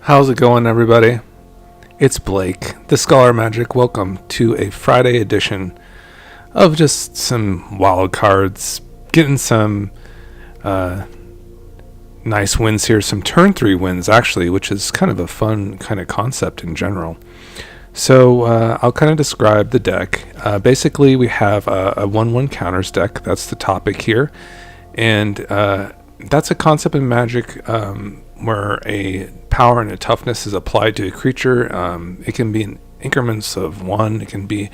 How's it going, everybody? It's Blake, the Scholar Magic. Welcome to a Friday edition of just some wild cards, getting some nice wins here, some turn 3 wins actually, which is kind of a fun kind of concept in general. So I'll kind of describe the deck. Basically, we have a 1/1 counters deck. That's the topic here, and that's a concept in Magic where a power and a toughness is applied to a creature. It can be in increments of 1. It can be,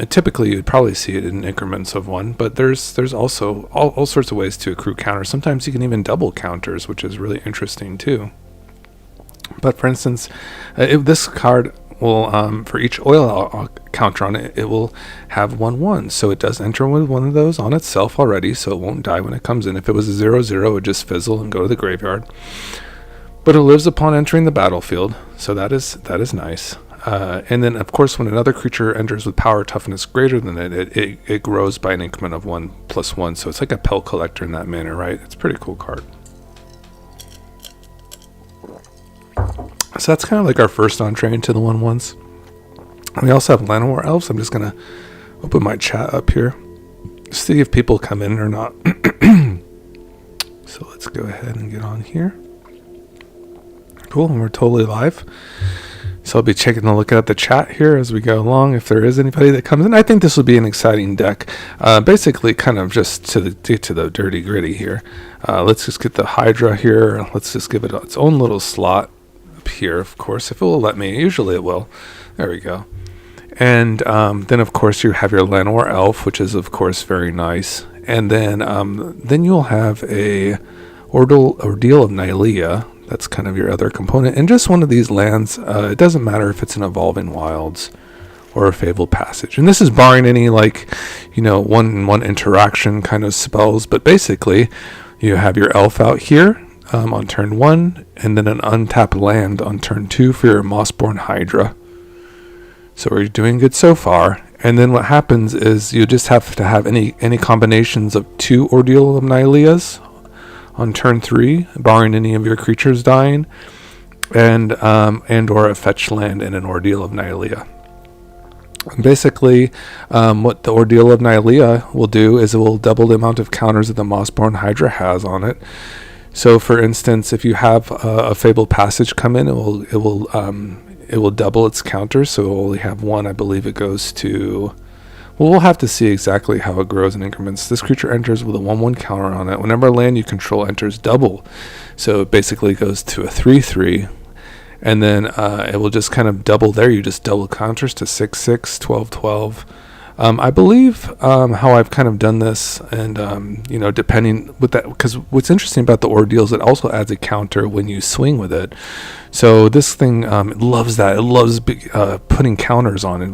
typically you'd probably see it in increments of 1, but there's also all sorts of ways to accrue counters. Sometimes you can even double counters, which is really interesting too. But for instance, if this card will, for each oil counter on it, it will have 1/1. So it does enter with one of those on itself already, so it won't die when it comes in. If it was a 0/0, it would just fizzle and go to the graveyard. But it lives upon entering the battlefield, so that is nice. And then, of course, when another creature enters with power toughness greater than it grows by an increment of 1+1. So it's like a Pel Collector in that manner, right? It's a pretty cool card. So that's kind of like our first entree into the 1/1s. We also have Llanowar Elves. I'm just going to open my chat up here, see if people come in or not. So let's go ahead and get on here. Cool, and we're totally live. So I'll be taking a look at the chat here as we go along, if there is anybody that comes in. I think this will be an exciting deck. Basically, kind of just to the dirty gritty here. Let's just get the Hydra here. Let's just give it its own little slot up here, of course, if it will let me. Usually it will. There we go. And then, of course, you have your Llanowar Elf, which is, of course, very nice. And then you'll have a Ordeal of Nylea. That's kind of your other component. And just one of these lands, it doesn't matter if it's an Evolving Wilds or a Fabled Passage. And this is barring any, one-on-one interaction kind of spells. But basically, you have your elf out here on turn 1, and then an untapped land on turn 2 for your Mossborn Hydra. So we're doing good so far. And then what happens is you just have to have any combinations of 2 Ordeal of Nyleas on turn 3, barring any of your creatures dying, and or a fetch land and an Ordeal of Nylea. And basically, what the Ordeal of Nylea will do is it will double the amount of counters that the Mossborn Hydra has on it. So, for instance, if you have a Fabled Passage come in, it will double its counters. So it will only have 1. I believe it goes to. Well, we'll have to see exactly how it grows in increments. This creature enters with a 1/1 counter on it. Whenever a land you control enters double. So it basically goes to a 3/3. And then it will just kind of double there. You just double counters to 6/6, 12/12. I believe how I've kind of done this, and depending with that, because what's interesting about the Ordeals, it also adds a counter when you swing with it. So this thing it loves that. It loves putting counters on it,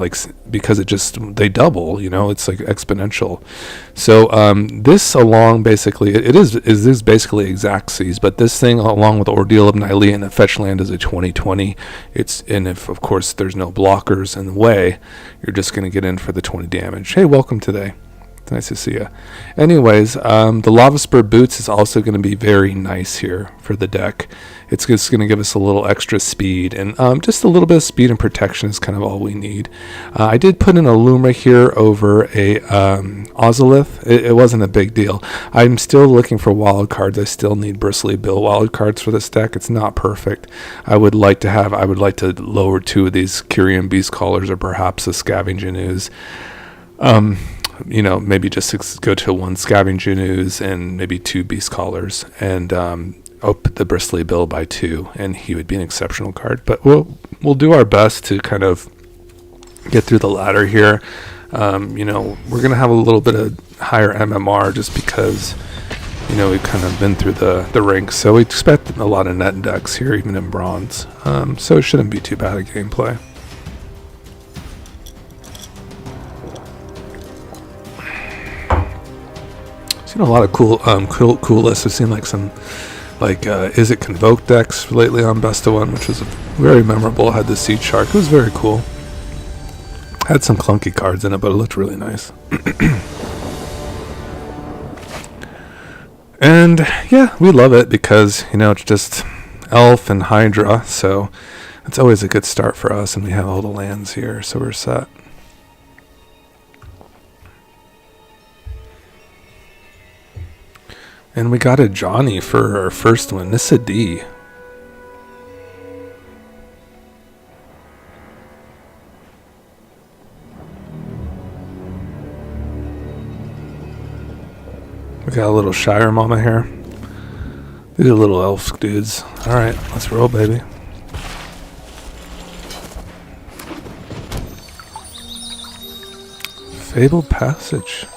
because they double. It's like exponential. So this along basically it is basically Xaxes, but this thing along with the Ordeal of Nylea and the fetch land is a 20/20. And if of course there's no blockers in the way, you're just going to get in for the 20 damage. Hey, welcome today. It's nice to see you. Anyways, the Lavaspur Boots is also going to be very nice here for the deck. It's just going to give us a little extra speed, and just a little bit of speed and protection is kind of all we need. I did put in a Lumra here over a Ozolith. It wasn't a big deal. I'm still looking for wild cards. I still need Bristly Bill wild cards for this deck. It's not perfect. I would like to lower 2 of these Quirion Beastcallers or perhaps a Scavenging Ooze. Maybe just go to 1 Scavenging Ooze and maybe 2 Beastcallers, and up the Bristly Bill by 2, and he would be an exceptional card. But we'll do our best to kind of get through the ladder here. We're gonna have a little bit of higher MMR just because we've kind of been through the ranks, so we expect a lot of net decks here, even in bronze. So it shouldn't be too bad a gameplay. Seen a lot of cool lists. I've seen some Is It Convoke decks lately on Best of One, which was very memorable. Had the Seed Shark. It was very cool. Had some clunky cards in it, but it looked really nice. And yeah, we love it because, it's just Elf and Hydra, so it's always a good start for us, and we have all the lands here, so we're set. And we got a Johnny for our first one. Nissa D. We got a little Shire Mama here. These are little elf dudes. Alright, let's roll, baby. Fabled Passage.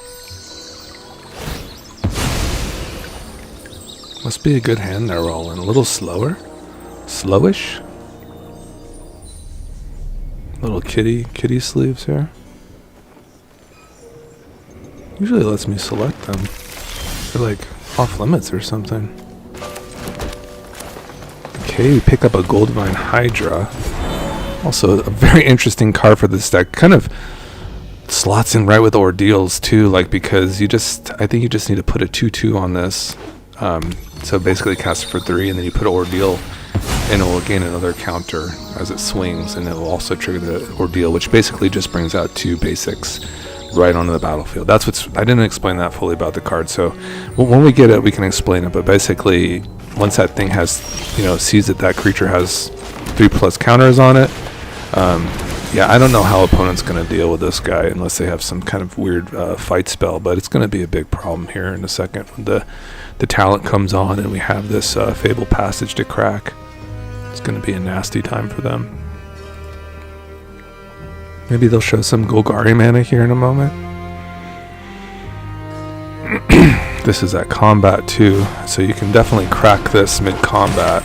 Must be a good hand they're rolling. A little slower. Slowish. Little kitty sleeves here. Usually lets me select them. They're like off limits or something. Okay, we pick up a Goldvein Hydra. Also a very interesting card for this deck. Kind of slots in right with Ordeals too, like because I think you just need to put a 2/2 on this. So basically cast it for 3, and then you put Ordeal, and it will gain another counter as it swings, and it will also trigger the Ordeal, which basically just brings out 2 basics right onto the battlefield. That's I didn't explain that fully about the card, so when we get it, we can explain it. But basically, once that thing has, sees that creature has 3+ counters on it, yeah, I don't know how opponent's going to deal with this guy unless they have some kind of weird fight spell, but it's going to be a big problem here in a second when the talent comes on and we have this Fabled Passage to crack. It's going to be a nasty time for them. Maybe they'll show some Golgari mana here in a moment. This is at combat too, so you can definitely crack this mid-combat.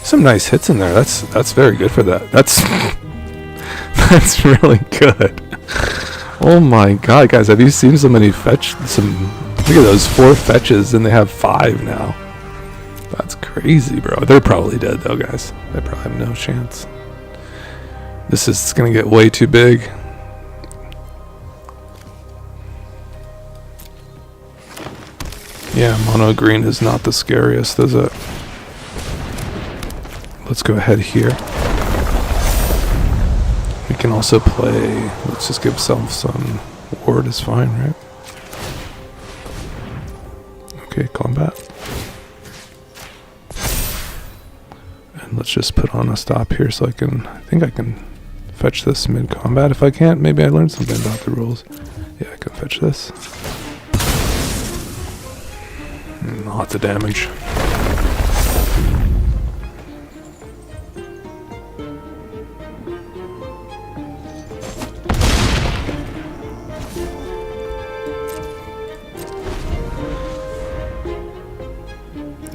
Some nice hits in there. That's very good for that. That's that's really good. Oh my god, guys, have you seen so many fetch? Look at those 4 fetches, and they have 5 now. That's crazy, bro. They're probably dead though, guys. They probably have no chance. This is gonna get way too big. Yeah, mono green is not the scariest, is it? Let's go ahead here. We can also play, let's just give ourselves some ward is fine, right? Okay, combat. And let's just put on a stop here so I think I can fetch this mid-combat. If I can't, maybe I learned something about the rules. Yeah, I can fetch this. Lots of damage.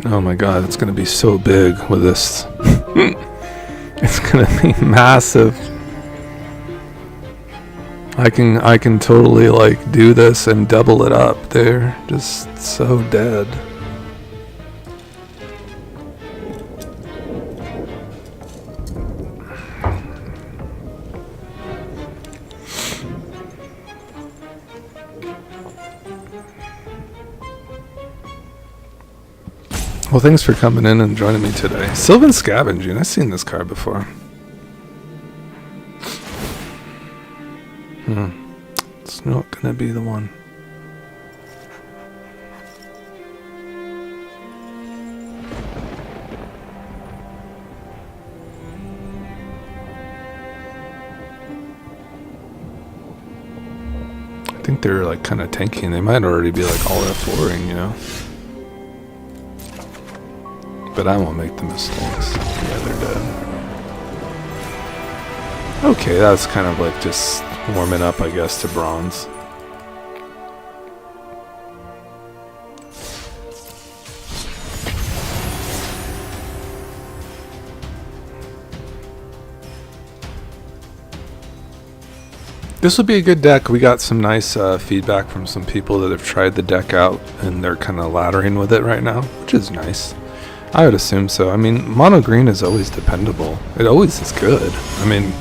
Oh my god, it's gonna be so big with this. It's gonna be massive. I can totally like do this and double it up. They're just so dead. Well, thanks for coming in and joining me today. Sylvan Scavenging. I've seen this card before. It's not gonna be the one. I think they're like kind of tanking. They might already be like all F4ing, you know? But I won't make the mistakes. Yeah, they're dead. Okay, that's kind of like just warming up, I guess, to bronze. This would be a good deck. We got some nice feedback from some people that have tried the deck out, and they're kind of laddering with it right now, which is nice. I would assume so. I mean, mono green is always dependable. It always is good. I mean,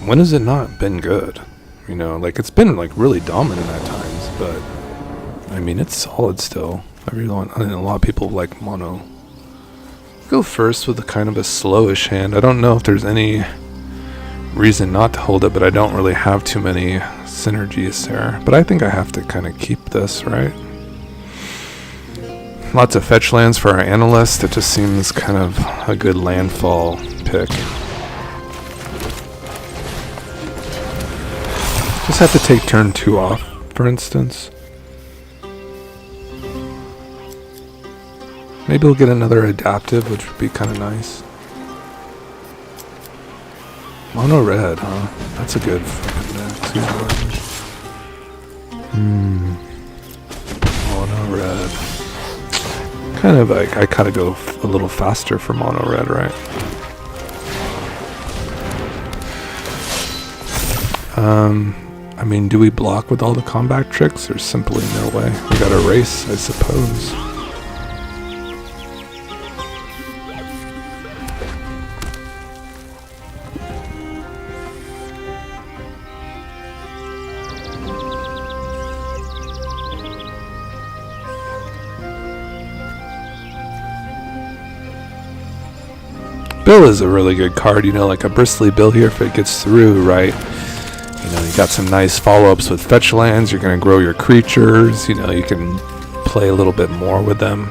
when has it not been good? You know, like it's been like really dominant at times, but I mean, it's solid still. Everyone, I mean, a lot of people like mono go first with a kind of a slowish hand. I don't know if there's any reason not to hold it, but I don't really have too many synergies there. But I think I have to kind of keep this, right? Lots of fetch lands for our Analyst. It just seems kind of a good landfall pick. Just have to take turn 2 off, for instance. Maybe we'll get another adaptive, which would be kind of nice. Mono red, huh? That's a good mix. Mono red. Kind of like, I kind of go a little faster for mono red, right? I mean, do we block with all the combat tricks? There's simply no way. We gotta race, I suppose. Bill is a really good card, you know, like a Bristly Bill here if it gets through, right? You know, you got some nice follow-ups with fetch lands, you're going to grow your creatures, you know, you can play a little bit more with them.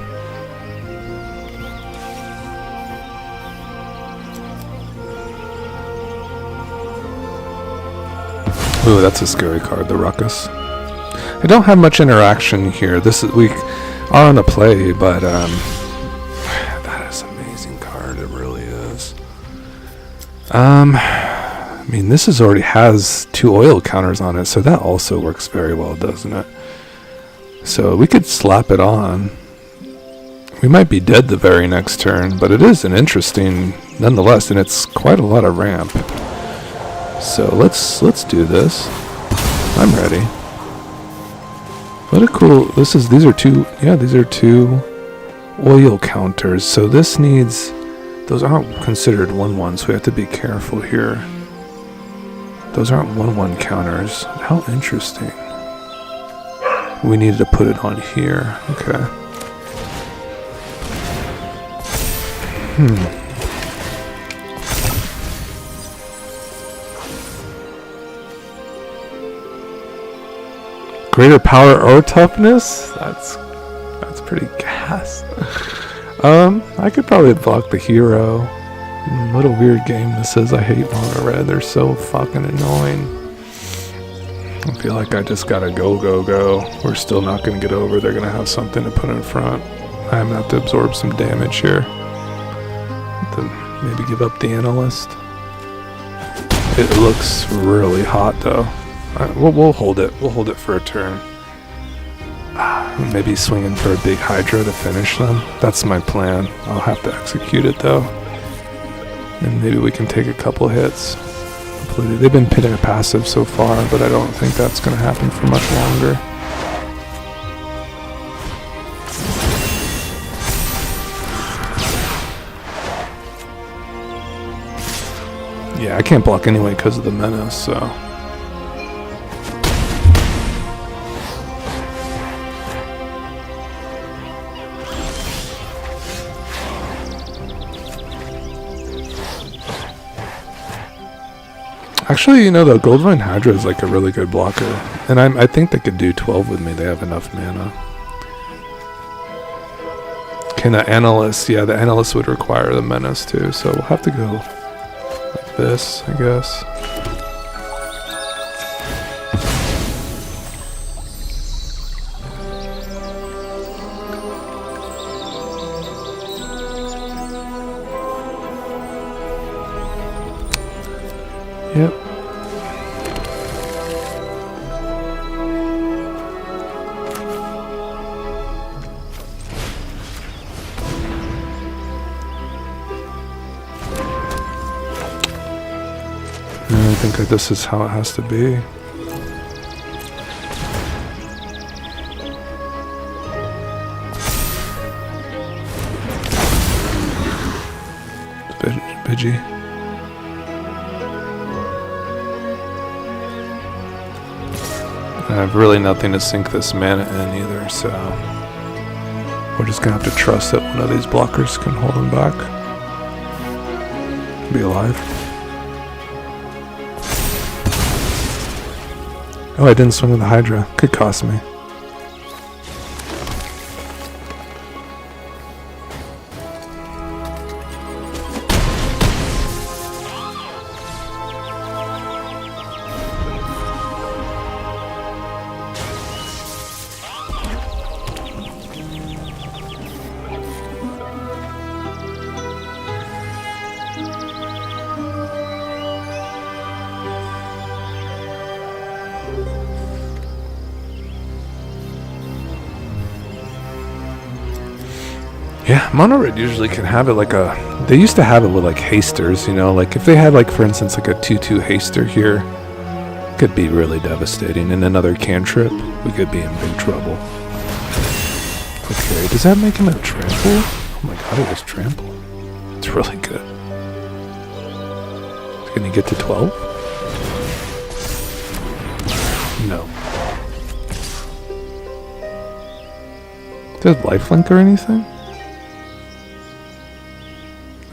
Ooh, that's a scary card, the Ruckus. I don't have much interaction here. This is, we are on a play, but that is an amazing card, it really is. I mean, this is already has 2 oil counters on it, so that also works very well, doesn't it? So we could slap it on. We might be dead the very next turn, but it is an interesting, nonetheless, and it's quite a lot of ramp. So let's do this. I'm ready. What a cool, these are 2, yeah, these are 2 oil counters. So this needs, those aren't considered 1/1s, so we have to be careful here. Those aren't 1/1 counters. How interesting. We needed to put it on here. Okay. Greater power or toughness? That's pretty gas. I could probably block the hero. What a weird game this is. I hate mono red. They're so fucking annoying. I feel like I just gotta go. We're still not gonna get over. They're gonna have something to put in front. I'm gonna have to absorb some damage here. Maybe give up the Analyst. It looks really hot though. We'll hold it. We'll hold it for a turn. Maybe swinging for a big Hydra to finish them. That's my plan. I'll have to execute it though. And maybe we can take a couple hits. Hopefully they've been pitting a passive so far, but I don't think that's going to happen for much longer. Yeah, I can't block anyway because of the menace, so... Actually, you know, the Goldvein Hydra is like a really good blocker. And I think they could do 12 with me. They have enough mana. Can the Analyst... Yeah, the Analyst would require the menace too. So we'll have to go like this, I guess. Yep. I think that this is how it has to be. Bidgey. I have really nothing to sink this mana in either, so We're just gonna have to trust that one of these blockers can hold him back. Be alive. Oh, I didn't swing with the Hydra. Could cost me. Yeah, Mono Red usually can have it like a... They used to have it with like hasters, you know, like if they had like, for instance, like a 2/2 haster here, it could be really devastating. And another cantrip, we could be in big trouble. Okay, does that make him a trample? Oh my god, it was trample. It's really good. Can he get to 12? No. Does lifelink or anything?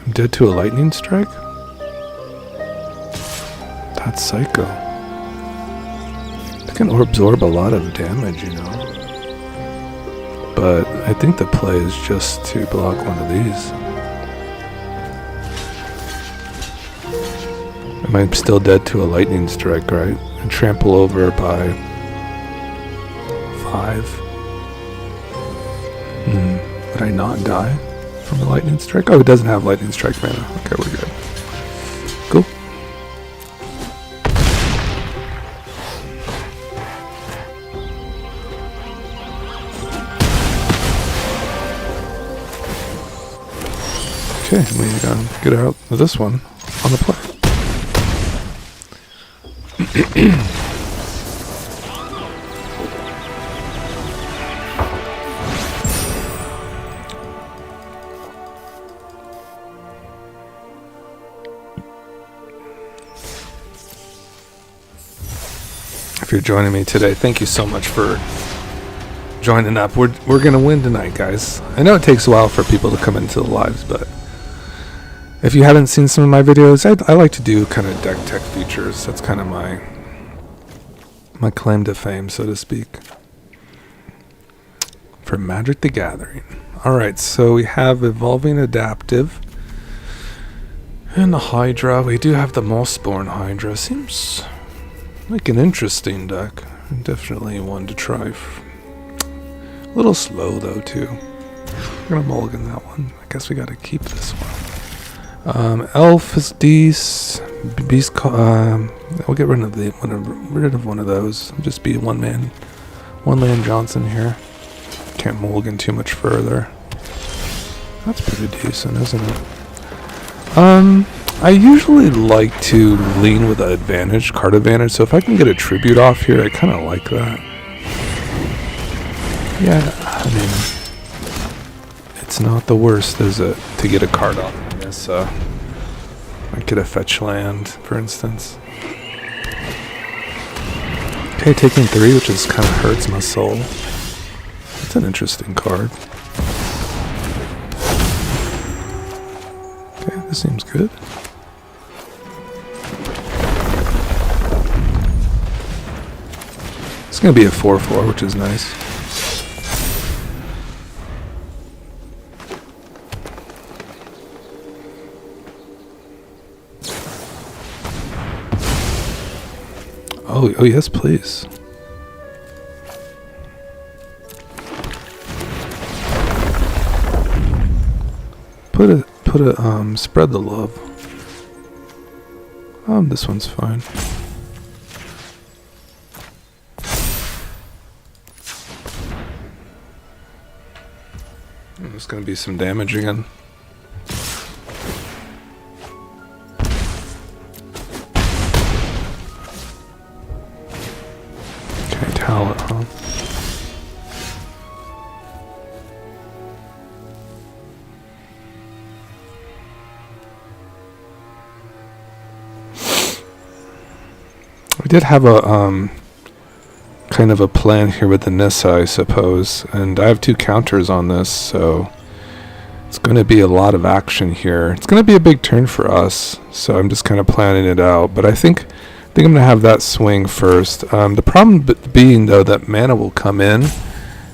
I'm dead to a lightning strike? That's psycho. It can absorb a lot of damage, you know. But I think the play is just to block one of these. Am I still dead to a lightning strike, right? And trample over by 5. Would I not die from a lightning strike? Oh, it doesn't have lightning strike mana. Okay, we're good. Cool. Okay, we gotta get out of this one on the play. If you're joining me today, thank you so much for joining up. We're gonna win tonight, guys. I know it takes a while for people to come into the lives, but if you haven't seen some of my videos, I like to do kind of deck tech features. That's kind of my claim to fame, so to speak, for Magic the Gathering. Alright, so we have Evolving Adaptive and the Hydra. We do have the Mossborn Hydra. Seems like an interesting deck. Definitely one to try. A little slow though too. We're gonna mulligan that one. I guess we gotta keep this one. Elf is Beastcaller. We'll get rid of one of those. I'll just be one land Johnson here. Can't mulligan too much further. That's pretty decent, isn't it? I usually like to lean with an advantage, card advantage, so if I can get a tribute off here, I kind of like that. Yeah, I mean, it's not the worst, is it, to get a card off of Nissa. I get a fetch land, for instance. Okay, taking 3, which just kind of hurts my soul. It's an interesting card. Okay, this seems good. It's going to be a 4/4, which is nice. Oh yes, please. Put a spread the love. This one's fine. There's gonna be some damage again. Okay, talent, huh? We did have a kind kind of a plan here with the Nissa, I suppose. And I have 2 counters on this, so it's going to be a lot of action here. It's going to be a big turn for us, so I'm just kind of planning it out. But I think I'm going to have that swing first. The problem being, though, that mana will come in,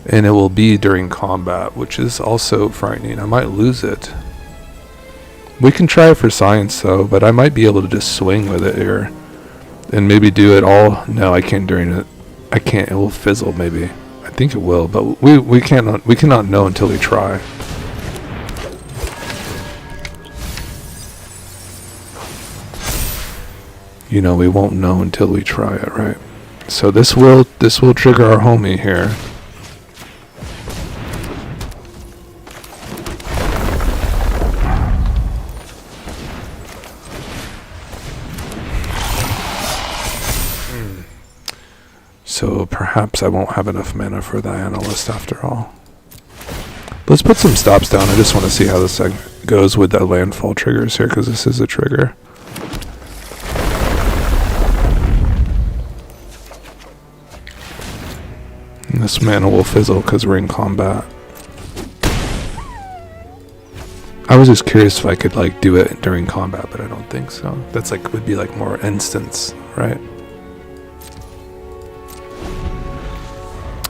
and it will be during combat, which is also frightening. I might lose it. We can try for science, though, but I might be able to just swing with it here. And maybe do it all. No, I can't during it. I can't. It will fizzle, maybe. I think it will, but we cannot know until we try. You know, we won't know until we try it, right? So this will trigger our homie here. So perhaps I won't have enough mana for the Analyst after all. Let's put some stops down. I just want to see how this goes with the landfall triggers here, because this is a trigger. And this mana will fizzle because we're in combat. I was just curious if I could like do it during combat, but I don't think so. That's like would be like more instance, right?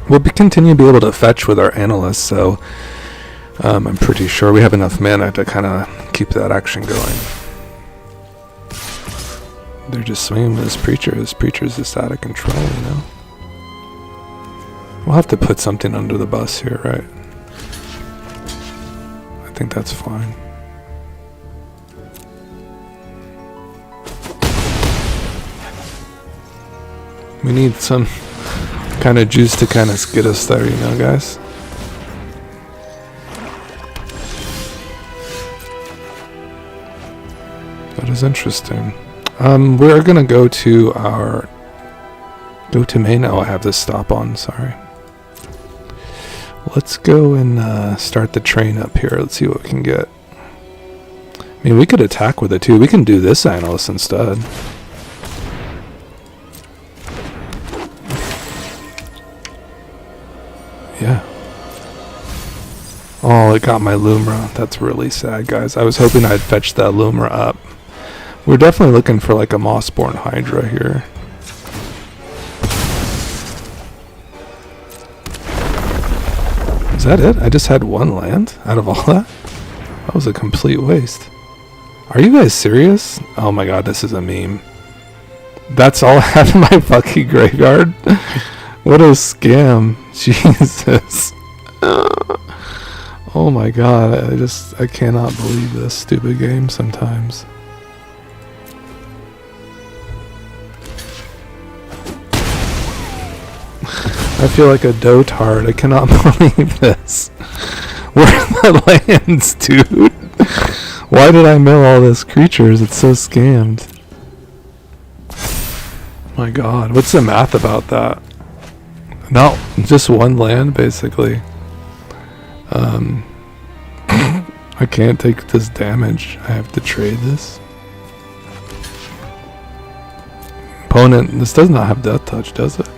We'll continue to be able to fetch with our Analysts, so I'm pretty sure we have enough mana to kind of keep that action going. They're just swinging with this Preacher. This Preacher's just out of control, you know? We'll have to put something under the bus here, right? I think that's fine. We need some kind of juice to kind of get us there, you know, guys. That is interesting. We're gonna go to main. Oh, I have this stop on, sorry. Let's go and start the train up here. Let's see what we can get. I mean, we could attack with it too. We can do this Analyst instead. Yeah. Oh, it got my Lumra. That's really sad, guys. I was hoping I'd fetch that Lumra up. We're definitely looking for like a Mossborn Hydra here. Is that it? I just had 1 land out of all that? That was a complete waste. Are you guys serious? Oh my god, this is a meme. That's all I have in my fucking graveyard? What a scam. Jesus. Oh my god, I cannot believe this stupid game sometimes. I feel like a dotard. I cannot believe this. Where are the lands, dude? Why did I mill all those creatures? It's so scammed. My god, what's the math about that? No, just 1 land, basically. I can't take this damage. I have to trade this. Opponent, this does not have Death Touch, does it?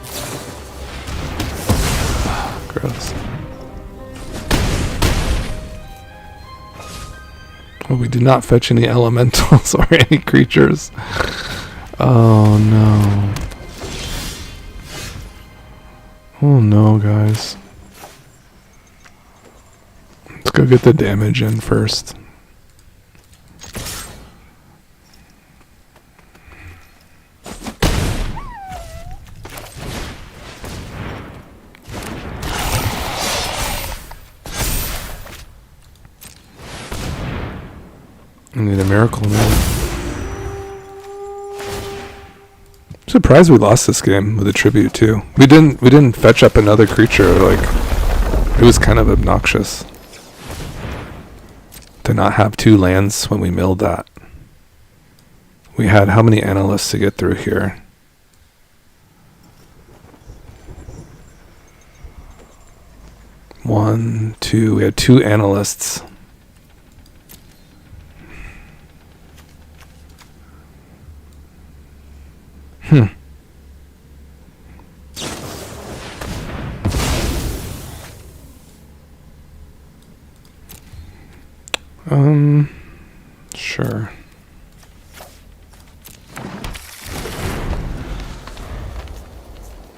Gross. Well, we did not fetch any elementals or any creatures. Oh no. Oh no, guys. Let's go get the damage in first. I need a miracle now. I'm surprised we lost this game with a tribute too. We didn't fetch up another creature. Like, it was kind of obnoxious to not have 2 lands when we milled that. We had how many Analysts to get through here? One, two. We had 2 Analysts. Sure.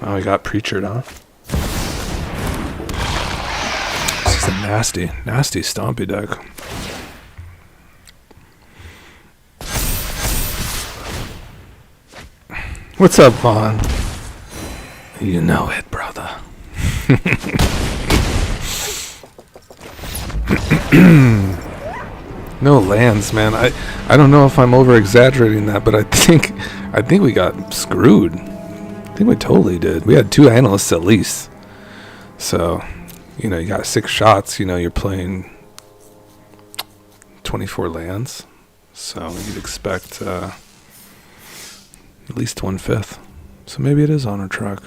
Oh, we got Preachered, huh? This is a nasty, nasty stompy deck. What's up, Vaughn? You know it, brother. No lands, man. I don't know if I'm over exaggerating that, but I think we got screwed. I think we totally did. We had 2 analysts at least. So, you know, you got 6 shots, you know, you're playing 24 lands. So you'd expect at least 1/5. So maybe it is on our track.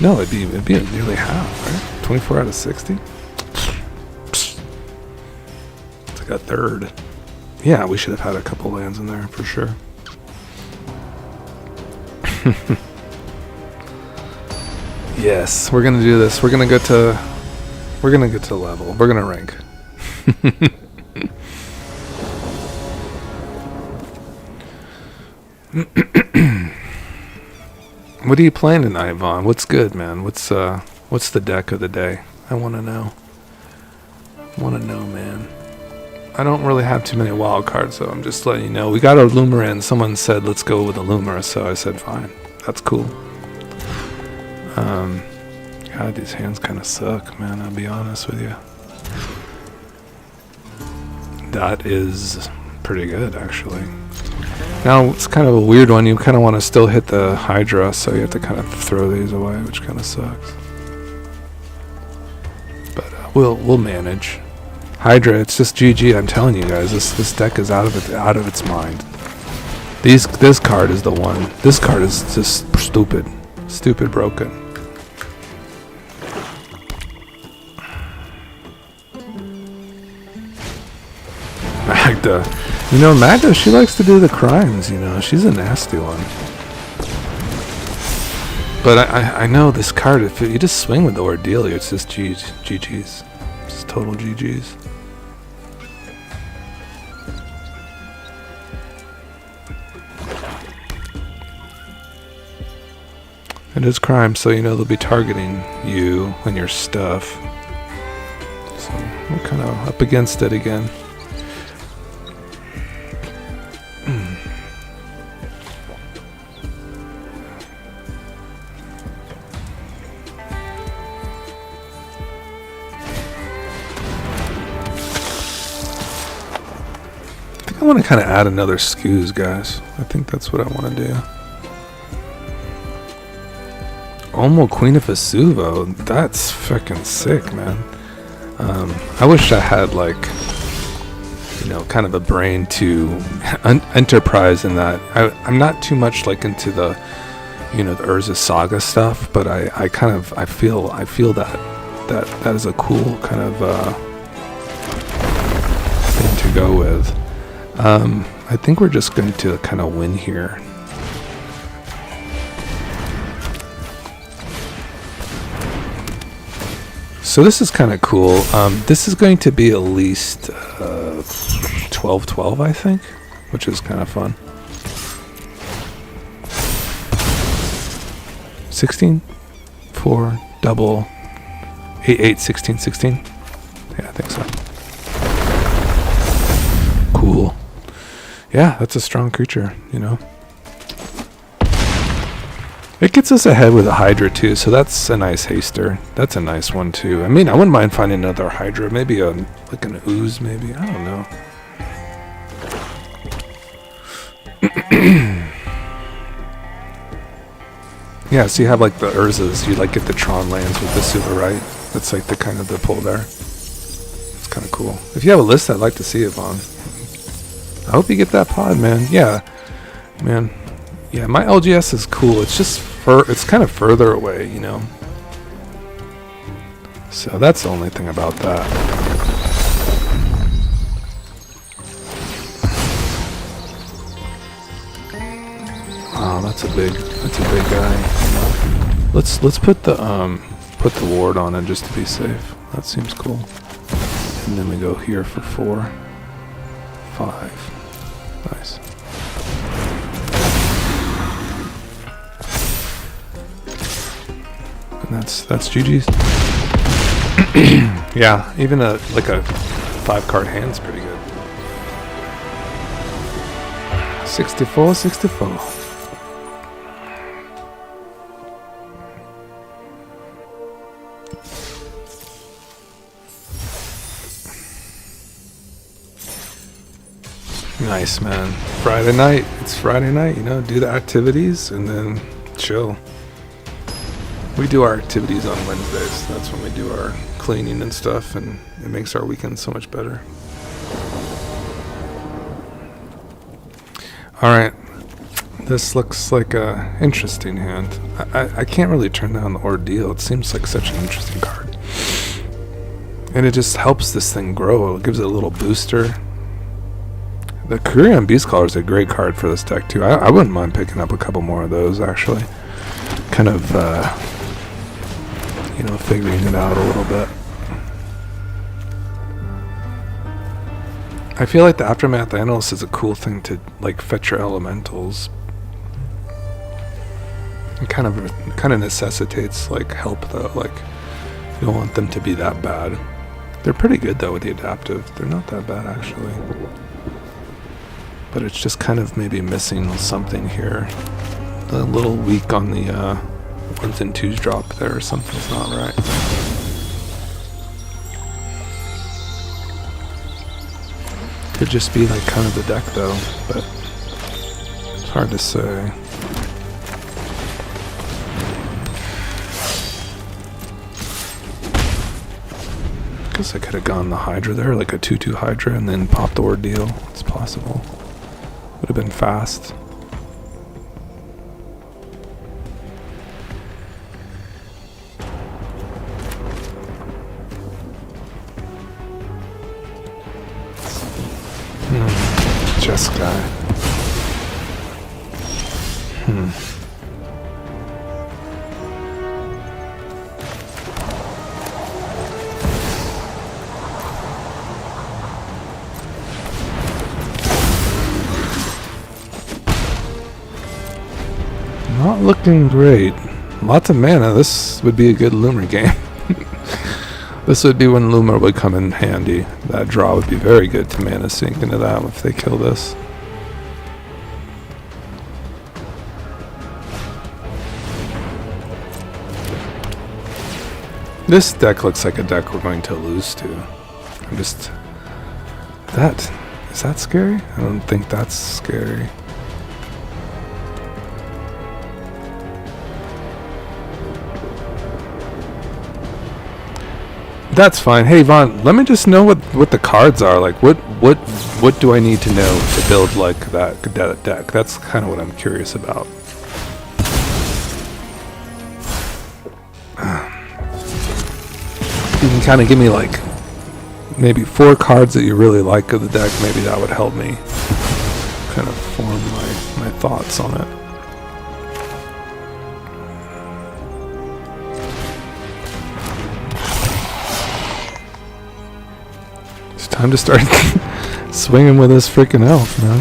No, it'd be nearly half, right? 24 out of 60? It's like a third. Yeah, we should have had a couple lands in there for sure. Yes, we're gonna do this. We're gonna get to level. We're gonna rank. What are you playing tonight, Vaughn? What's good, man? What's the deck of the day? I wanna know. Man. I don't really have too many wild cards, so I'm just letting you know. We got our Lumra in. Someone said let's go with a Lumra, so I said fine. That's cool. God, these hands kind of suck, man. I'll be honest with you. That is pretty good, actually. Now, it's kind of a weird one. You kind of want to still hit the Hydra, so you have to kind of throw these away, which kind of sucks. But we'll manage. Hydra, it's just GG. I'm telling you guys, this deck is out of its mind. This card is the one. This card is just stupid broken. Magda. You know, Magda, she likes to do the crimes, you know. She's a nasty one. But I know this card, if you just swing with the Ordeal, it's just GG's. It's total GG's. It is crime, so you know they'll be targeting you and your stuff. So we're kind of up against it again. I want to kind of add another Scooze, guys. I think that's what I want to do. Almo Queen of Vesuvo. That's freaking sick, man. I wish I had, like, you know, kind of a brain to enterprise in that. I'm not too much, like, into the, you know, the Urza Saga stuff, but I feel that is a cool kind of thing to go with. I think we're just going to kind of win here. So this is kind of cool. This is going to be at least 12-12, I think, which is kind of fun. 16, 4, double, 8, 8, 16, 16. Yeah, I think so. Cool. Yeah, that's a strong creature, you know. It gets us ahead with a Hydra too, so that's a nice haster. That's a nice one too. I mean, I wouldn't mind finding another Hydra, maybe like an Ooze, maybe. I don't know. Yeah, so you have like the Urzas, you like get the Tron lands with the Suva, right? That's like the kind of the pull there. It's kind of cool. If you have a list, I'd like to see it, Vaughn. I hope you get that pod, man. Yeah, man. Yeah, my LGS is cool. It's just it's kind of further away, you know. So that's the only thing about that. Oh, that's a big guy. Let's put the ward on it just to be safe. That seems cool. And then we go here for 4. 5. Nice. And that's GG's. Yeah, even a 5-card hand's pretty good. 64. Nice, man. Friday night. It's Friday night, you know, do the activities and then chill. We do our activities on Wednesdays. That's when we do our cleaning and stuff, and it makes our weekend so much better. Alright. This looks like a interesting hand. I can't really turn down the Ordeal. It seems like such an interesting card. And it just helps this thing grow. It gives it a little booster. The Quirion Beastcaller is a great card for this deck too. I wouldn't mind picking up a couple more of those actually. Kind of, you know, figuring it out a little bit. I feel like the Aftermath Analyst is a cool thing to like fetch your elementals. It kind of necessitates like help though. Like you don't want them to be that bad. They're pretty good though with the adaptive. They're not that bad actually. But it's just kind of maybe missing something here. A little weak on the 1s and 2s drop there. Something's not right. Could just be like kind of the deck though, but it's hard to say. Guess I could have gone the Hydra there, like a 2/2 Hydra, and then popped the Ordeal. It's possible. Would have been fast. Chess guy. Not looking great. Lots of mana. This would be a good Lumra game. This would be when Lumra would come in handy. That draw would be very good to mana sink into that if they kill this. This deck looks like a deck we're going to lose to. I'm just... Is that scary? I don't think that's scary. That's fine. Hey Vaughn, let me just know what the cards are. Like what do I need to know to build like that deck? That's kind of what I'm curious about. You can kind of give me like maybe 4 cards that you really like of the deck. Maybe that would help me kind of form my thoughts on it. Time to start swinging with this freaking elf, man.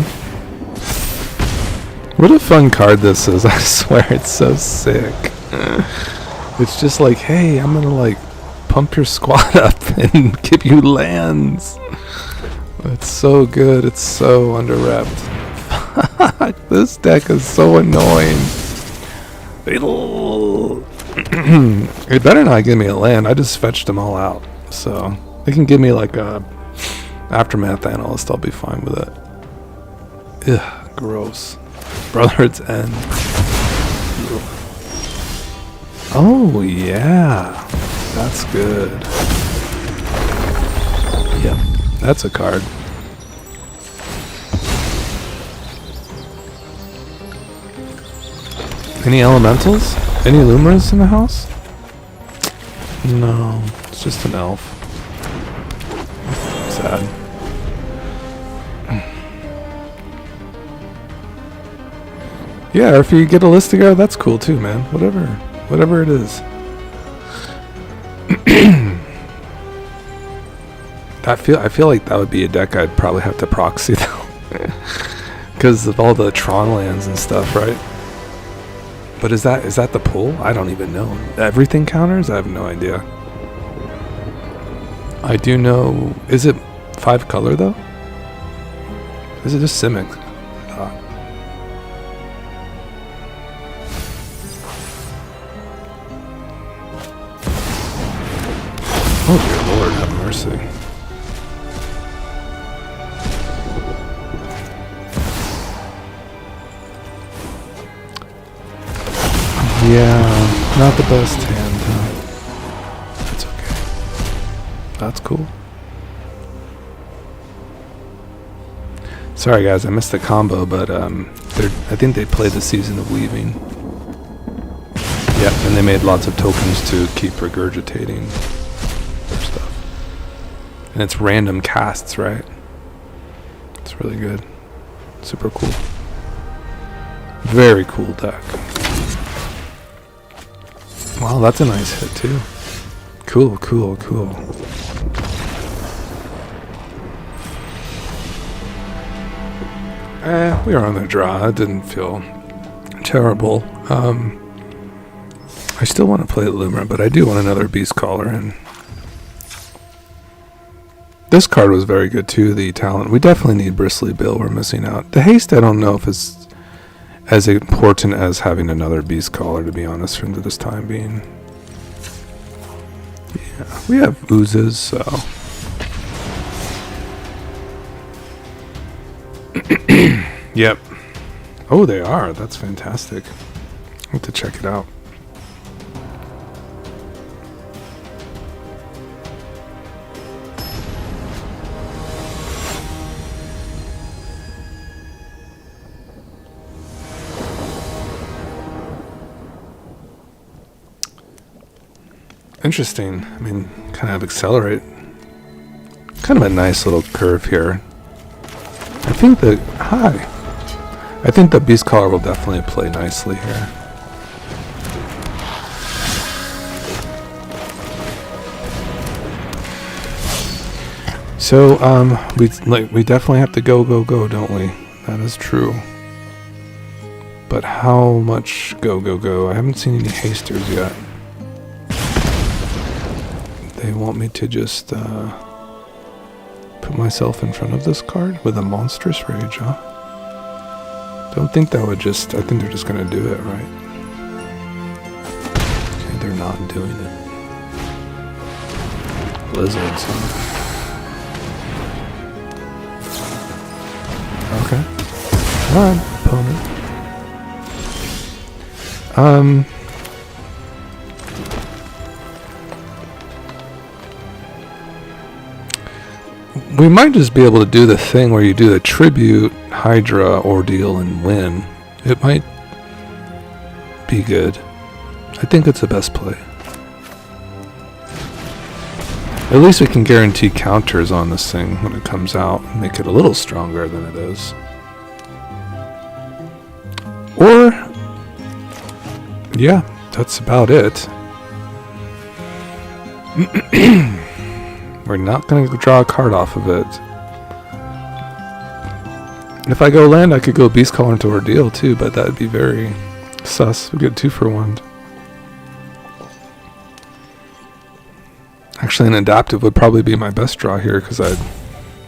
What a fun card this is. I swear it's so sick. It's just like, hey, I'm gonna like pump your squad up and give you lands. It's so good. It's so underrepped. This deck is so annoying. It better not give me a land. I just fetched them all out. So they can give me like a Aftermath Analyst, I'll be fine with it. Ugh, gross. Brotherhood's End. Oh, yeah. That's good. Yep, that's a card. Any elementals? Any Lumras in the house? No, it's just an elf. Sad. Yeah, or if you get a Listigo, that's cool too, man. Whatever it is. I feel like that would be a deck I'd probably have to proxy though. Because of all the Tron lands and stuff, right? But is that the pull? I don't even know. Everything counters? I have no idea. I do know... Is it 5 color, though? Is it just Simic? Oh, dear Lord, have mercy. Yeah, not the best hand. That's okay. That's cool. Sorry guys, I missed the combo, but I think they played the Season of Weaving. Yeah, and they made lots of tokens to keep regurgitating their stuff. And it's random casts, right? It's really good. Super cool. Very cool deck. Wow, that's a nice hit too. Cool, cool, cool. We were on the draw. It didn't feel terrible. I still want to play Lumra, but I do want another Beastcaller. And this card was very good too, the talent. We definitely need Bristly Bill. We're missing out. The haste, I don't know if it's as important as having another Beastcaller, to be honest, for this time being. Yeah, we have oozes, so... Yep. Oh, they are. That's fantastic. I'll have to check it out. Interesting. I mean, kind of accelerate. Kind of a nice little curve here. I think the... Hi. I think the Beastcaller will definitely play nicely here. So, we definitely have to go, don't we? That is true. But how much go? I haven't seen any hasters yet. They want me to just put myself in front of this card with a monstrous rage, huh? Don't think that would just... I think they're just gonna do it, right? Okay, they're not doing it. Lizards, huh? Okay. Alright, opponent. We might just be able to do the thing where you do the tribute Hydra ordeal and win. It might be good. I think it's the best play. At least we can guarantee counters on this thing when it comes out and make it a little stronger than it is. Or, yeah, that's about it. We're not going to draw a card off of it. If I go land, I could go Beastcaller into Ordeal too, but that would be very sus. We get 2 for 1. Actually, an Adaptive would probably be my best draw here, because I'd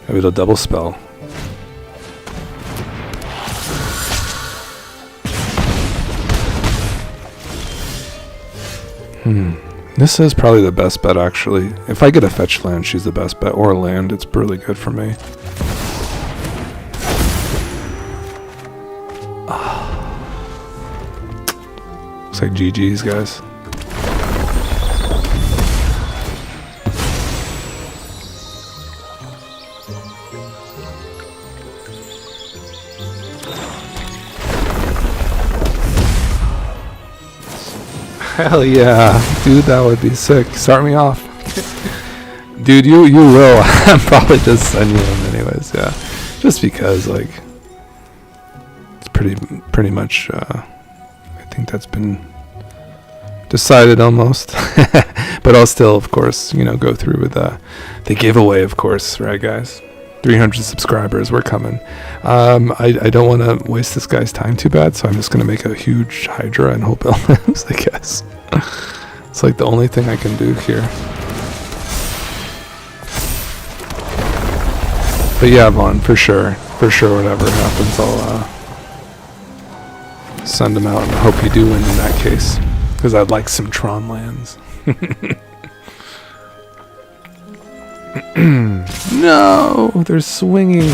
have it a double spell. Nissa is probably the best bet, actually. If I get a fetch land, she's the best bet. Or land, it's really good for me. Looks like GG's, guys. Hell yeah, dude, that would be sick. Start me off. Dude, you will. I'm probably just sending you them anyways, yeah. Just because, like, it's pretty much, I think that's been decided almost. But I'll still, of course, you know, go through with the giveaway, of course, right, guys? 3 300 subscribers. We're coming. I don't want to waste this guy's time too bad, so I'm just going to make a huge Hydra and hope it lives, I guess. It's like the only thing I can do here. But yeah, Vaughn, for sure, whatever happens, I'll send him out and hope you do win in that case. Because I'd like some Tron lands. No, they're swinging.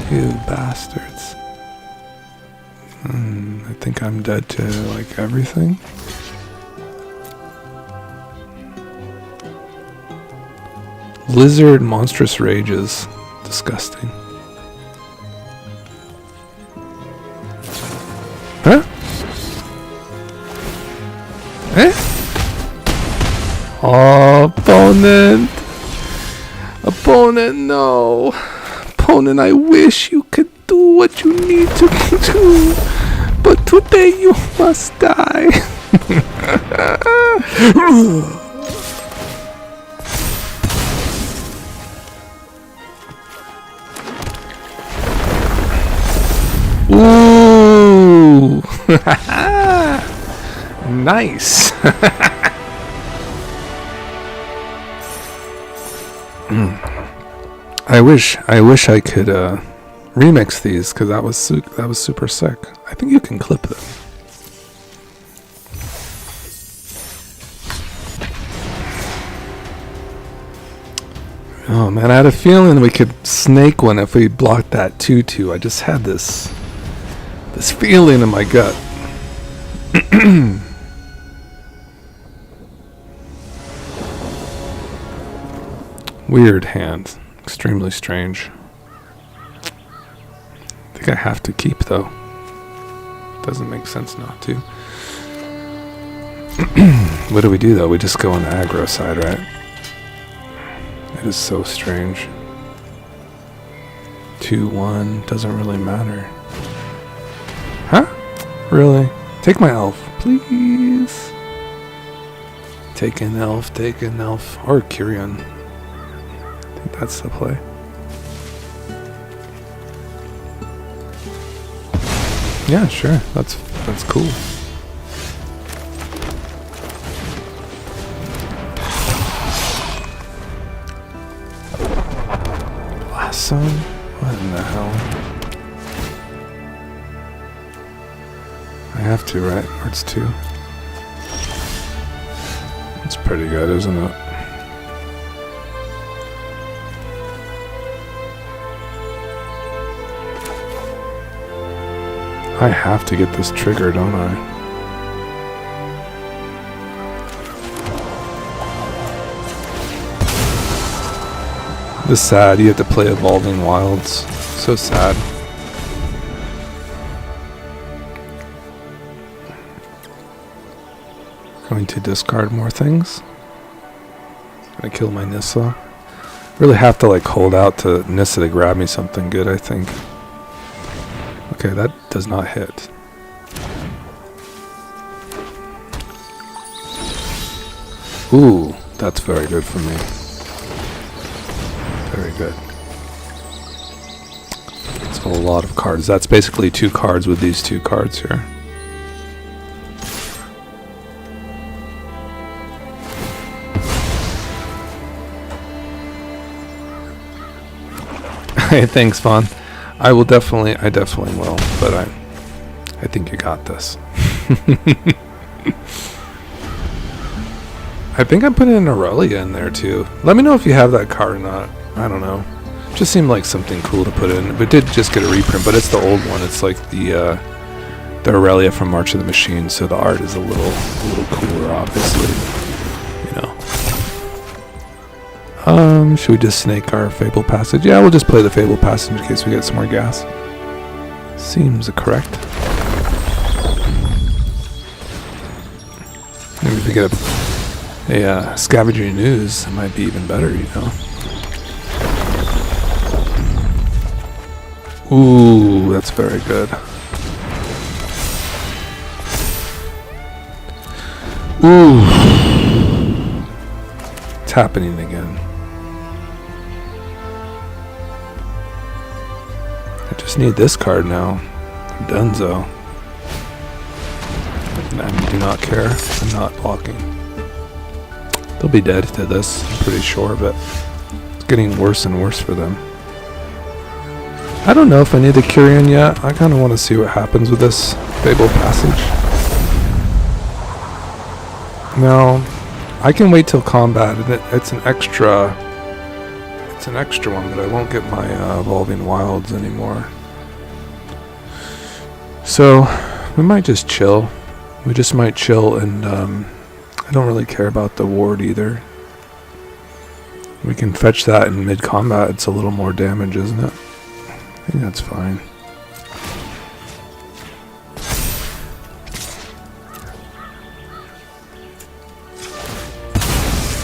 You bastards. I think I'm dead to like everything. Lizard monstrous rages. Disgusting. Huh? Eh? Oh, opponent. Opponent, no. Opponent, I wish you could do what you need to do. But today you must die. Ooh. Nice. I wish I could remix these because that was super sick. I think you can clip them. Oh man, I had a feeling we could snake one if we blocked that 2/2. I just had this feeling in my gut. Weird hand. Extremely strange. I think I have to keep though. Doesn't make sense not to. What do we do though? We just go on the aggro side, right? It is so strange. 2/1 doesn't really matter. Huh? Really? Take my elf, please. Take an elf, or Quirion. I think that's the play. Yeah, sure. That's cool. Blossom? What in the hell? I have to, right? Or it's 2. It's pretty good, isn't it? I have to get this trigger, don't I? This is sad, you have to play Evolving Wilds. So sad. Going to discard more things. Gonna kill my Nissa. Really have to like hold out to Nissa to grab me something good, I think. Okay, that does not hit. Ooh, that's very good for me. Very good. That's a lot of cards. That's basically 2 cards with these 2 cards here. Hey, thanks, Vaughn. I definitely will, but I think you got this. I think I'm putting an Aurelia in there too. Let me know if you have that card or not. I don't know. Just seemed like something cool to put in. But did just get a reprint, but it's the old one. It's like the Aurelia from March of the Machine, so the art is a little cooler, obviously. You know. Should we just snake our Fabled Passage? Yeah, we'll just play the Fabled Passage in case we get some more gas. Seems correct. Maybe if we get a Scavenging Ooze, it might be even better, you know. Ooh, that's very good. Ooh. It's happening again. I just need this card now. Dunzo. I do not care. I'm not blocking. They'll be dead to this, I'm pretty sure, but it's getting worse and worse for them. I don't know if I need the Quirion yet. I kind of want to see what happens with this Fabled Passage. No, I can wait till combat, and it's an extra one, but I won't get my Evolving Wilds anymore. So we might just chill. We just might chill, and I don't really care about the ward either. We can fetch that in mid-combat. It's a little more damage, isn't it? I think that's fine.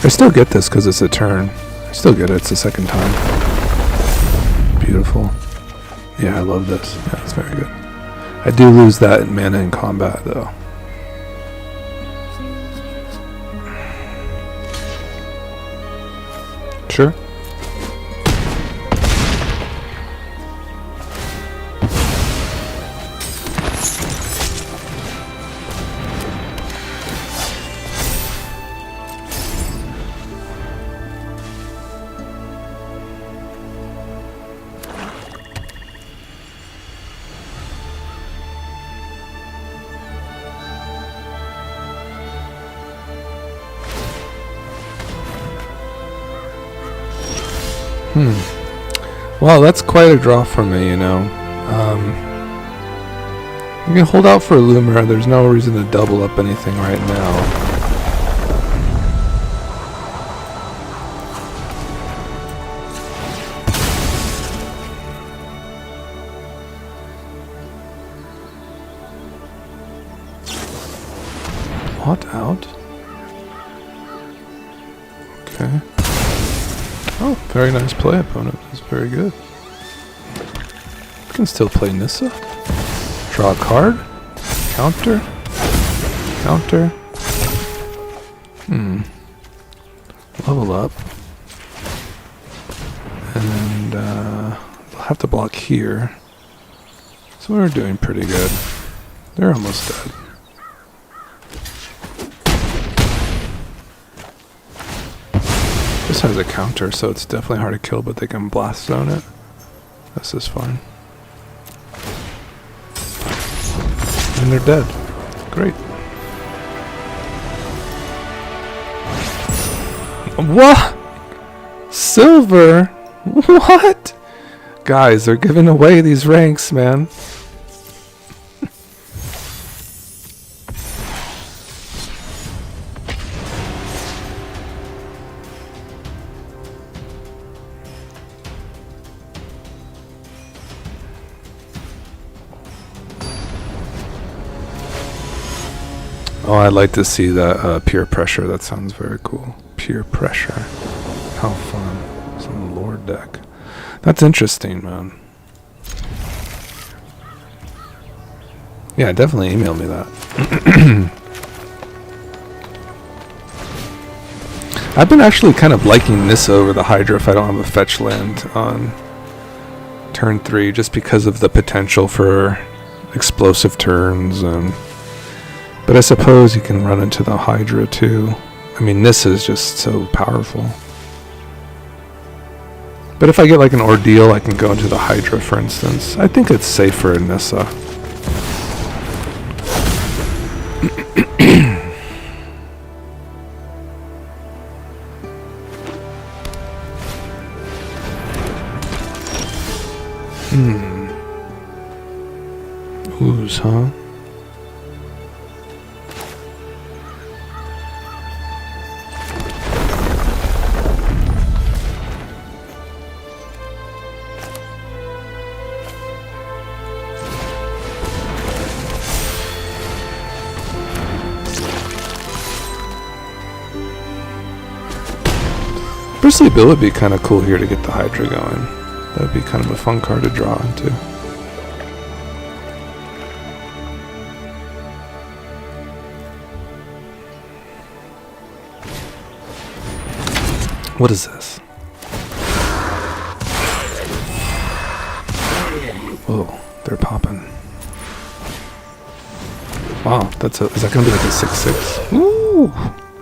I still get this because it's a turn. I still get it. It's the second time. Beautiful. Yeah, I love this. Yeah, it's very good. I do lose that in mana in combat, though. Sure. Well, that's quite a draw for me, you know. You can hold out for Lumra. There's no reason to double up anything right now. What out? Okay. Oh, very nice play, opponent. That's very good. Can still play Nissa. Draw a card. Counter. Counter. Level up. And I'll have to block here. So we're doing pretty good. They're almost dead. This has a counter, so it's definitely hard to kill, but they can blast zone it. This is fine. And they're dead. Great. What? Silver? What? Guys, they're giving away these ranks, man. Oh, I'd like to see that peer pressure. That sounds very cool. Peer pressure. How fun. Some Lord deck. That's interesting, man. Yeah, definitely email me that. I've been actually kind of liking Nissa over the Hydra if I don't have a fetch land on turn 3, just because of the potential for explosive turns and... But I suppose you can run into the Hydra too. I mean, Nissa is just so powerful. But if I get like an Ordeal, I can go into the Hydra, for instance. I think it's safer in Nissa. Ooze, huh? Bristly Bill would be kind of cool here to get the Hydra going. That would be kind of a fun card to draw into. What is this? Oh, they're popping. Wow, is that gonna be like a 6/6? Ooh,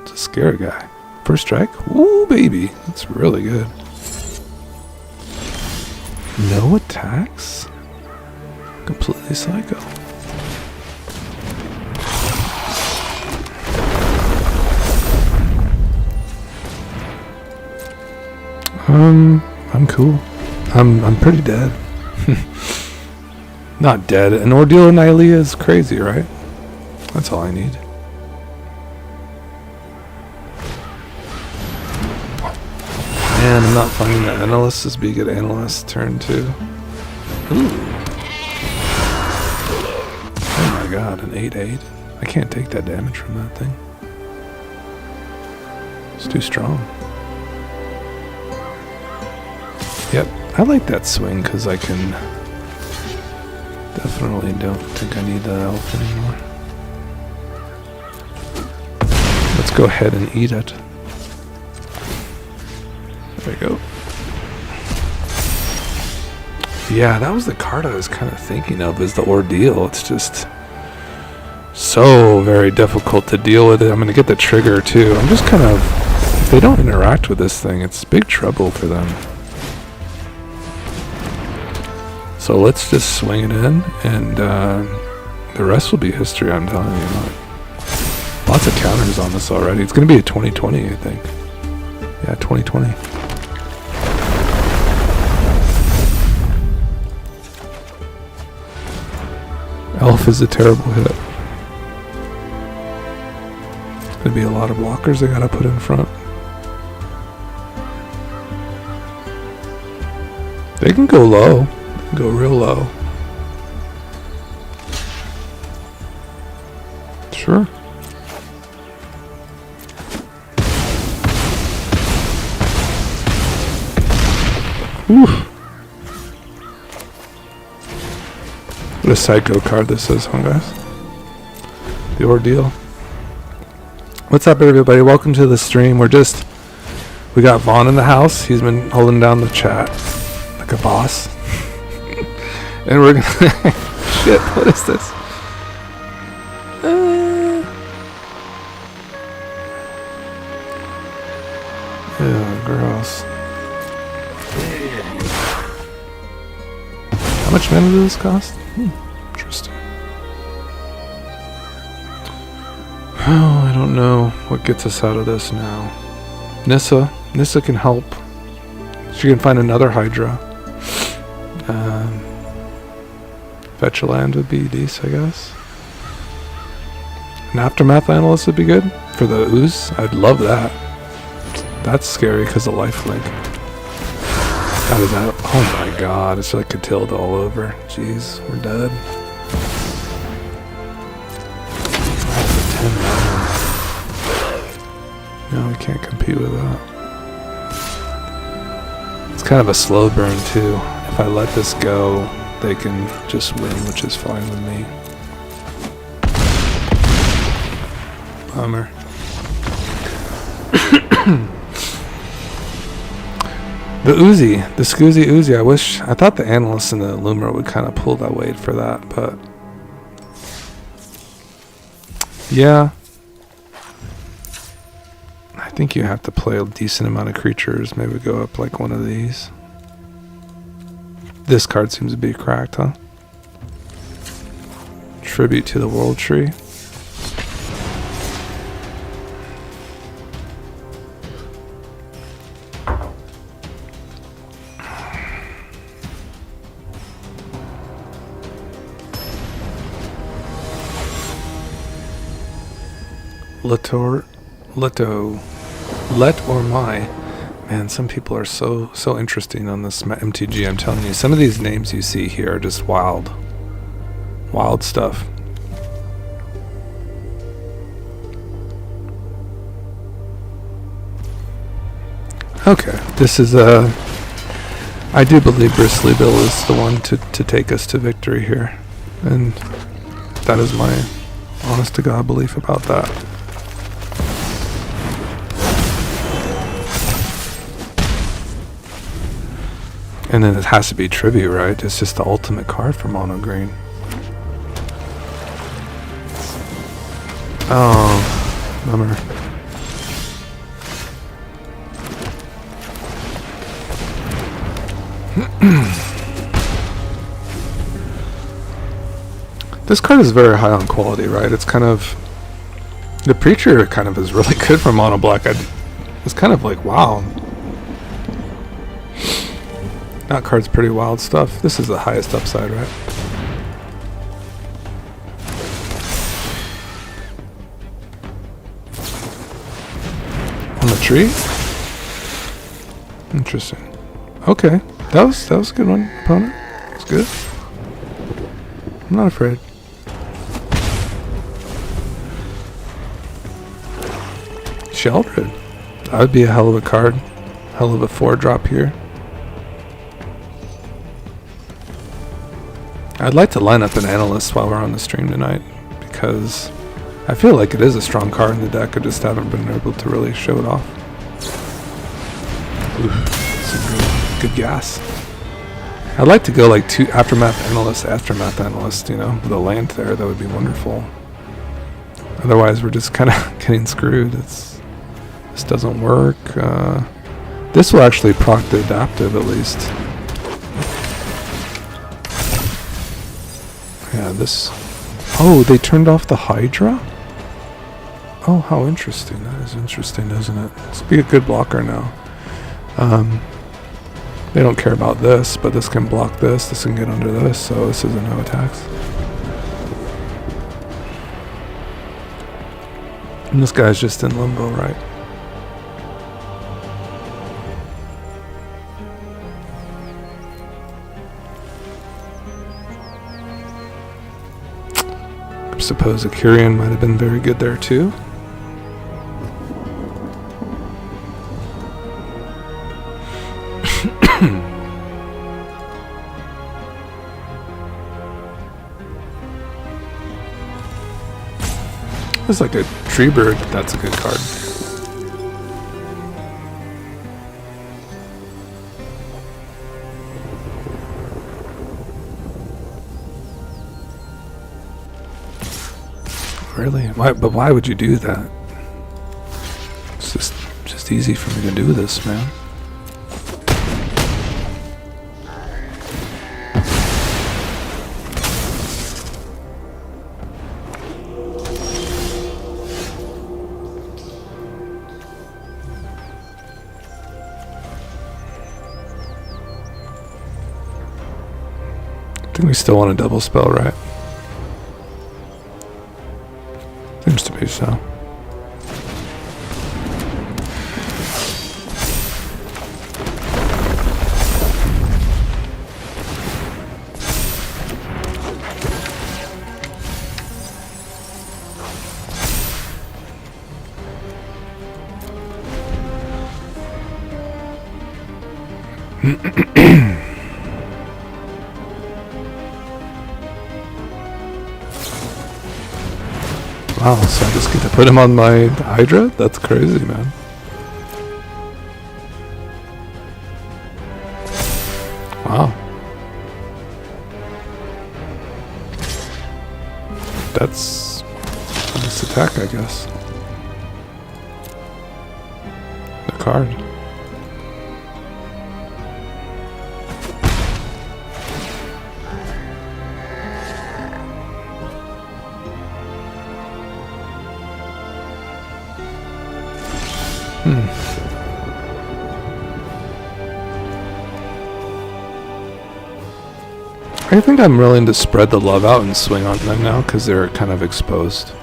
it's a scary guy. First strike? Ooh, baby, that's really good. No attacks? Completely psycho. I'm cool. I'm pretty dead. Not dead. An Ordeal of Nylea is crazy, right? That's all I need. Man, I'm not finding the Analyst. This be a good Analyst turn too. Ooh. Oh my god, an 8/8. I can't take that damage from that thing. It's too strong. Yep, I like that swing because I can... Definitely don't think I need that elf anymore. Let's go ahead and eat it. There we go. Yeah, that was the card I was kind of thinking of, is the Ordeal. It's just so very difficult to deal with it. I'm going to get the trigger too. I'm just kind of... If they don't interact with this thing, it's big trouble for them. So let's just swing it in, and the rest will be history, I'm telling you. Lots of counters on this already. It's going to be a 2020, I think. Yeah, 2020. Elf is a terrible hit. It's going to be a lot of blockers I got to put in front. They can go low. Go real low. Sure. Oof. What a psycho card this is, huh guys? The Ordeal. What's up everybody? Welcome to the stream. We got Vaughn in the house. He's been holding down the chat like a boss. And we're gonna... Shit, what is this? Ew, gross. How much mana does this cost? Interesting. Oh, I don't know what gets us out of this now. Nissa can help. She can find another Hydra. Fetch a land would be decent, I guess. An Aftermath Analyst would be good for the Ooze. I'd love that. That's scary because of lifelink. That is that. Oh my god, it's like Catilda all over. Jeez, we're dead. That's a 10 No, we can't compete with that. It's kind of a slow burn too. If I let this go, they can just win, which is fine with me. Bummer. The Scoozy Oozy. I thought the Analyst and the Lumra would kind of pull that weight for that, but yeah. I think you have to play a decent amount of creatures. Maybe go up like one of these. This card seems to be cracked, huh? Tribute to the World Tree. Let or my. Man, some people are so interesting on this MTG, I'm telling you. Some of these names you see here are just wild. Wild stuff. Okay, this is I do believe Bristly Bill is the one to take us to victory here. And that is my honest to God belief about that. And then it has to be tribute, right? It's just the ultimate card for mono green. Oh, bummer. This card is very high on quality, right? It's kind of... The Preacher kind of is really good for mono black. It's kind of like, wow. That card's pretty wild stuff. This is the highest upside, right? On the tree? Interesting. Okay. That was a good one, opponent. That's good. I'm not afraid. Sheldred. That would be a hell of a card. Hell of a 4-drop here. I'd like to line up an Analyst while we're on the stream tonight, because I feel like it is a strong card in the deck. I just haven't been able to really show it off. Ooh, some really good gas. I'd like to go like 2 Aftermath Analyst, you know, with a land there. That would be wonderful. Otherwise, we're just kind of getting screwed. This doesn't work. This will actually proc the adaptive at least. Yeah, this... Oh, they turned off the Hydra? Oh, how interesting. That is interesting, isn't it? This will be a good blocker now. They don't care about this, but this can block this. This can get under this, so this is a no attacks. And this guy's just in limbo, right? I suppose a Quirion might have been very good there too. It's like a tree bird. That's a good card. Really? Why? But why would you do that? It's just easy for me to do this, man. I think we still want a double spell, right? Seems to be so. Wow, so I just get to put him on my Hydra? That's crazy, man. Wow. That's a nice attack, I guess. The card. I think I'm willing to spread the love out and swing on them now because they're kind of exposed.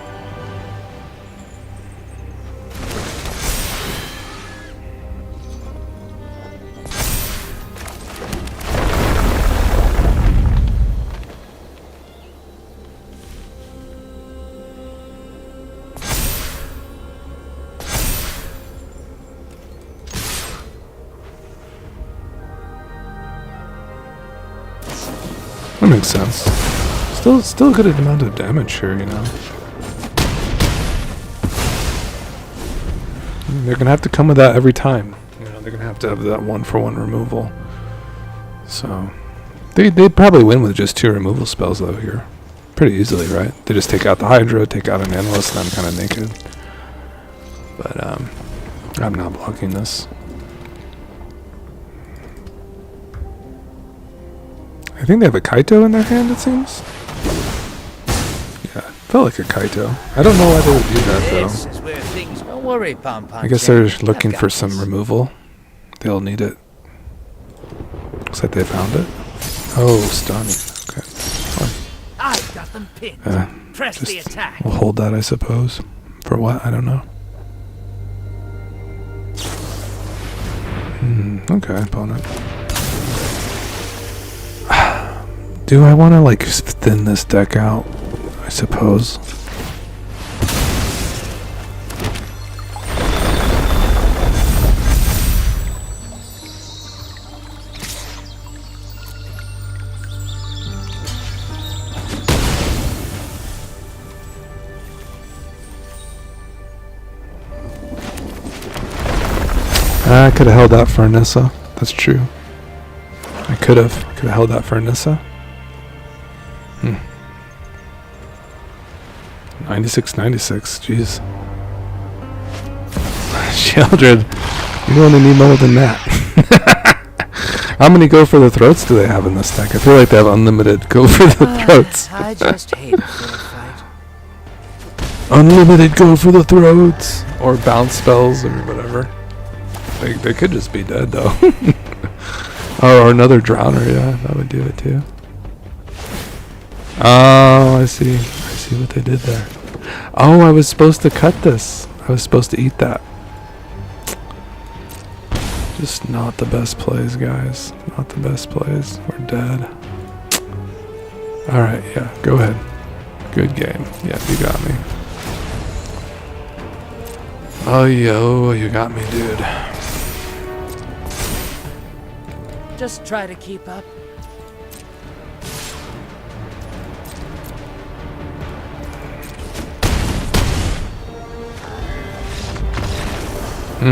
That makes sense. Still a good amount of damage here, you know. They're gonna have to come with that every time. You know, they're gonna have to have that 1-for-1 removal. So they'd probably win with just 2 removal spells though here. Pretty easily, right? They just take out the Hydra, take out an Analyst, and I'm kind of naked. But I'm not blocking this. I think they have a Kaito in their hand, it seems. Yeah, felt like a Kaito. I don't know why they would do that though. Don't worry, Pom Pom. I guess they're looking for some removal. They'll need it. Looks like they found it. Oh, stunning. Okay, fine. I've got them pinned. Press the attack. We'll hold that, I suppose. For what? I don't know. Okay, opponent. Do I want to like thin this deck out? I suppose. I could have held that for Nissa. That's true. I could have held that for Nissa. 96, jeez. Sheldred, you only need more than that. How many go for the throats do they have in this deck? I feel like they have unlimited go for the throats. I just hate a fair fight. Unlimited go for the throats. Or bounce spells or whatever. They could just be dead though. Or another drowner, yeah, that would do it too. Oh, I see what they did there. Oh, I was supposed to cut this. I was supposed to eat that. Just not the best plays, guys. Not the best plays. We're dead. Alright, yeah, go ahead. Good game. Yeah, you got me. Oh, yo, you got me, dude. Just try to keep up. I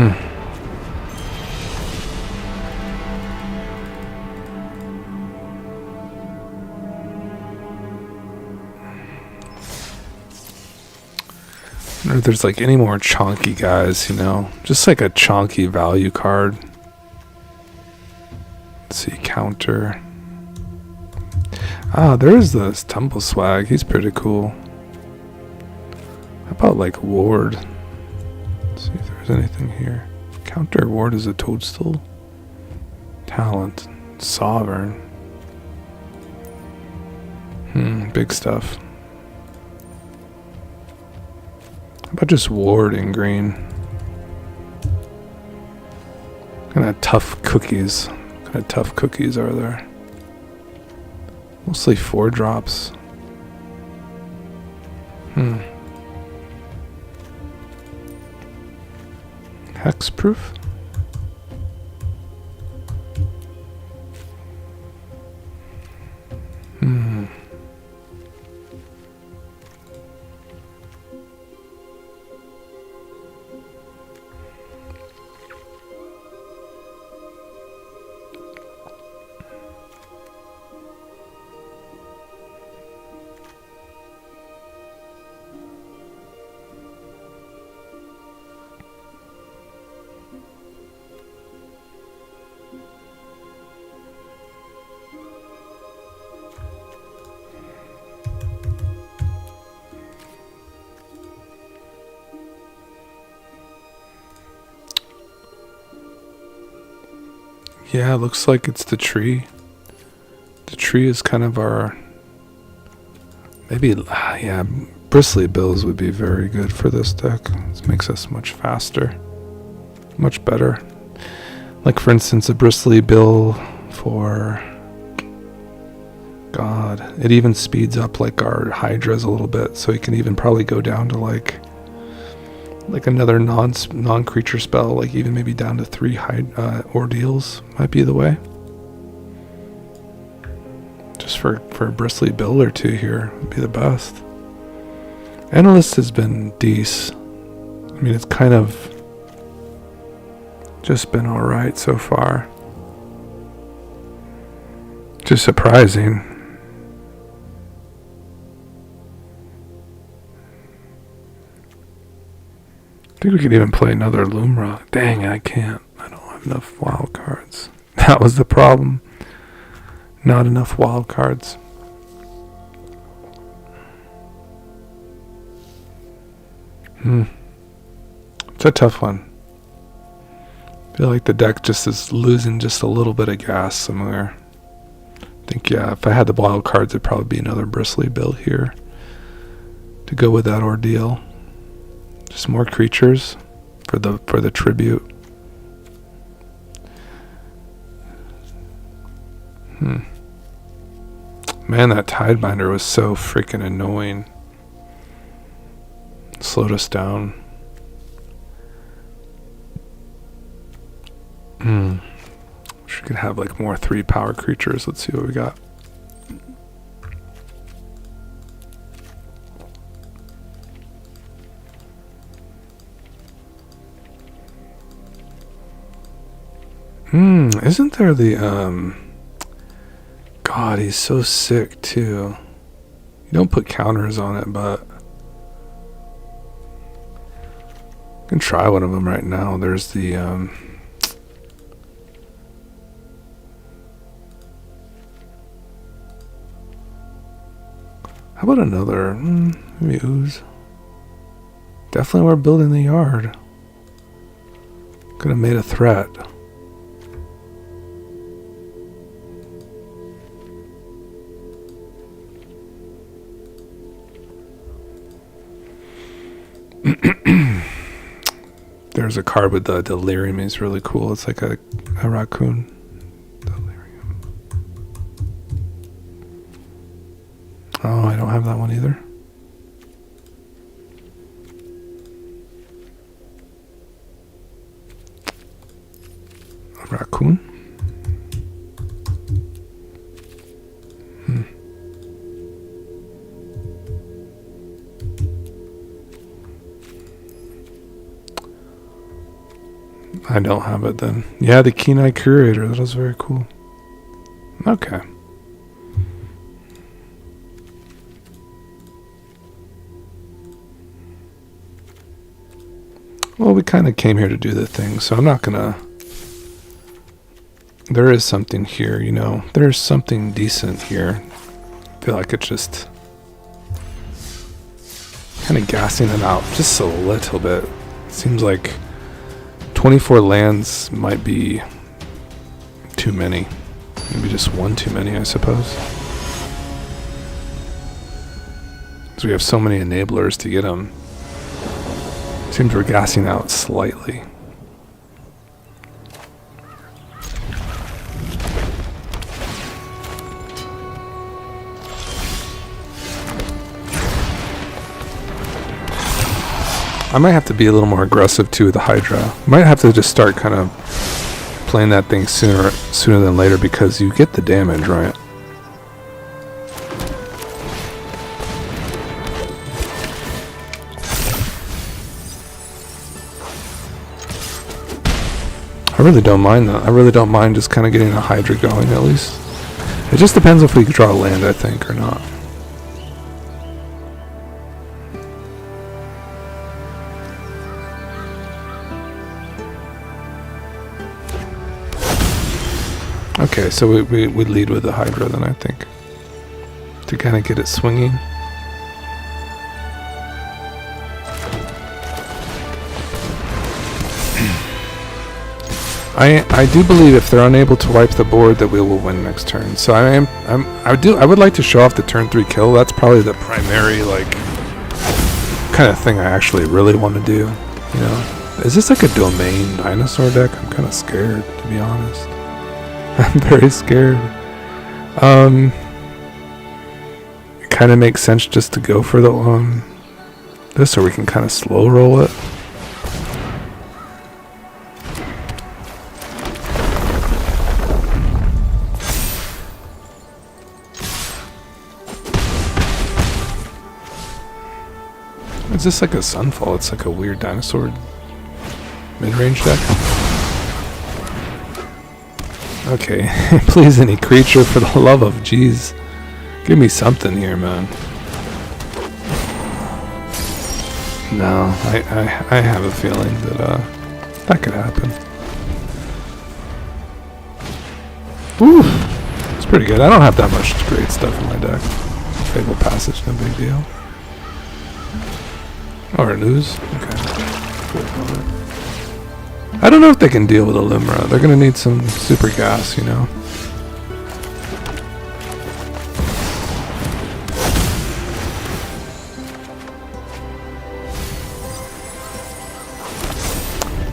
wonder if there's like any more chonky guys, you know? Just like a chonky value card. Let's see, counter. Ah, there's this Tumble Swag. He's pretty cool. How about like Ward? Let's see if there's anything here. Counter Ward is a Toadstool. Talent. Sovereign. Big stuff. How about just Ward in green? Kind of tough cookies. What kind of tough cookies are there? Mostly 4 drops. Hexproof? Yeah, looks like it's the tree. The tree is kind of our... Maybe, yeah, Bristly bills would be very good for this deck. This makes us much faster. Much better. Like, for instance, a Bristly bill for... God, it even speeds up, like, our Hydras a little bit. So you can even probably go down to, like another non-creature spell, like even maybe down to 3 ordeals might be the way. Just for a Bristly build or 2 here would be the best. Analyst has been decent. I mean, it's kind of just been alright so far. Just surprising. I think we could even play another Lumra. Dang, I can't. I don't have enough wild cards. That was the problem. Not enough wild cards. It's a tough one. I feel like the deck just is losing just a little bit of gas somewhere. I think, yeah, if I had the wild cards, it'd probably be another Bristly build here to go with that Ordeal. Just more creatures for the tribute. Man, that Tidebinder was so freaking annoying. Slowed us down. Wish we could have like more 3 power creatures. Let's see what we got. Isn't there the God, he's so sick too. You don't put counters on it, but I can try one of them right now. There's the how about another maybe Ooze? Definitely we're building the yard. Could have made a threat. There's a card with the delirium. He's really cool. It's like a raccoon. Delirium. Oh, I don't have that one either. A raccoon. I don't have it then. Yeah, the Keen-Eye Curator. That was very cool. Okay. Well, we kind of came here to do the thing, so I'm not gonna... There is something here, you know. There's something decent here. I feel like it's just... kind of gassing it out just a little bit. Seems like 24 lands might be too many. Maybe just one too many, I suppose. Because we have so many enablers to get them. Seems we're gassing out slightly. I might have to be a little more aggressive too with the Hydra. Might have to just start kind of playing that thing sooner than later because you get the damage, right? I really don't mind that. I really don't mind just kind of getting a Hydra going at least. It just depends if we can draw land, I think, or not. Okay, so we lead with the Hydra then, I think, to kind of get it swinging. I do believe if they're unable to wipe the board that we will win next turn. So I would like to show off the turn 3 kill. That's probably the primary like kind of thing I actually really want to do. You know, is this like a domain dinosaur deck? I'm kind of scared, to be honest. I'm very scared. It kind of makes sense just to go for the this, or we can kind of slow roll it. Is this like a Sunfall? It's like a weird dinosaur mid-range deck. Okay, please, any creature, for the love of jeez. Give me something here, man. No, I have a feeling that that could happen. Woo! It's pretty good. I don't have that much great stuff in my deck. Fabled Passage, no big deal. Or an Ooze. Okay. I don't know if they can deal with a Lumra. They're gonna need some super gas, you know.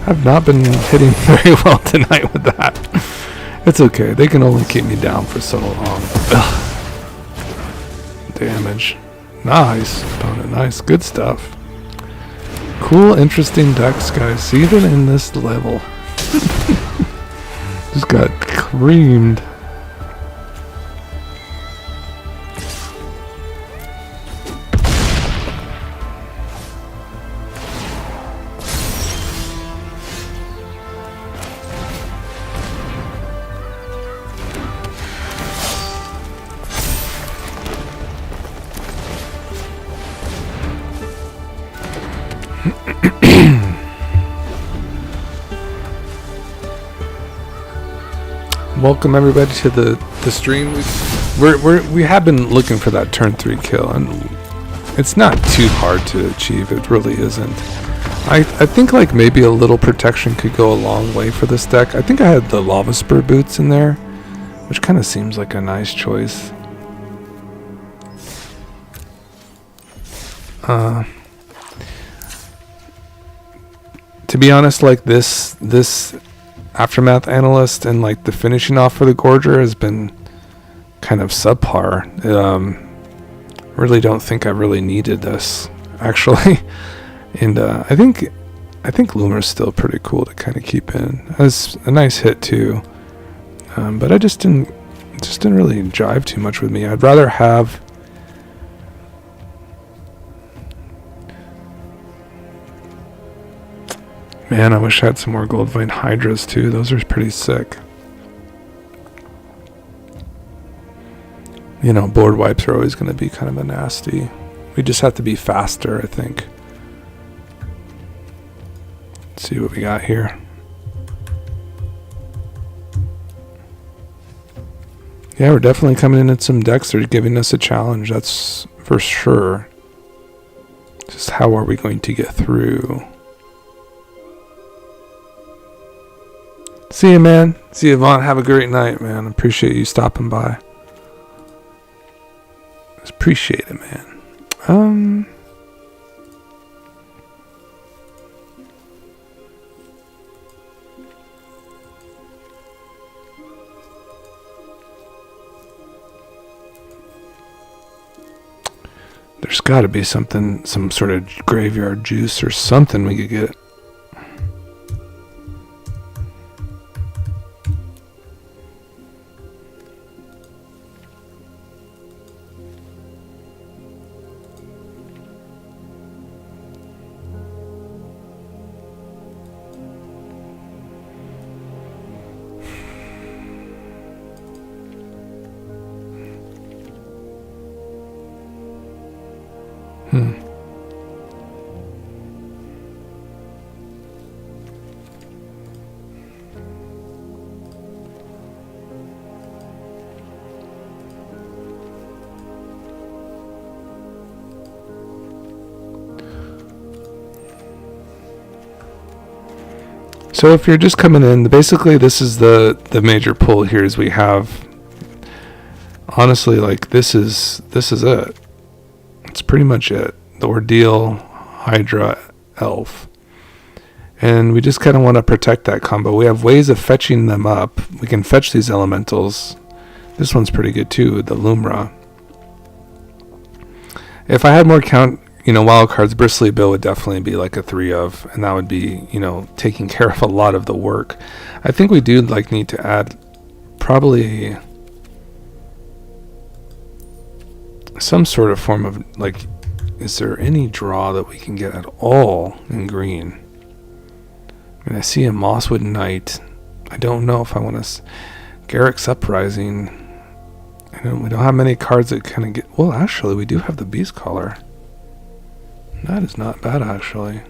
I've not been hitting very well tonight with that. It's okay. They can only keep me down for so long. Ugh. Damage. Nice, opponent. Nice. Good stuff. Cool, interesting decks, guys. Even in this level. Just got creamed. Welcome everybody to the stream. We have been looking for that turn 3 kill, and it's not too hard to achieve. It really isn't. I think like maybe a little protection could go a long way for this deck. I think I had the Lavaspur Boots in there, which kind of seems like a nice choice. To be honest, like this Aftermath Analyst and like the finishing off for the Gorger has been kind of subpar. Really don't think I really needed this, actually. And I think Lumra is still pretty cool to kind of keep in. It's a nice hit too, but I just didn't really jive too much with me. I'd rather have Man, I wish I had some more Goldvein Hydras too. Those are pretty sick. You know, board wipes are always going to be kind of a nasty. We just have to be faster, I think. Let's see what we got here. Yeah, we're definitely coming in at some decks that are giving us a challenge. That's for sure. Just how are we going to get through? See you, man. See you, Vaughn. Have a great night, man. Appreciate you stopping by. Just appreciate it, man. There's got to be something, some sort of graveyard juice or something we could get. So if you're just coming in, basically this is the major pull here is we have, honestly, like this is it. It's pretty much it. The Ordeal Hydra Elf. And we just kind of want to protect that combo. We have ways of fetching them up. We can fetch these elementals. This one's pretty good too, the Lumra. If I had more wild cards, Bristly Bill would definitely be like a 3 of, and that would be, taking care of a lot of the work. I think we do need to add probably some sort of form of is there any draw that we can get at all in green? I mean, I see a Mosswood Knight. I don't know if I want to Garrick's Uprising. We don't have many cards that kind of get... Well, actually, we do have the Beastcaller. That is not bad, actually.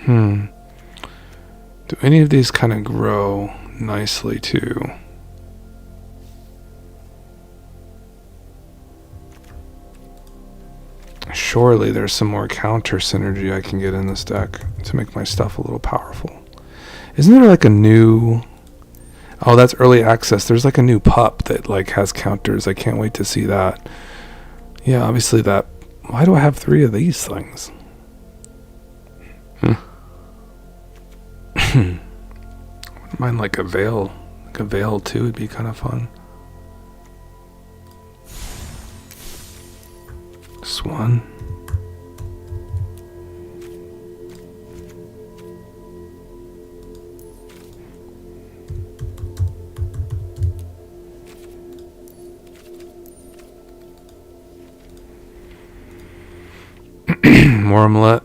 Do any of these kind of grow nicely, too? Surely there's some more counter synergy I can get in this deck to make my stuff a little powerful. Isn't there like a new... Oh, that's early access. There's like a new pup that like has counters. I can't wait to see that. Yeah, obviously that... Why do I have 3 of these things? Wouldn't mind like a veil. Like a veil too would be kind of fun. This one. Wormlet.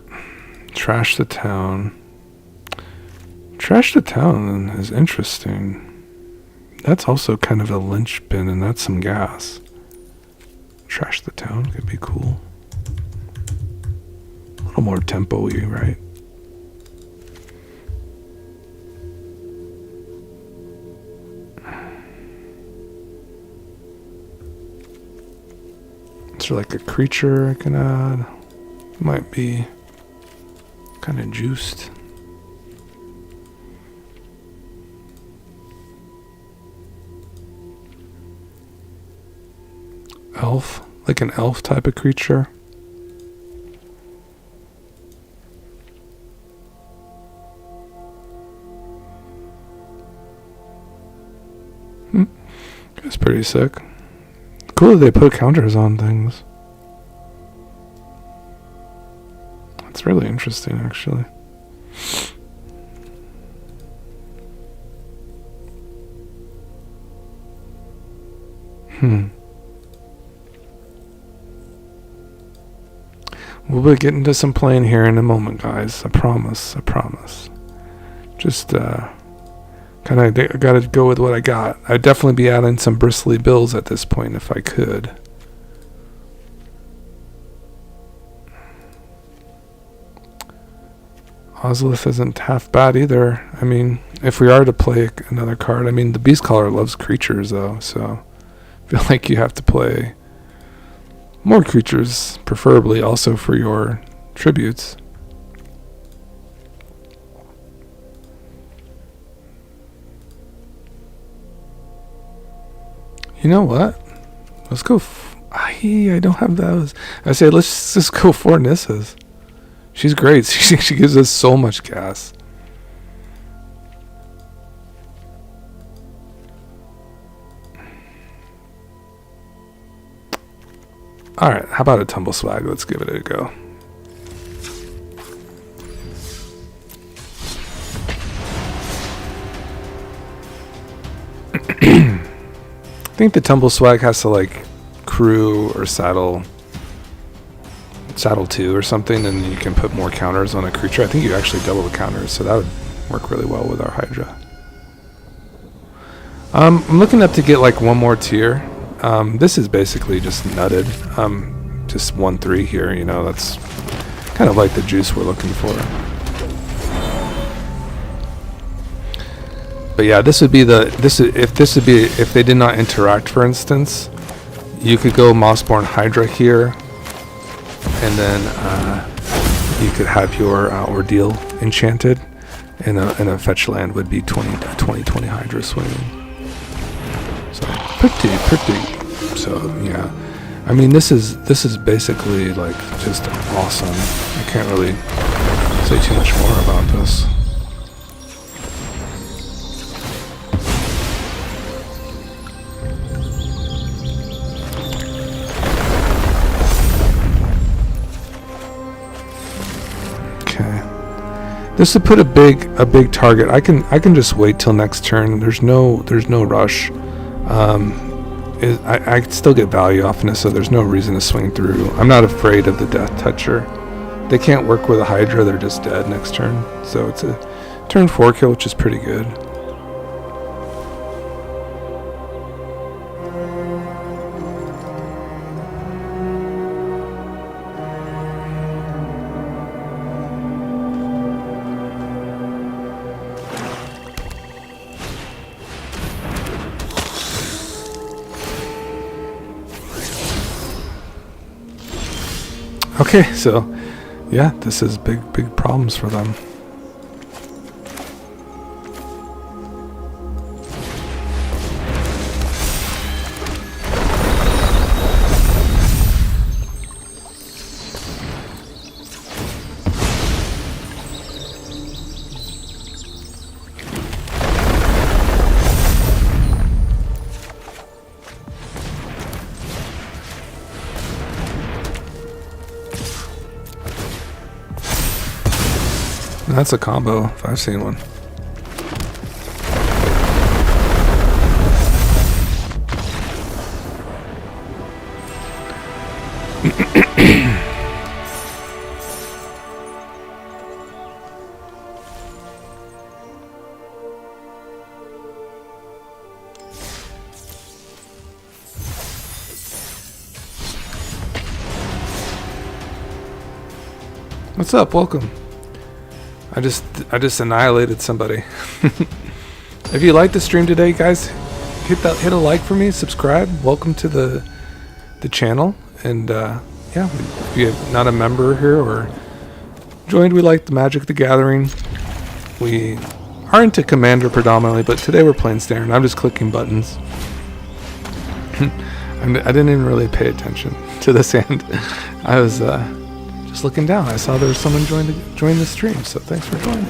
Trash the town. Trash the town is interesting. That's also kind of a linchpin, and that's some gas. Trash the town could be cool. A little more tempo-y, right? Is there like a creature I can add? Might be kind of juiced. Elf, like an elf type of creature. That's pretty sick. Cool that they put counters on things. That's really interesting, actually. We'll be getting to some playing here in a moment, guys. I promise. Just, kind of gotta go with what I got. I'd definitely be adding some Bristly bills at this point if I could. Ozolith isn't half bad either. I mean, if we are to play another card, I mean, the Beastcaller loves creatures, though, so I feel like you have to play more creatures, preferably also for your tributes. You know what? Let's go. I don't have those. I say let's just go 4 Nissas. She's great. She gives us so much gas. Alright, how about a Tumble Swag? Let's give it a go. I think the Tumble Swag has to like crew or saddle 2 or something, and you can put more counters on a creature. I think you actually double the counters, so that would work really well with our Hydra. I'm looking up to get like one more tier. This is basically just nutted. Just 1-3 here, you know, that's kind of like the juice we're looking for. But yeah, this would be if they did not interact, for instance, you could go Mossborn Hydra here, and then you could have your Ordeal enchanted, and a fetch land would be 20 Hydra swinging. So pretty. So yeah, I mean this is basically like just awesome. I can't really say too much more about this. This would put a big target. I can just wait till next turn. There's no rush. I still get value off Nissa, so there's no reason to swing through. I'm not afraid of the Death Toucher. They can't work with a Hydra. They're just dead next turn. So Turn 4 kill, which is pretty good. Okay, so yeah, this is big problems for them. That's a combo, if I've seen one. What's up? Welcome. I just annihilated somebody. If you liked the stream today, guys, hit a like for me, subscribe. Welcome to the channel, and yeah, if you're not a member here or joined, we like the Magic the Gathering. We are into Commander predominantly, but today we're playing Standard. I'm just clicking buttons. I didn't even really pay attention to this hand. I was just looking down. I saw there was someone join the stream, so thanks for joining.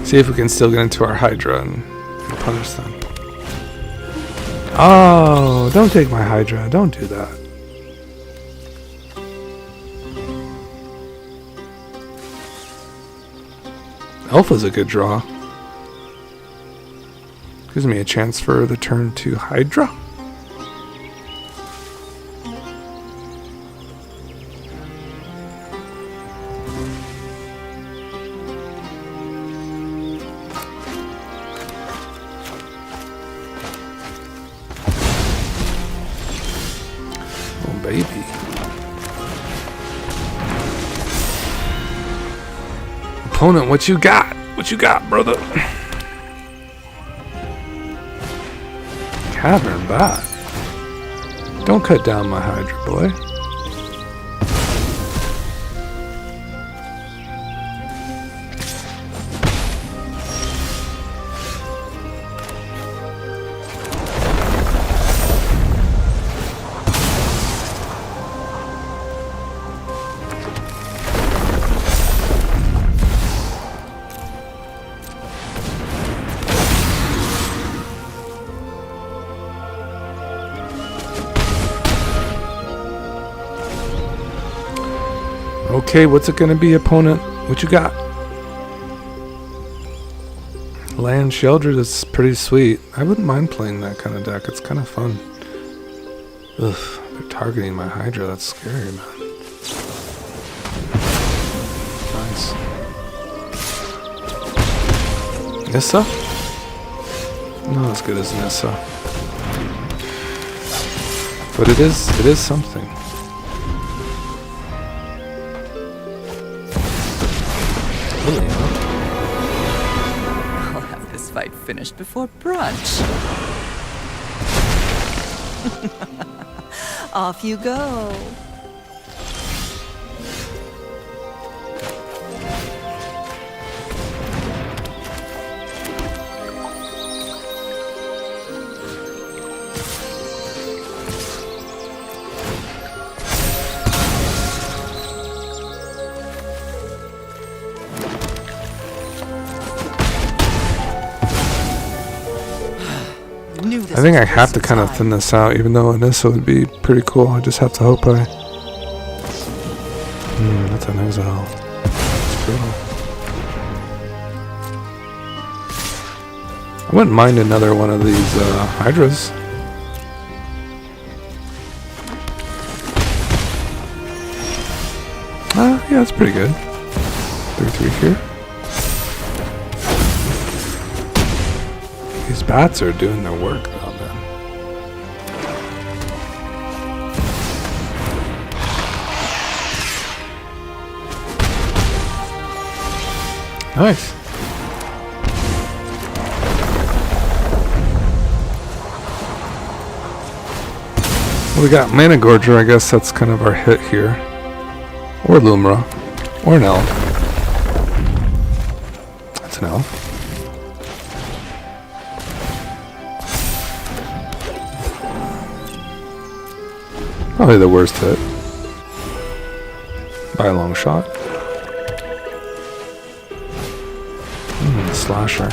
See if we can still get into our Hydra and punish them. Oh, don't take my Hydra. Don't do that. Alpha's a good draw. Gives me a chance for the turn 2 Hydra. Baby. Opponent, what you got? What you got, brother? Cavern Bat. Don't cut down my Hydra, boy. Okay, what's it gonna be, opponent? What you got? Land Sheldred is pretty sweet. I wouldn't mind playing that kind of deck. It's kind of fun. Ugh, they're targeting my Hydra. That's scary, man. Nice. Nissa? Not as good as Nissa. But it is something. I'll have this fight finished before brunch. Off you go. I think I have to kind of thin this out, even though Nissa would be pretty cool. I just have to hope I... that's an exile. It's brutal. I wouldn't mind another one of these Hydras. Yeah, it's pretty good. 3/3 here. These bats are doing their work though, man. Nice. We got Managorger, I guess that's kind of our hit here. Or Lumra. Or an elf. That's an elf. Probably the worst hit. By a long shot. Slasher.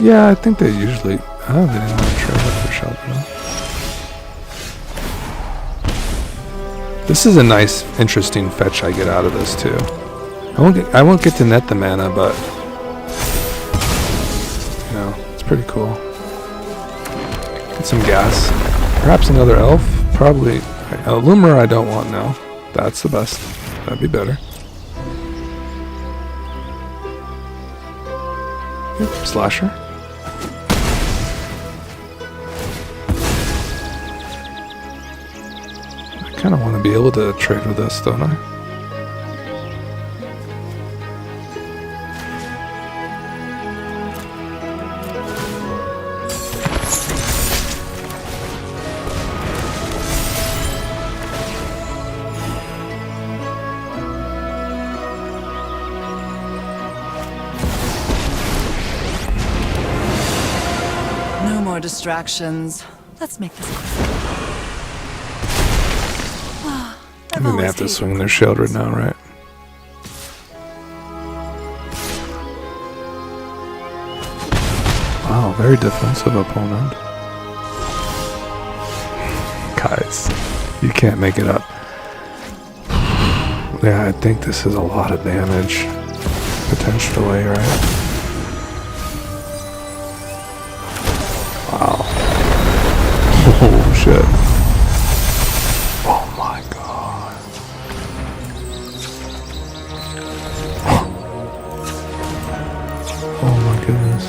Yeah, I think they usually... Oh, they didn't want to trade up for shelter though. This is a nice, interesting fetch I get out of this too. I won't get to net the mana, but you know, it's pretty cool. Get some gas. Perhaps another elf. Probably Lumra I don't want now. That's the best. That'd be better. Yep, slasher. I kind of want to be able to trade with this, don't I? No more distractions. Let's make this quick. I think they have to swing their shield right now, right? Wow, very defensive opponent. Guys, you can't make it up. Yeah, I think this is a lot of damage. Potentially, right? Wow. Oh, shit. Oh my god. Oh my goodness.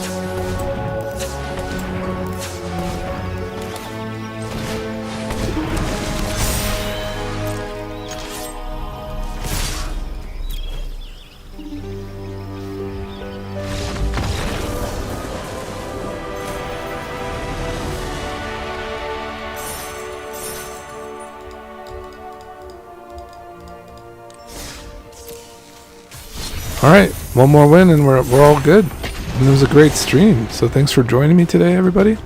Alright, one more win and we're all good. And it was a great stream, so thanks for joining me today, everybody.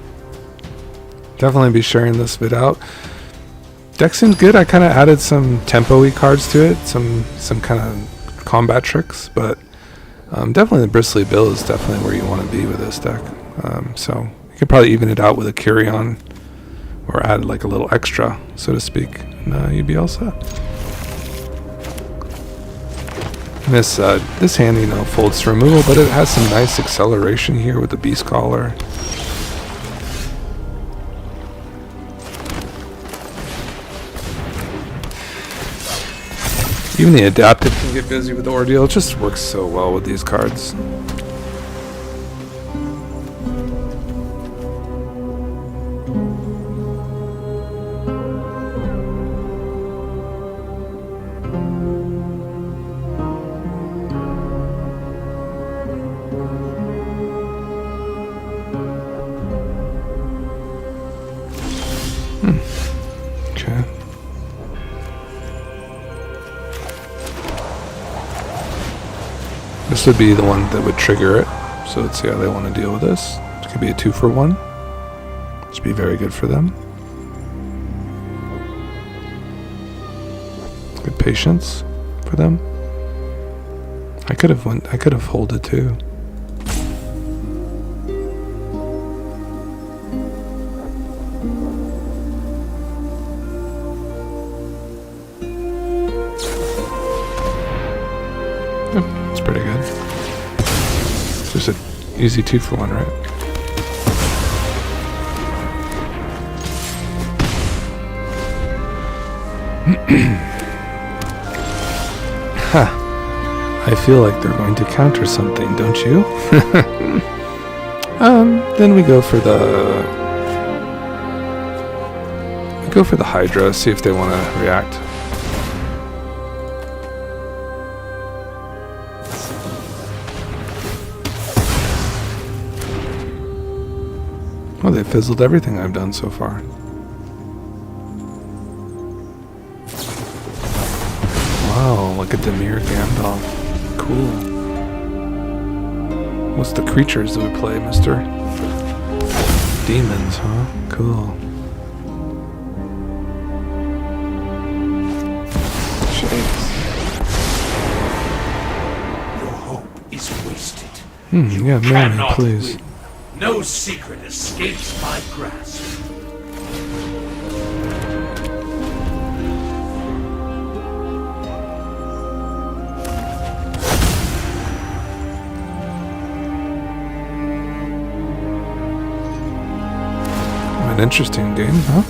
Definitely be sharing this vid out. Deck seems good. I kind of added some tempo-y cards to it, some kind of combat tricks, but definitely the Bristly build is definitely where you want to be with this deck. So you could probably even it out with a Quirion, or add like a little extra, so to speak, and you'd be all set. This hand, you know, folds to removal, but it has some nice acceleration here with the Beastcaller. Even the Adapted can get busy with the Ordeal. It just works so well with these cards. Okay. This would be the one that would trigger it. So let's see how they want to deal with this. It could be a 2-for-1. This would be very good for them. Good patience for them. I could have holded too. It's pretty good. It's just an easy 2-for-1, right? I feel like they're going to counter something, don't you? Then we go for the Hydra, see if they want to react. Oh, they fizzled everything I've done so far. Wow, look at Demir Gandalf. Cool. What's the creatures that we play, mister? Demons, huh? Cool. Shakes. Your hope is wasted. Yeah, man, Cannot please. win. No secret escapes my grasp. An interesting game, huh?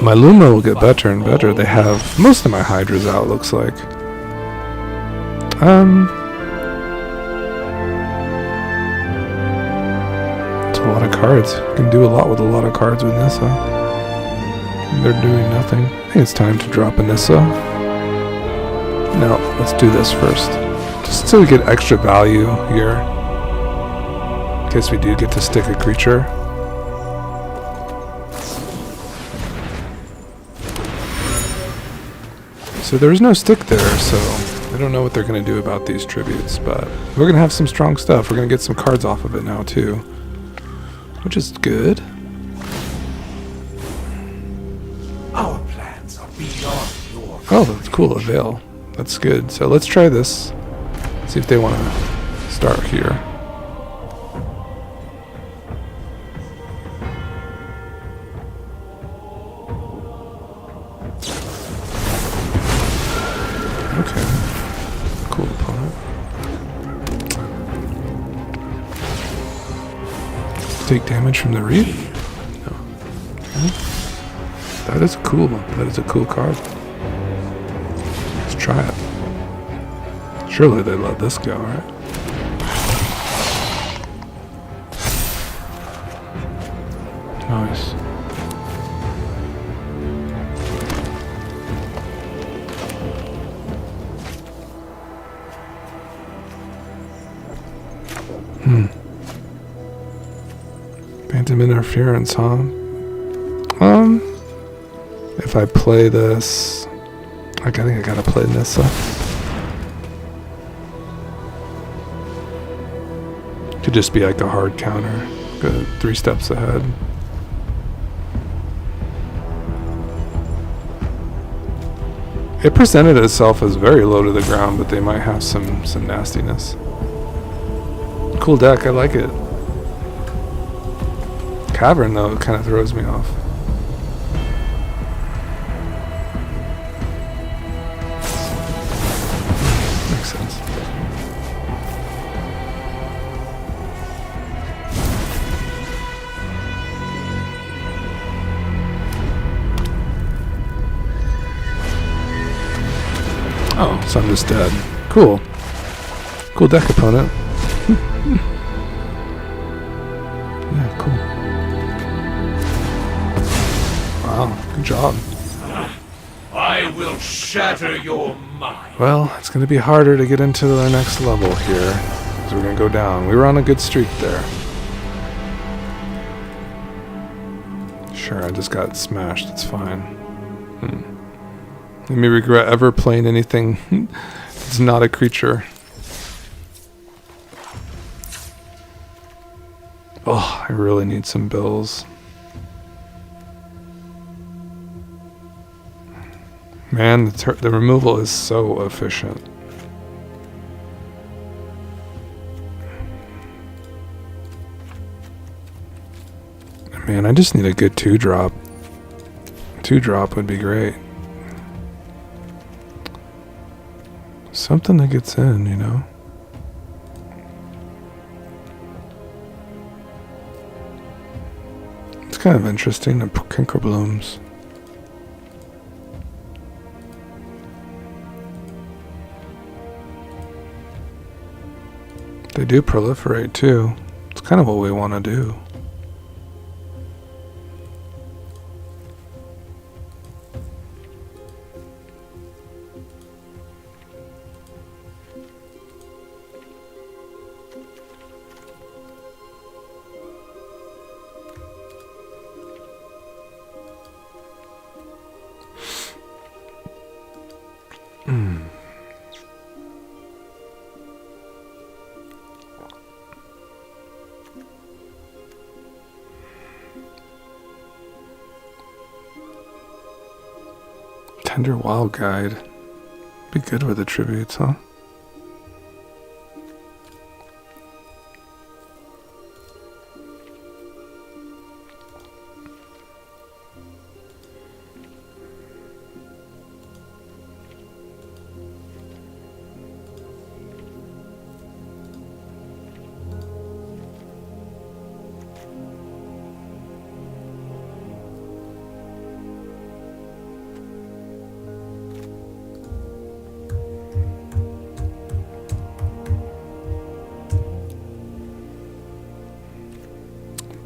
My Lumra will get better and better. They have most of my Hydras out, looks like. It's a lot of cards. You can do a lot with a lot of cards with Nissa. They're doing nothing. I think it's time to drop a Nissa. No, let's do this first. Just so we get extra value here. In case we do get to stick a creature. So there's no stick there, so I don't know what they're going to do about these tributes, but we're going to have some strong stuff. We're going to get some cards off of it now, too, which is good. Our plans are beyond your Oh, that's cool, a veil. That's good. So let's try this. See if they want to start here. Okay. Cool opponent. Take damage from the reef? No. Okay. That is cool. That is a cool card. Let's try it. Surely they let this go, right? Nice. Phantom interference, huh? If I play this, I think I gotta play Nissa. Could just be like a hard counter. Go 3 steps ahead. It presented itself as very low to the ground, but they might have some nastiness. Cool deck, I like it. Cavern, though, kind of throws me off. Makes sense. Oh, so I'm just dead. Cool. Cool deck, opponent. Yeah, cool. Wow, good job. I will shatter your mind. Well, it's going to be harder to get into the next level here, because we're going to go down. We were on a good streak there. Sure, I just got smashed. It's fine. Let me regret ever playing anything that's not a creature. Oh, I really need some bills. Man, the removal is so efficient. Man, I just need a good 2-drop. 2-drop would be great. Something that gets in, you know? It's kind of interesting, the Kinker Blooms. They do proliferate too. It's kind of what we want to do. Tender Wild Guide. Be good with the tributes, huh?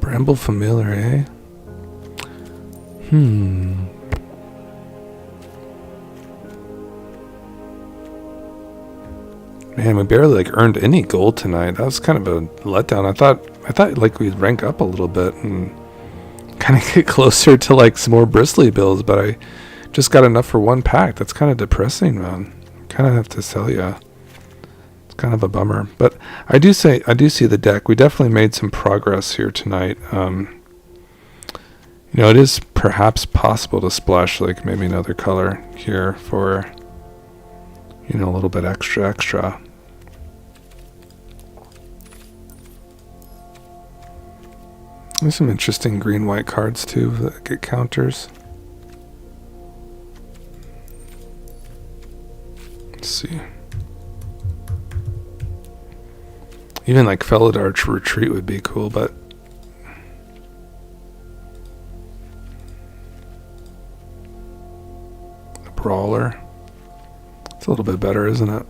Bramble Familiar, eh? Man, we barely like earned any gold tonight. That was kind of a letdown. I thought like we'd rank up a little bit and kind of get closer to like some more Bristly builds, but I just got enough for one pack. That's kind of depressing, man. Kind of have to tell you. It's kind of a bummer. But I do see the deck. We definitely made some progress here tonight. You know, it is perhaps possible to splash like maybe another color here for, you know, a little bit extra. There's some interesting green-white cards too that get counters. Let's see. Even like Fabled Arch Retreat would be cool, but a Brawler. It's a little bit better, isn't it?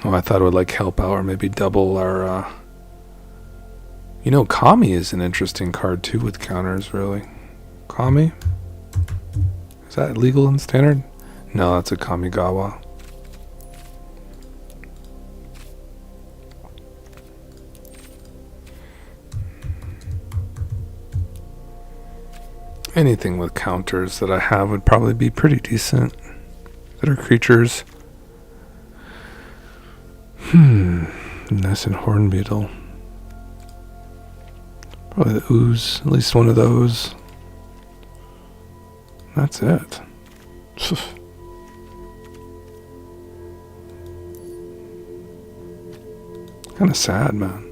Oh, I thought it would like help out or maybe double our you know, Kami is an interesting card too with counters, really. Kami? Is that legal in standard? No, that's a Kamigawa. Anything with counters that I have would probably be pretty decent. That are creatures. Nice and Horn Beetle. Probably the Ooze, at least one of those. That's it. Kind of sad, man.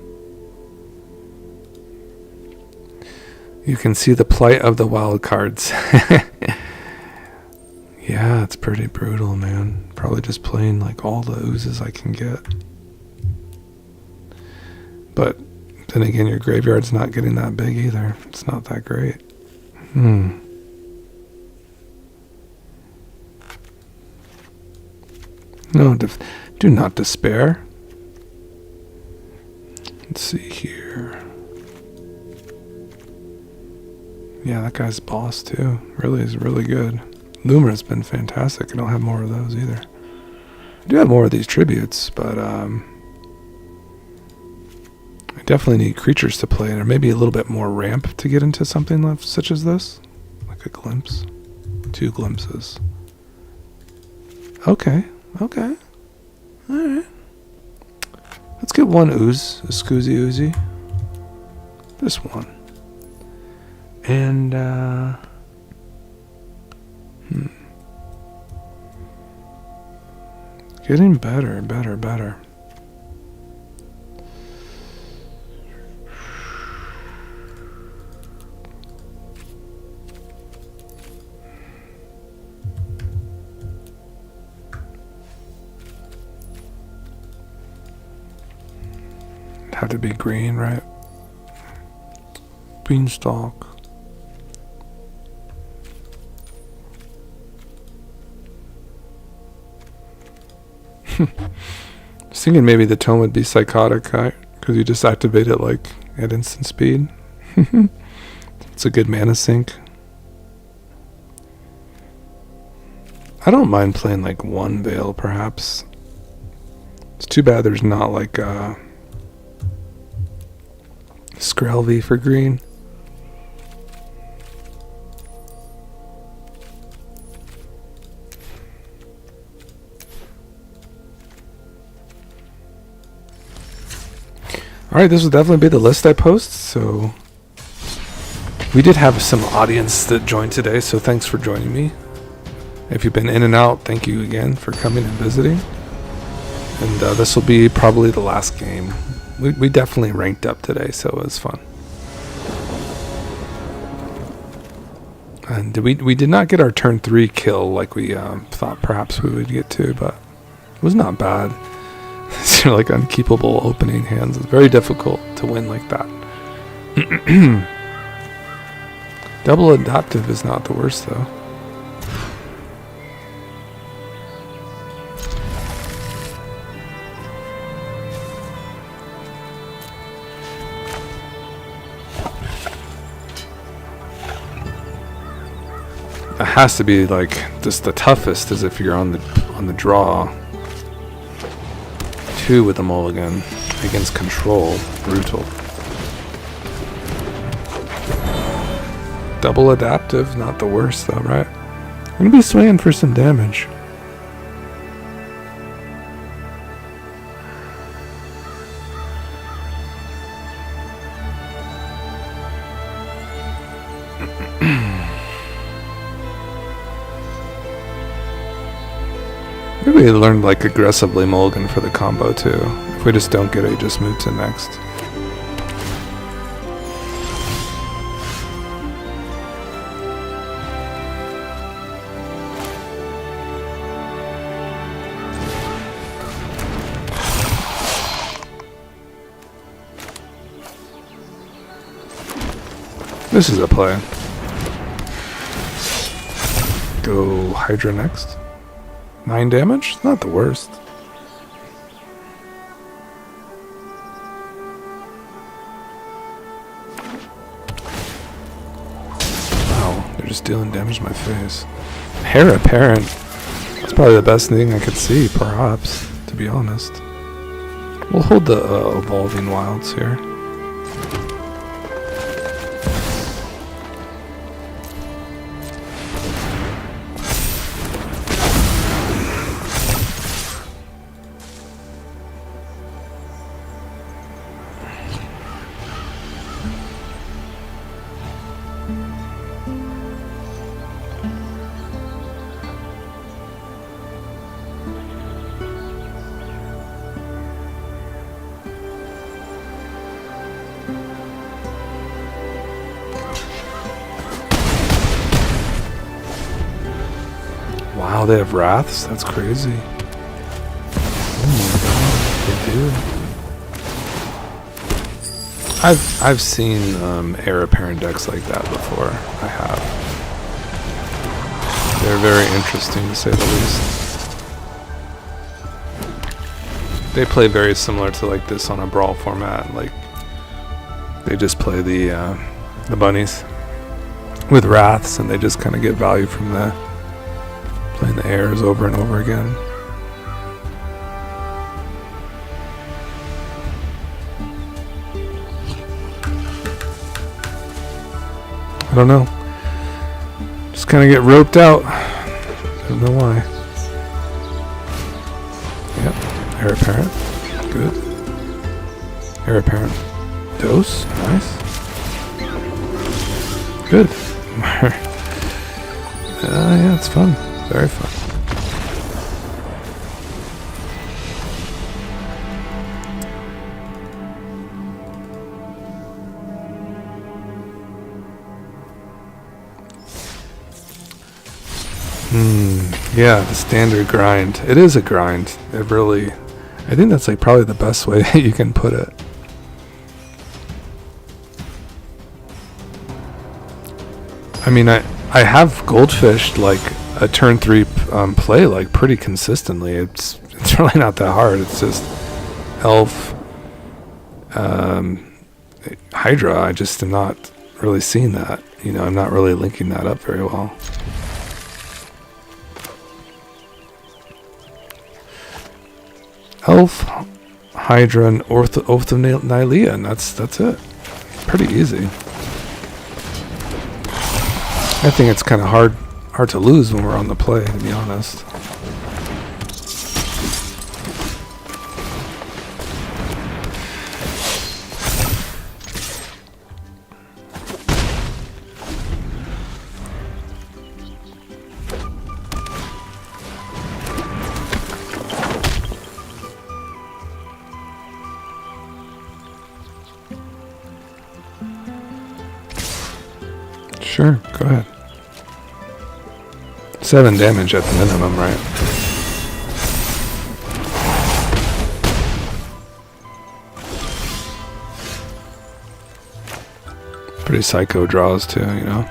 You can see the plight of the wild cards. Yeah, it's pretty brutal, man. Probably just playing like all the oozes I can get. But then again, your graveyard's not getting that big either. It's not that great. No, do not despair. Let's see here. Yeah, that guy's boss too. Really is really good. Lumra's been fantastic. I don't have more of those either. I do have more of these tributes, but I definitely need creatures to play, or maybe a little bit more ramp to get into something such as this. Like a glimpse. 2 glimpses. Okay. Alright. Let's get one ooze. A Scoozy Oozy. This one. And, getting better. Had to be green, right? Beanstalk. I was thinking maybe the tome would be psychotic, because you just activate it like at instant speed. It's a good mana sink. I don't mind playing like one Veil, perhaps. It's too bad there's not like Skrelvi for green. Alright, this will definitely be the list I post, so we did have some audience that joined today, so thanks for joining me. If you've been in and out, thank you again for coming and visiting. And this will be probably the last game. We definitely ranked up today, so it was fun. And we did not get our turn 3 kill like we thought perhaps we would get to, but it was not bad. These are like unkeepable opening hands. It's very difficult to win like that. Double adaptive is not the worst though. It has to be like just the toughest is if you're on the draw. 2 with the mulligan against control. Brutal. Double adaptive, not the worst though, right? I'm gonna be swinging for some damage. Maybe we learned like aggressively mulligan for the combo too. If we just don't get it, just move to next. This is a play. Go Hydra next. 9 damage? Not the worst. Wow, they're just dealing damage to my face. Hair apparent. That's probably the best thing I could see, perhaps, to be honest. We'll hold the evolving wilds here. Wow, they have wraths? That's crazy. Oh my god, they do. I've seen heir apparent decks like that before. I have. They're very interesting to say the least. They play very similar to like this on a brawl format. Like they just play the bunnies with wraths, and they just kind of get value from that. Playing the heirs over and over again. I don't know. Just kind of get roped out. Don't know why. Yep. Heir apparent. Good. Heir apparent. Dose. Nice. Good. Yeah, it's fun. Very fun. Yeah, the standard grind. It is a grind. It really... I think that's like probably the best way that you can put it. I mean, I have goldfished like a turn 3 play like pretty consistently. It's It's really not that hard. It's just Elf, Hydra. I just am not really seeing that. You know, I'm not really linking that up very well. Elf, Hydra, and Oath of Nylea, and that's it. Pretty easy. I think it's kind of hard to lose when we're on the play, to be honest. Sure, go ahead. 7 damage at the minimum, right? Pretty psycho draws too, you know?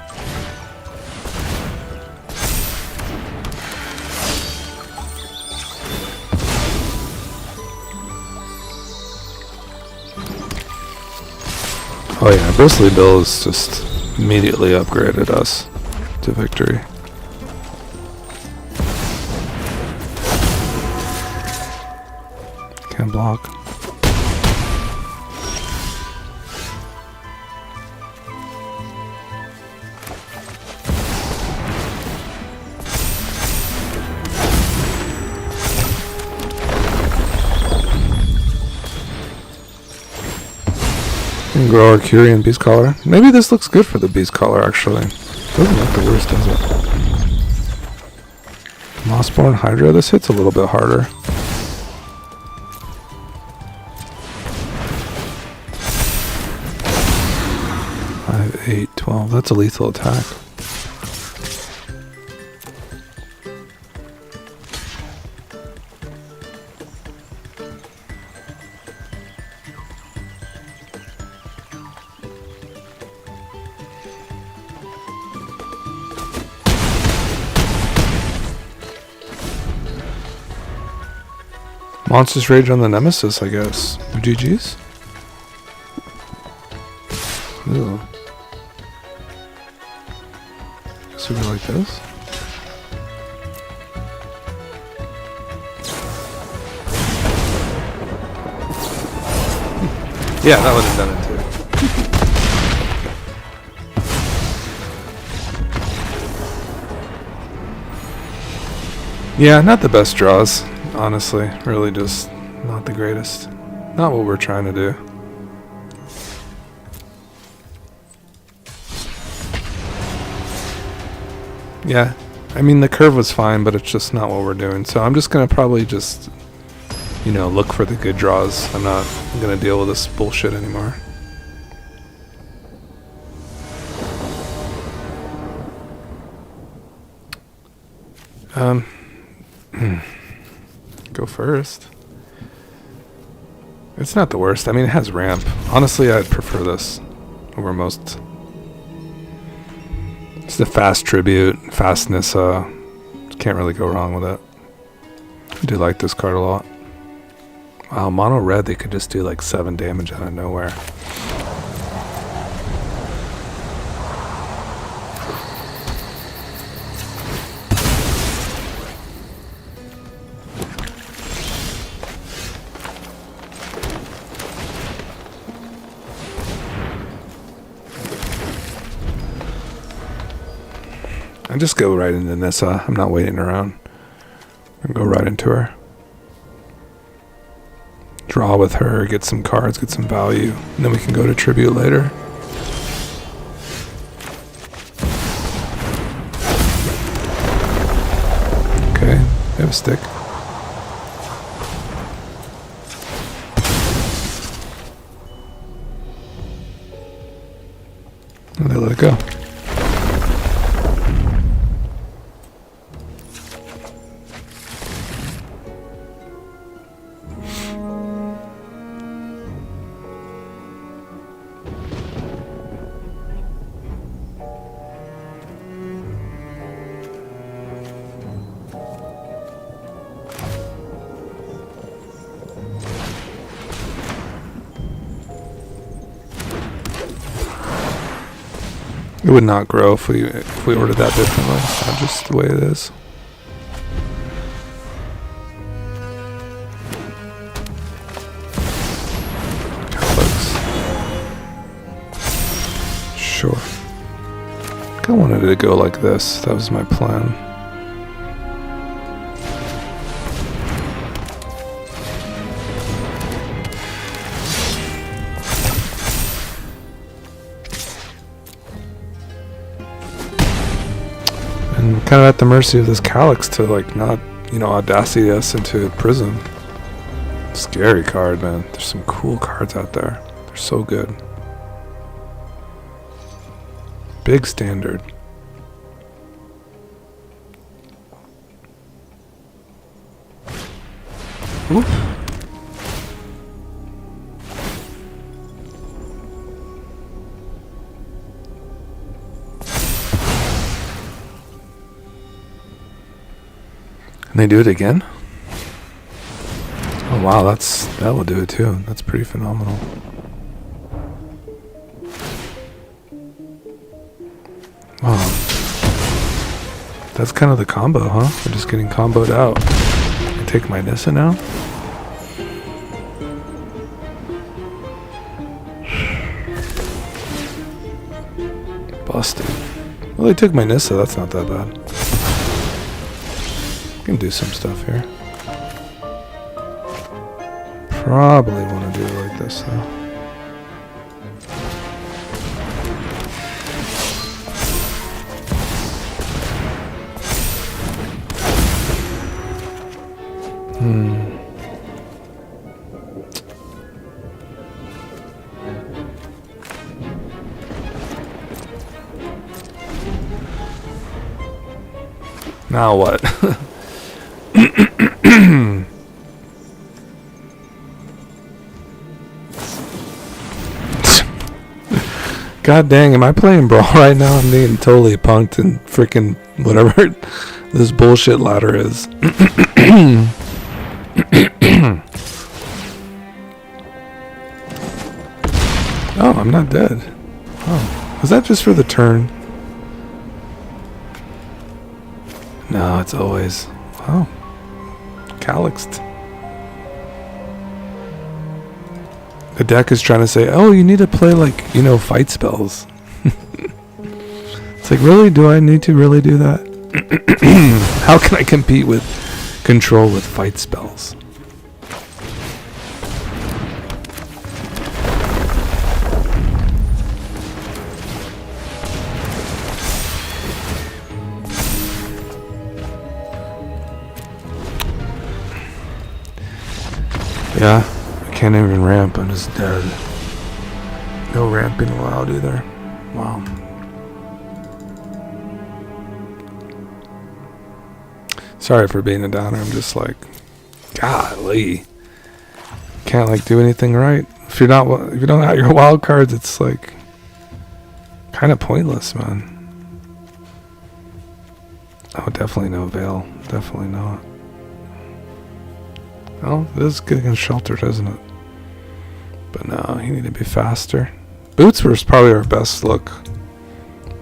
Oh yeah, Bristly Bills just immediately upgraded us to victory. Can't block. And grow our Quirion Beastcaller. Maybe this looks good for the Beastcaller, actually. Doesn't look the worst, does it? Mossborn Hydra. This hits a little bit harder. 5, 8, 12. That's a lethal attack. Monstrous Rage on the Nemesis, I guess. GG's? Ew. Guess we go like this. Yeah, that would have done it too. Yeah, not the best draws. Honestly, really just not the greatest. Not what we're trying to do. Yeah, I mean the curve was fine, but it's just not what we're doing. So I'm just gonna probably just, you know, look for the good draws. I'm not gonna deal with this bullshit anymore. Go first. It's not the worst. I mean, it has ramp. Honestly, I'd prefer this over most. It's the fast tribute, fast Nissa. Can't really go wrong with it. I do like this card a lot. Wow, mono red, they could just do like 7 damage out of nowhere. I just go right into Nissa. I'm not waiting around. I'm gonna go right into her. Draw with her, get some cards, get some value, and then we can go to tribute later. Okay, I have a stick. And they let it go. It would not grow if we ordered that differently. Not just the way it is. Sure. I kinda wanted it to go like this. That was my plan. And kind of at the mercy of this Calyx to like not, you know, audacity us into prison. Scary card, man. There's some cool cards out there. They're so good. Big standard. Ooh. And they do it again? Oh wow, that will do it too. That's pretty phenomenal. Wow. That's kind of the combo, huh? We're just getting comboed out. I take my Nissa now? Busted. Well, they took my Nissa, that's not that bad. Can do some stuff here. Probably want to do it like this though. Now what? God dang, am I playing Brawl right now? I'm being totally punked and freaking whatever this bullshit ladder is. Oh, I'm not dead. Oh, was that just for the turn? No, it's always. Oh, Calyxed. The deck is trying to say, oh, you need to play like, you know, fight spells. It's like, really? Do I need to really do that? How can I compete with control with fight spells? Yeah, I can't even ramp, I'm just dead. No ramping allowed either. Wow. Sorry for being a downer, I'm just like, golly. Can't like do anything right. If you don't have your wild cards, it's like kind of pointless, man. Oh, definitely no Veil. Definitely not. Oh, it is good against Sheltered, isn't it? But no, you need to be faster. Boots was probably our best look.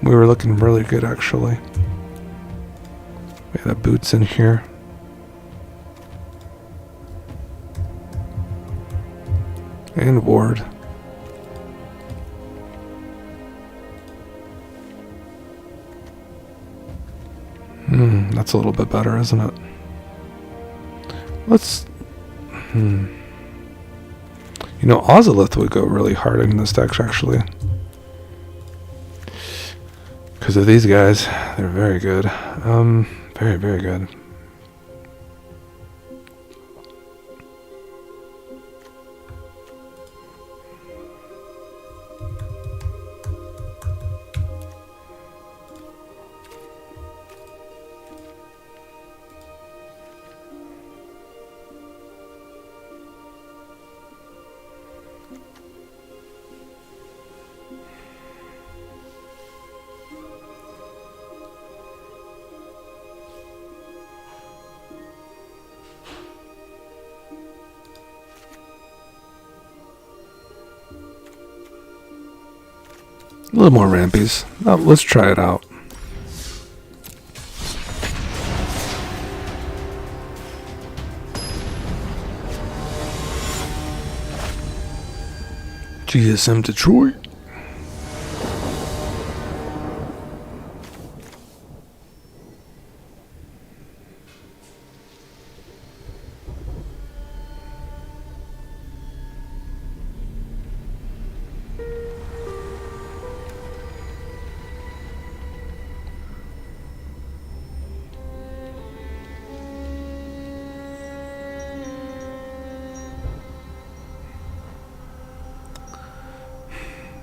We were looking really good, actually. We had a Boots in here. And Ward. That's a little bit better, isn't it? Let's... You know, Ozolith would go really hard in this deck, actually. Because of these guys. They're very good. Very, very good. A little more rampies. Oh, let's try it out. GSM Detroit.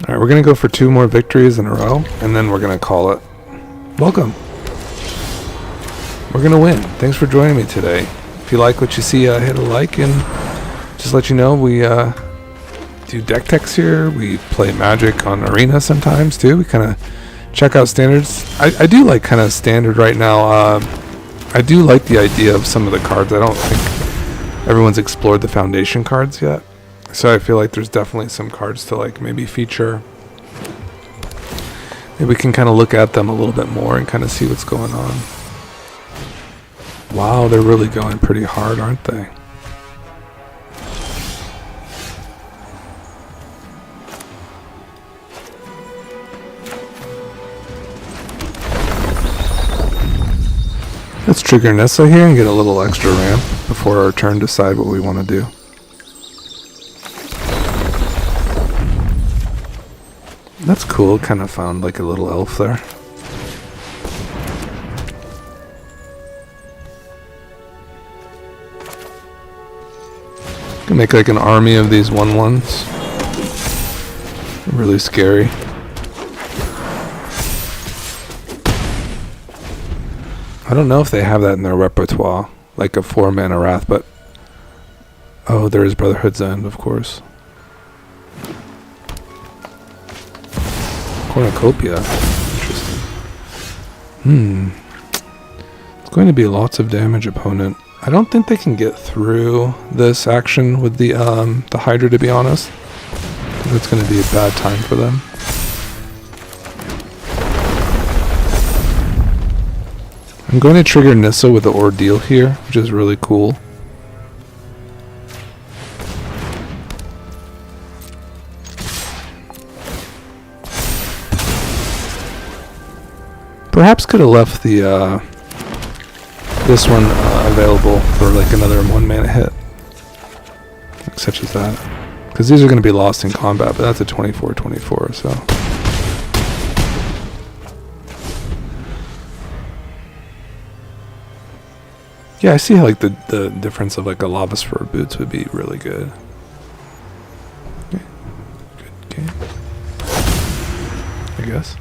Alright, we're going to go for 2 more victories in a row, and then we're going to call it. Welcome. We're going to win. Thanks for joining me today. If you like what you see, hit a like, and just let you know, we do deck techs here. We play Magic on Arena sometimes, too. We kind of check out standards. I do like kind of standard right now. I do like the idea of some of the cards. I don't think everyone's explored the Foundation cards yet. So I feel like there's definitely some cards to like maybe feature. Maybe we can kind of look at them a little bit more and kind of see what's going on. Wow, they're really going pretty hard, aren't they? Let's trigger Nissa here and get a little extra ramp before our turn decide what we want to do. That's cool, kind of found like a little elf there. Can make like an army of these 1/1s. Really scary. I don't know if they have that in their repertoire, like a 4-mana Wrath, but... Oh, there is Brotherhood's End, of course. Cornucopia. Interesting. It's going to be lots of damage, opponent. I don't think they can get through this action with the Hydra, to be honest. I think it's going to be a bad time for them. I'm going to trigger Nissa with the Ordeal here, which is really cool. Perhaps could have left the this one available for like another 1-mana hit, such as that, because these are going to be lost in combat. But that's a 24/24, so. Yeah, I see how like the difference of like a Lavaspur Boots would be really good. Okay. Good game, I guess.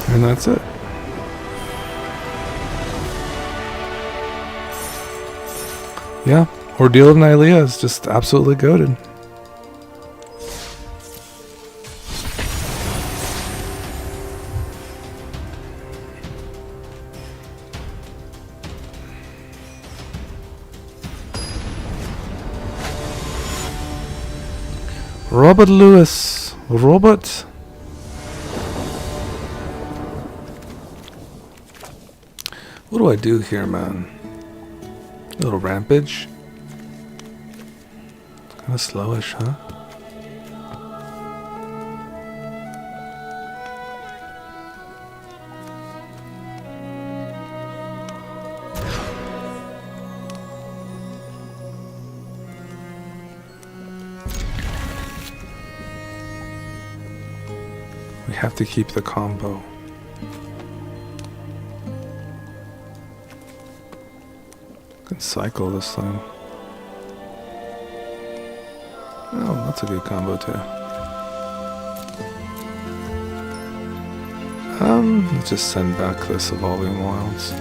And that's it. Yeah, Ordeal of Nylea is just absolutely goated. Robert Lewis. Robert. What do I do here, man? A little rampage. Kind of slowish, huh? We have to keep the combo. Can cycle this thing. Oh, that's a good combo too. Let's just send back this Evolving Wilds.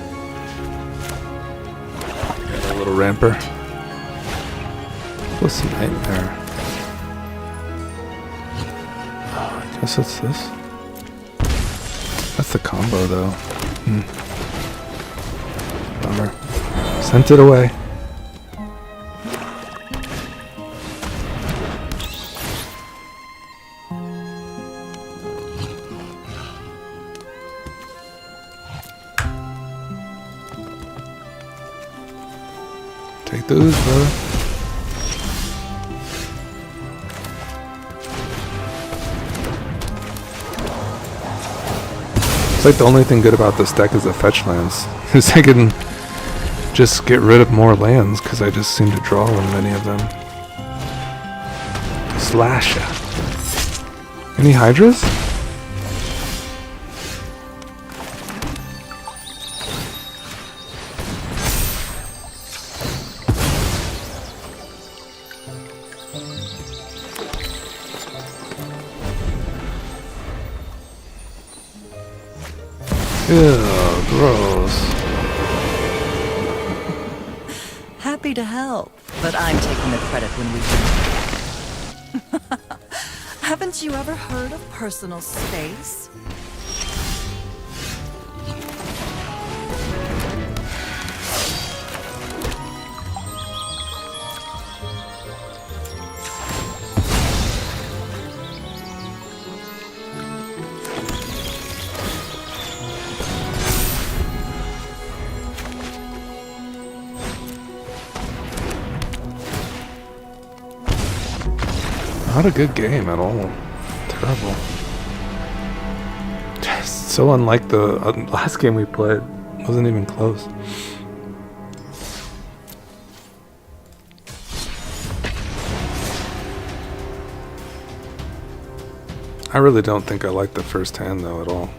Got a little ramper. Restless Nightmare. Oh, I guess it's this. That's the combo though. Bummer. Sent it away. Take those, brother. It's like the only thing good about this deck is the fetch lands. Because I can just get rid of more lands because I just seem to draw on many of them. Slash. Any Hydras? Ew, gross. Happy to help, but I'm taking the credit when we do. Haven't you ever heard of personal space? Not a good game at all. Terrible. Just so unlike the last game we played. Wasn't even close. I really don't think I like the first hand though at all.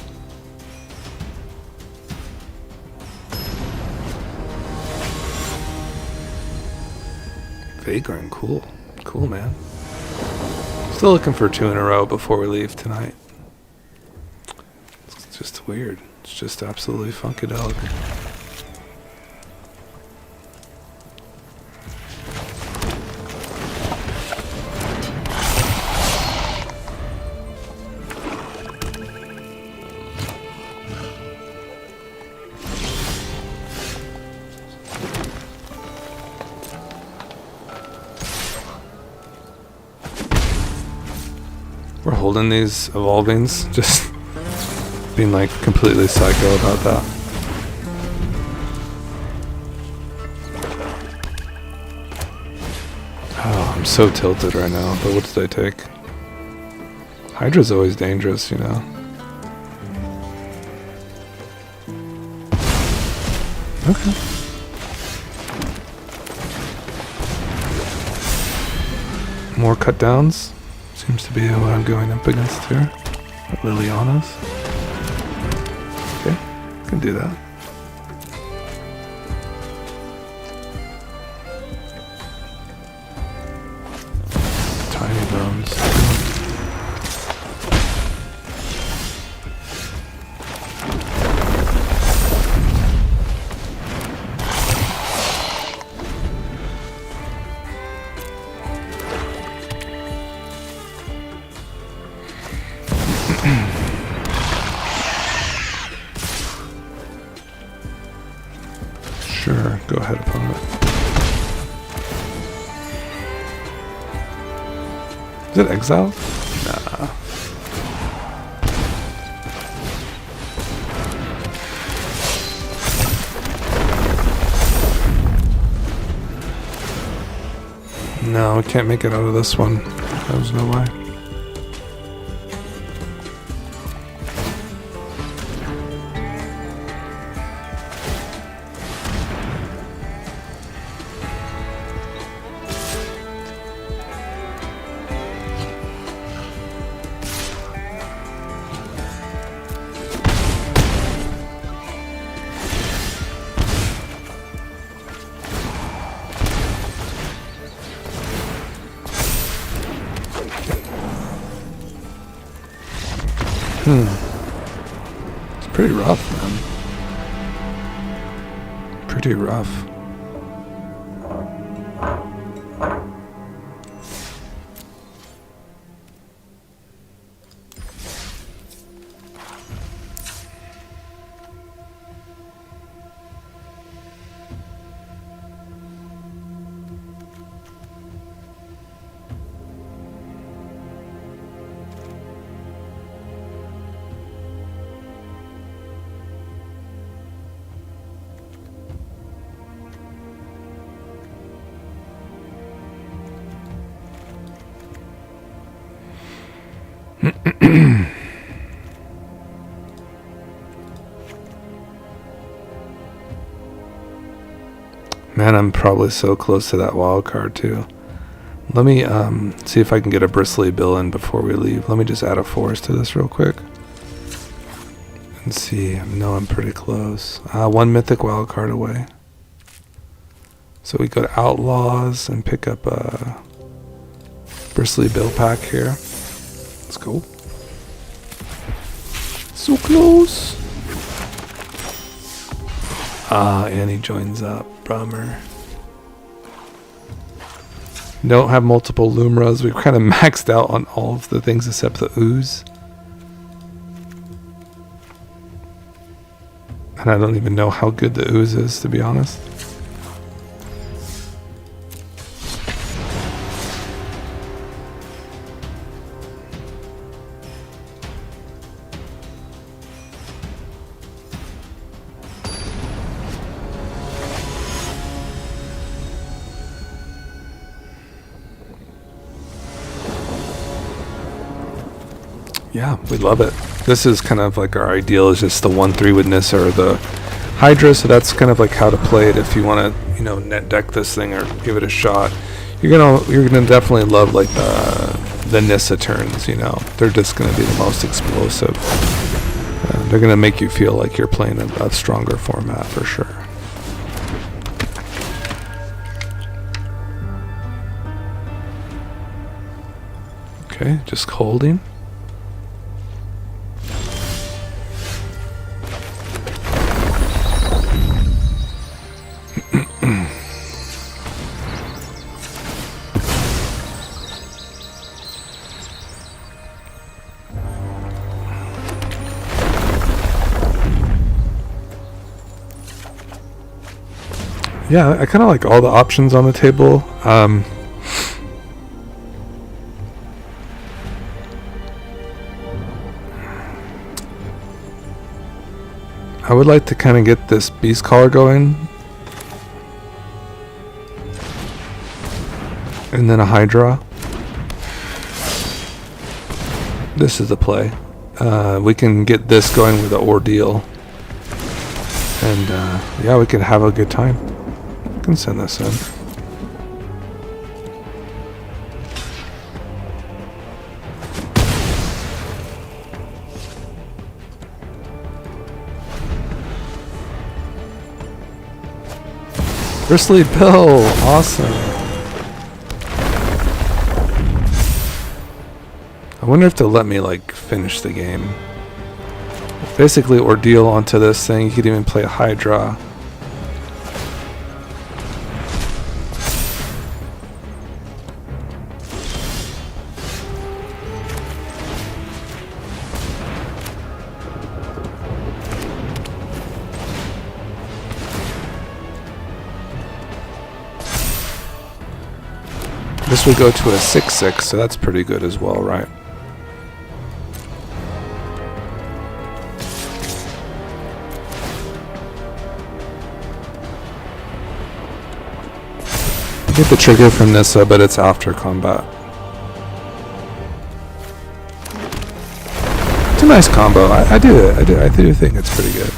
Vagrant, cool. Cool, man. Still looking for 2 in a row before we leave tonight. It's just weird. It's just absolutely funkadelic. We're holding these evolvings, just being like completely psycho about that. Oh, I'm so tilted right now, but what did I take? Hydra's always dangerous, you know. Okay. More cut downs. Seems to be what I'm going up against here. Liliana's. Okay, can do that. Tiny bones. Sure, go ahead, opponent. Is it exile? Nah. No, we can't make it out of this one. There's no way. It's pretty rough, man. Pretty rough. Man, I'm probably so close to that wild card too. Let me see if I can get a Bristly bill in before we leave. Let me just add a forest to this real quick. And see, I know I'm pretty close. One mythic wild card away. So we go to Outlaws and pick up a Bristly bill pack here. Let's go. So close. And he joins up. Bummer. Don't have multiple Lumras. We've kind of maxed out on all of the things except the Ooze. And I don't even know how good the Ooze is, to be honest. Yeah, we love it. This is kind of like our ideal is just the 1/3 with Nissa or the Hydra, so that's kind of like how to play it if you want to, you know, net deck this thing or give it a shot. You're gonna definitely love like the Nissa turns, you know. They're just gonna be the most explosive. They're gonna make you feel like you're playing a stronger format for sure. Okay, just holding. Yeah, I kind of like all the options on the table. I would like to kind of get this Beastcaller going. And then a Hydra. This is the play. We can get this going with the Ordeal. And yeah, we can have a good time. Can send this in. Bristly Bill, awesome. I wonder if they'll let me like finish the game. Basically Ordeal onto this thing. You could even play a Hydra. This would go to a 6/6, so that's pretty good as well, right? Get the trigger from Nissa, but it's after combat. It's a nice combo. I do think it's pretty good.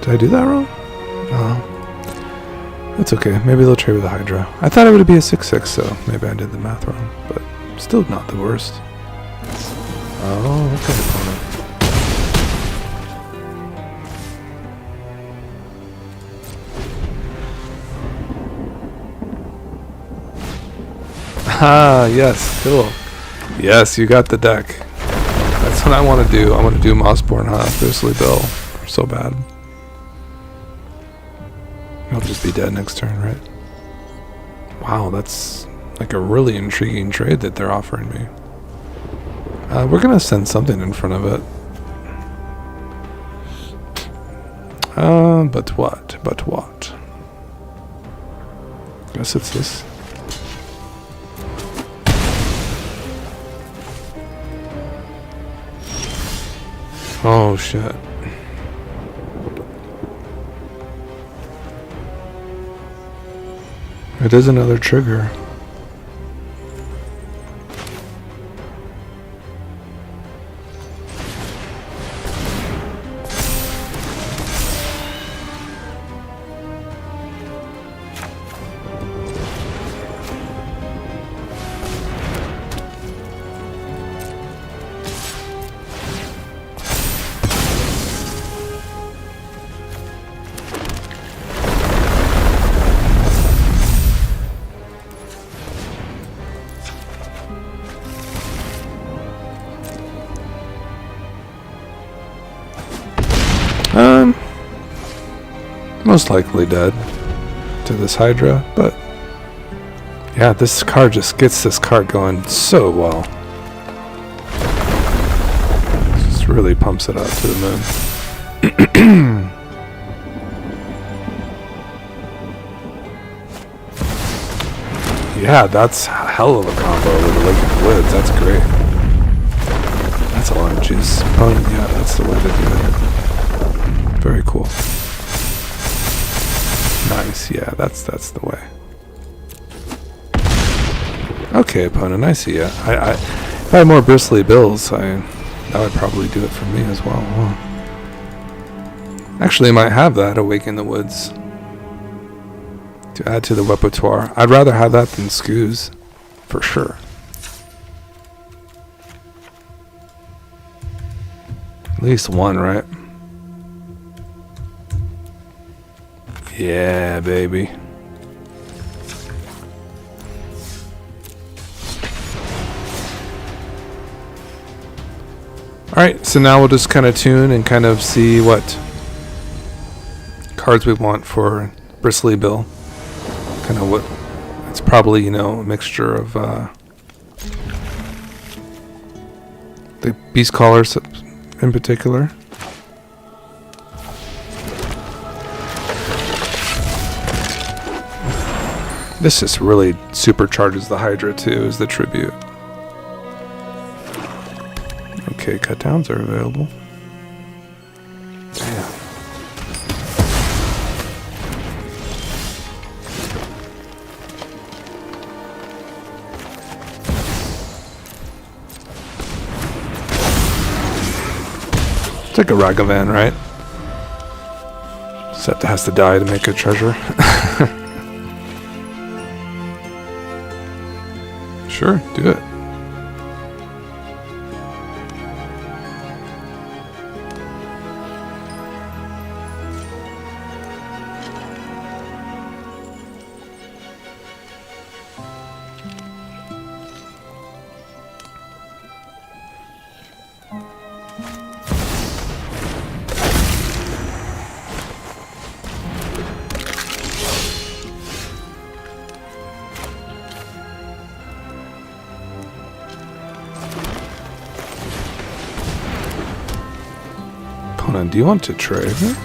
Did I do that wrong? No. That's okay. Maybe they'll trade with the Hydra. I thought it would be a 6/6, so maybe I did the math wrong, but still not the worst. Oh, okay, opponent. Ah, yes, cool. Yes, you got the deck. That's what I want to do. I want to do Mossborn Hydra, Bristly Bill. So bad. He'll just be dead next turn, right? Wow, that's like a really intriguing trade that they're offering me. We're gonna send something in front of it. But what? But what? Guess it's this. Oh shit. It is another trigger. Most likely dead to this Hydra, but yeah, this card just gets this card going so well. Just really pumps it up to the moon. Yeah, that's a hell of a combo with Awakened Woods. That's great. That's a lot of juice. Oh, yeah, that's the way to do it. Very cool. Nice, yeah, that's the way. Okay, opponent, I see ya. If I had more bristly bills, that would probably do it for me as well. Huh. Actually, I might have that, Awaken the Woods, to add to the repertoire. I'd rather have that than Scooze, for sure. At least one, right? Yeah, baby. Alright, so now we'll just kind of tune and kind of see what cards we want for Bristly Bill. Kind of what, it's probably, you know, a mixture of the Beastcallers in particular. This just really supercharges the Hydra too, as the tribute. Okay, cut downs are available. Damn. It's like a Ragavan, right? Set that has to die to make a treasure. Sure, do it. Do you want to trade her?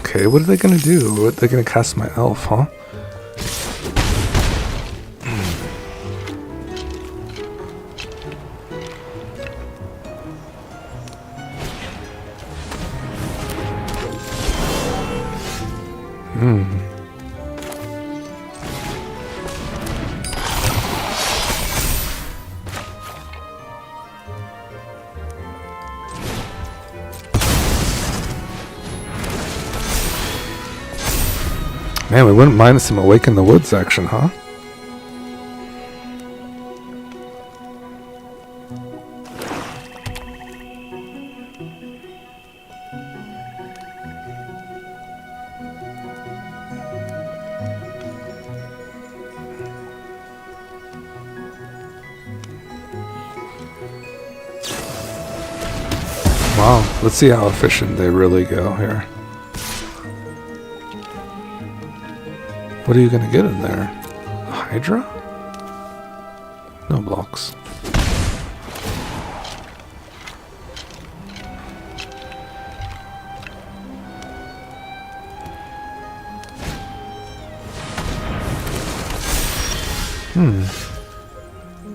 Okay, what are they gonna do? What, they're gonna cast my elf, huh? Man, we wouldn't mind some Awaken the Woods action, huh? Wow, let's see how efficient they really go here. What are you gonna get in there? A Hydra? No blocks.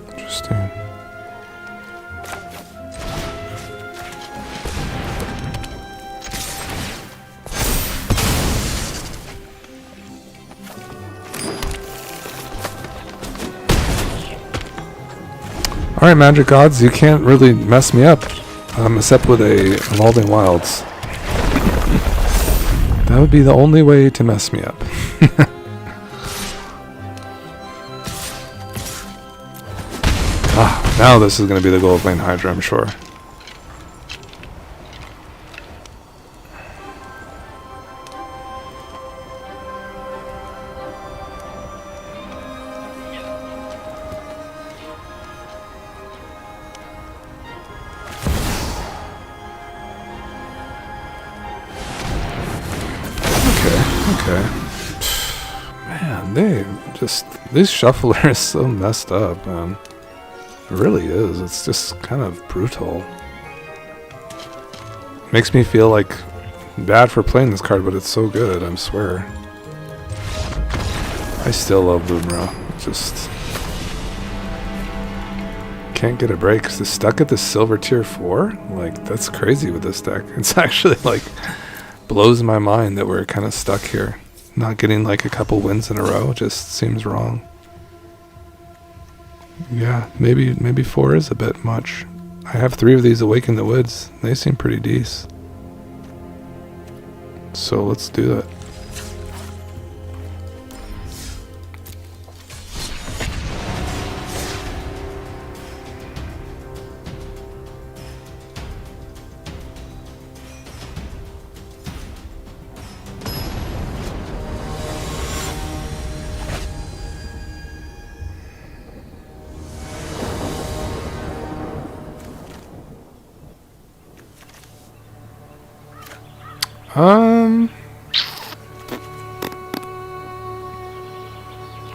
Interesting. Alright, Magic Gods, you can't really mess me up, except with a Evolving Wilds. That would be the only way to mess me up. Now this is going to be the Goldvein Hydra, I'm sure. Okay. Man, this shuffler is so messed up, man. It really is. It's just kind of brutal. Makes me feel like bad for playing this card, but it's so good, I swear. I still love Lumra. Just can't get a break. Is it stuck at the silver tier 4? Like, that's crazy with this deck. It's actually like blows my mind that we're kind of stuck here. Not getting like a couple wins in a row just seems wrong. Yeah, maybe 4 is a bit much. I have 3 of these Awaken the Woods. They seem pretty decent. So let's do that.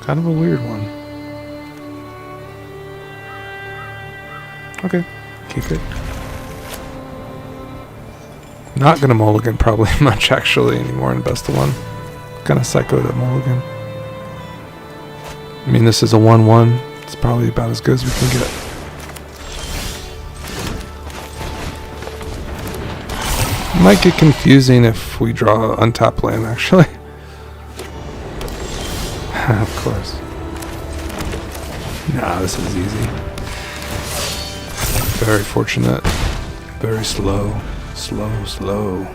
Kind of a weird one. Okay, keep it. Not gonna mulligan probably much actually anymore in best of one. Gonna psycho to mulligan. I mean, this is a 1/1. It's probably about as good as we can get. Might get confusing if we draw untap land, actually. Of course. Nah, this is easy. Very fortunate. Very slow. Slow.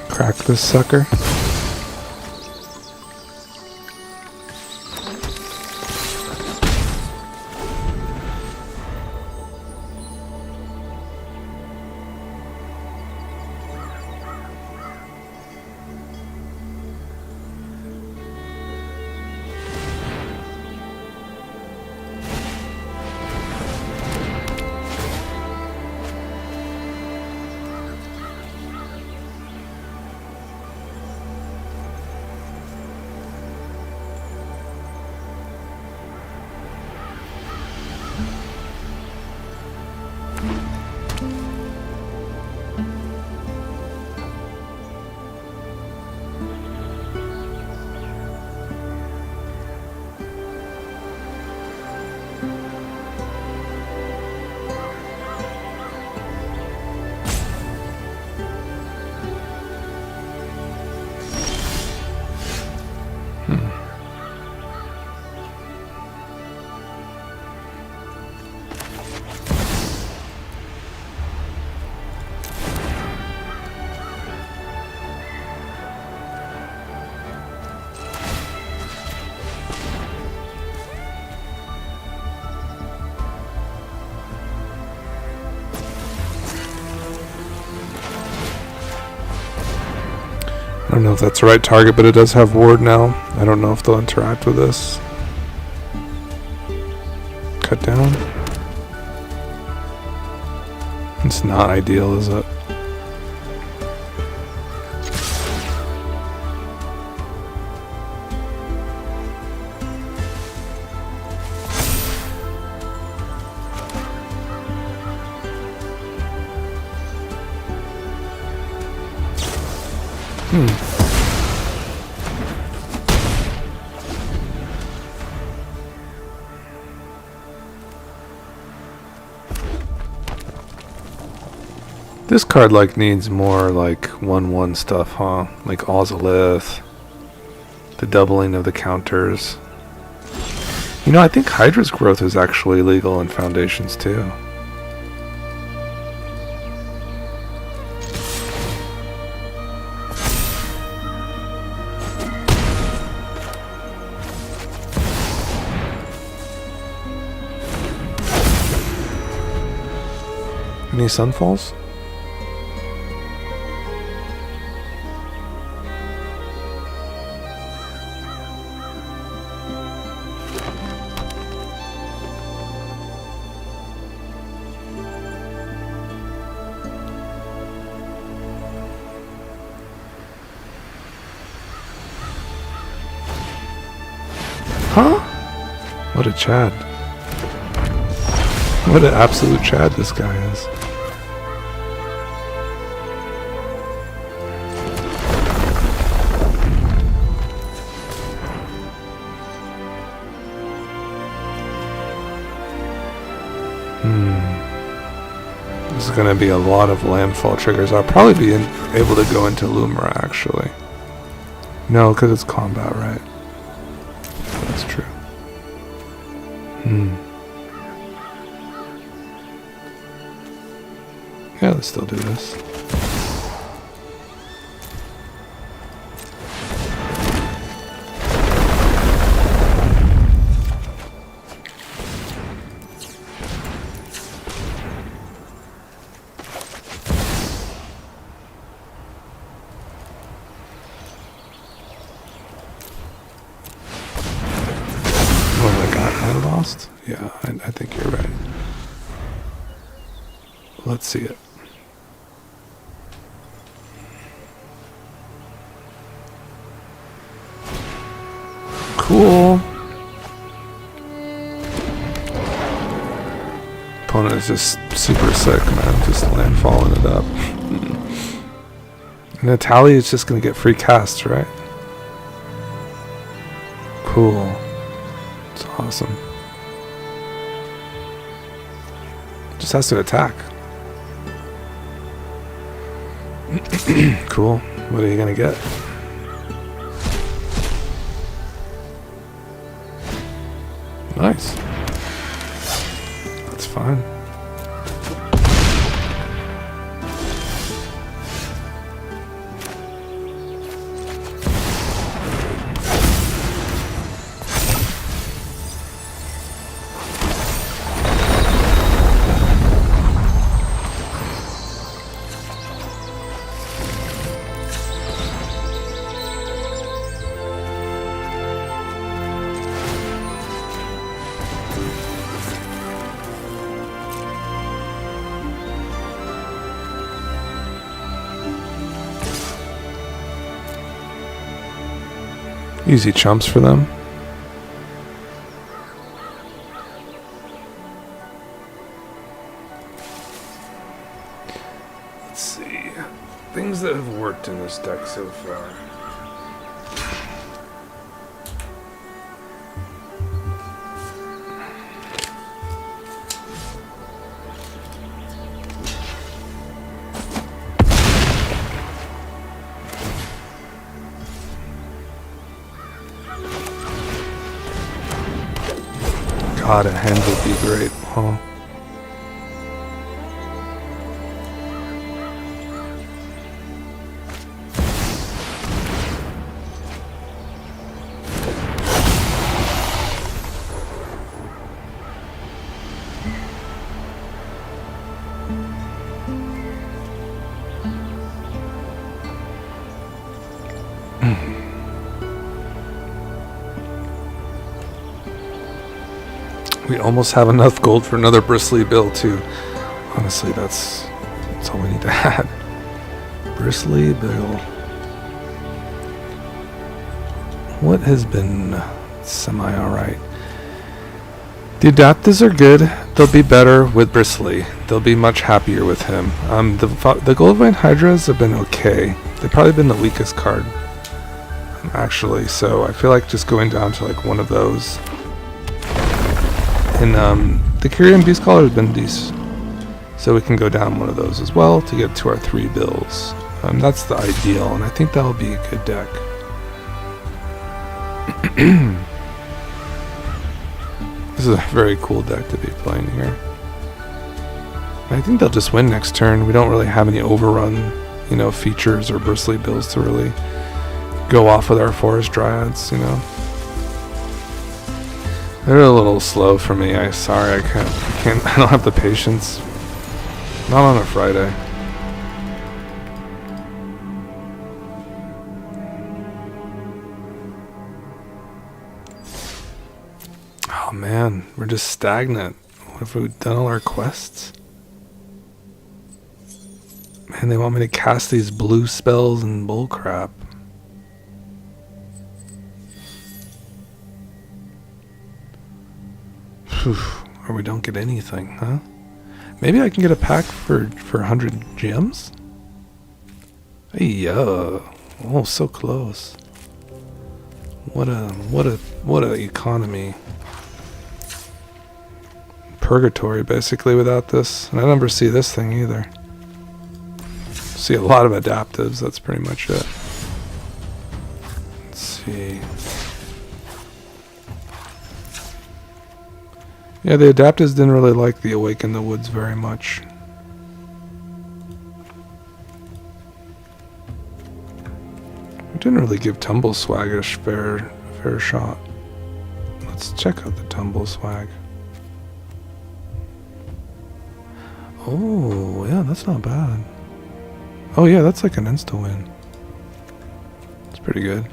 Crack this sucker. don't know if that's the right target, but it does have ward now. I don't know if they'll interact with this. Cut down. It's not ideal, is it? This card like needs more like 1/1 stuff, huh? Like Ozolith, the doubling of the counters. You know, I think Hydra's growth is actually legal in Foundations too. Any Sunfalls? Huh? What a Chad. What an absolute Chad this guy is. This is going to be a lot of landfall triggers. I'll probably be able to go into Lumra actually. No, because it's combat, right? That's true. Yeah, let's still do this. Yeah, I think you're right. Let's see it. Cool. Opponent is just super sick, man. Just landfalling it up. And Natalia is just going to get free casts, right? Cool. It's awesome. Just has to attack. Cool. What are you gonna get? Nice. That's fine. Easy chumps for them. Let's see. Things that have worked in this deck so far. God, a hand would be great, huh? We almost have enough gold for another Bristly build too. Honestly, that's all we need to add. Bristly build. What has been semi alright? The adaptives are good. They'll be better with Bristly. They'll be much happier with him. The Goldvein Hydras have been okay. They've probably been the weakest card, actually. So I feel like just going down to like one of those. And the Quirion Beastcaller has been decent. So we can go down one of those as well to get to our 3 bills. That's the ideal, and I think that'll be a good deck. This is a very cool deck to be playing here. I think they'll just win next turn. We don't really have any overrun, features or Bristly bills to really go off with our Forest Dryads, They're a little slow for me. Sorry, I can't. I don't have the patience. Not on a Friday. Oh man, we're just stagnant. What if we've done all our quests? Man, they want me to cast these blue spells and bullcrap. Or we don't get anything, huh? Maybe I can get a pack for 100 gems? Hey, oh, so close. What a economy. Purgatory, basically, without this. And I never see this thing either. See a lot of adaptives, that's pretty much it. Let's see. Yeah, the adaptives didn't really like the Awaken the Woods very much. It didn't really give Tumble Swag a fair shot. Let's check out the Tumble Swag. Oh, yeah, that's not bad. Oh yeah, that's like an insta-win. It's pretty good.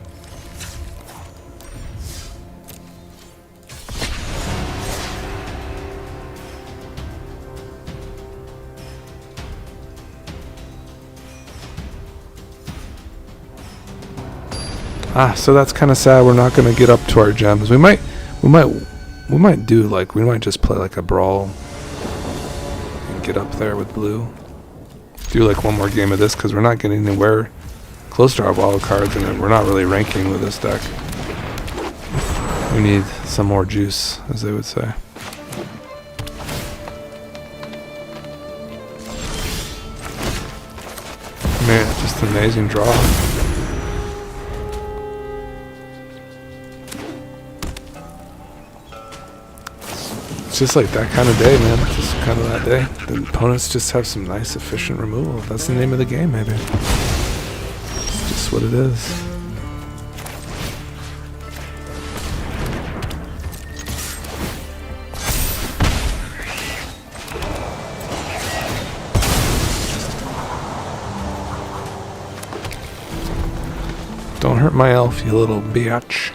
So that's kind of sad. We're not going to get up to our gems. We might do like, we might just play like a brawl and get up there with blue. Do like one more game of this because we're not getting anywhere close to our wild cards, and we're not really ranking with this deck. We need some more juice, as they would say. Man, just an amazing draw. It's just like that kind of day, man. Just kind of that day. The opponents just have some nice, efficient removal. That's the name of the game, maybe. It's just what it is. Don't hurt my elf, you little biatch.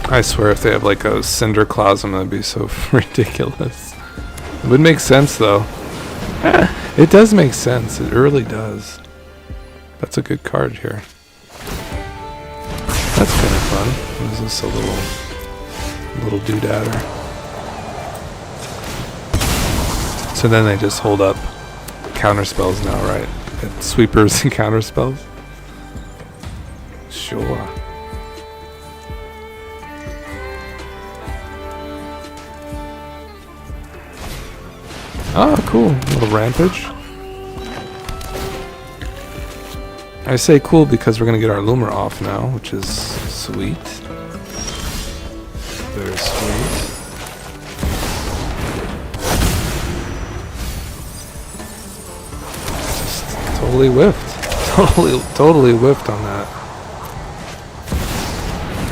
I swear if they have like a Cinder Clausum, that'd be so ridiculous. It would make sense though. It does make sense, it really does. That's a good card here. That's kind of fun. What is this, a little doodadder? So then they just hold up counter spells now, right? Sweepers and counter spells? Sure. Oh, cool. Little rampage. I say cool because we're going to get our Lumra off now, which is sweet. Very sweet. Just totally whiffed. Totally whiffed on that.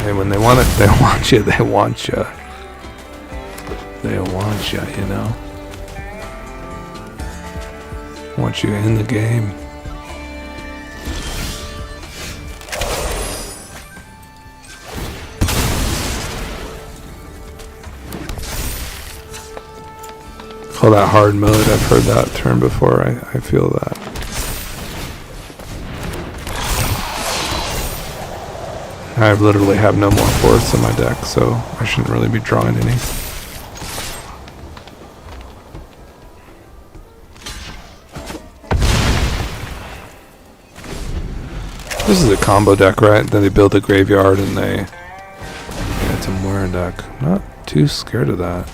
Hey, when they want it, they want you. They want you. They want you, you know. Want you in the game. Call that hard mode. I've heard that term before. I feel that. I literally have no more fourths in my deck, so I shouldn't really be drawing any. This is a combo deck, right? Then they build a graveyard and they... Yeah, it's a Moira deck. I'm not too scared of that.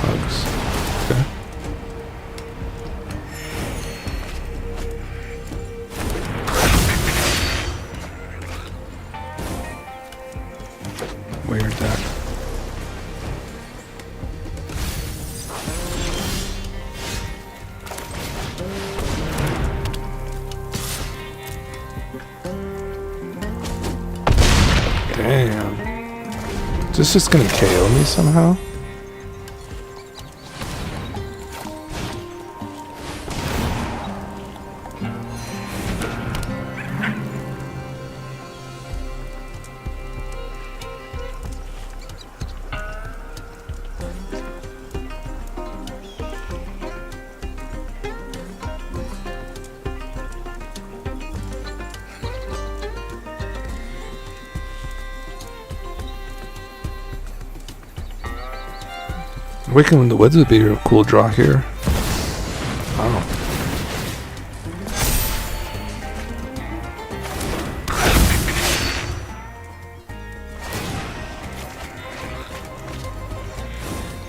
Bugs. Okay. Weird deck. Damn. Is this just gonna KO me somehow? Waking in the Woods would be a cool draw here. Wow.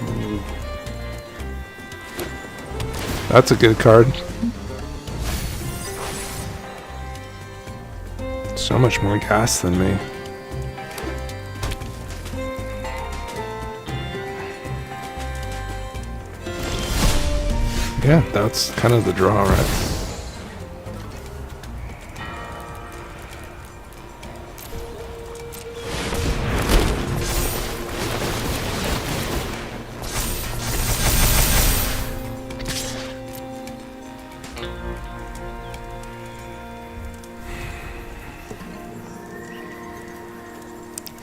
Ooh. That's a good card. So much more gas than me. Yeah, that's kind of the draw, right?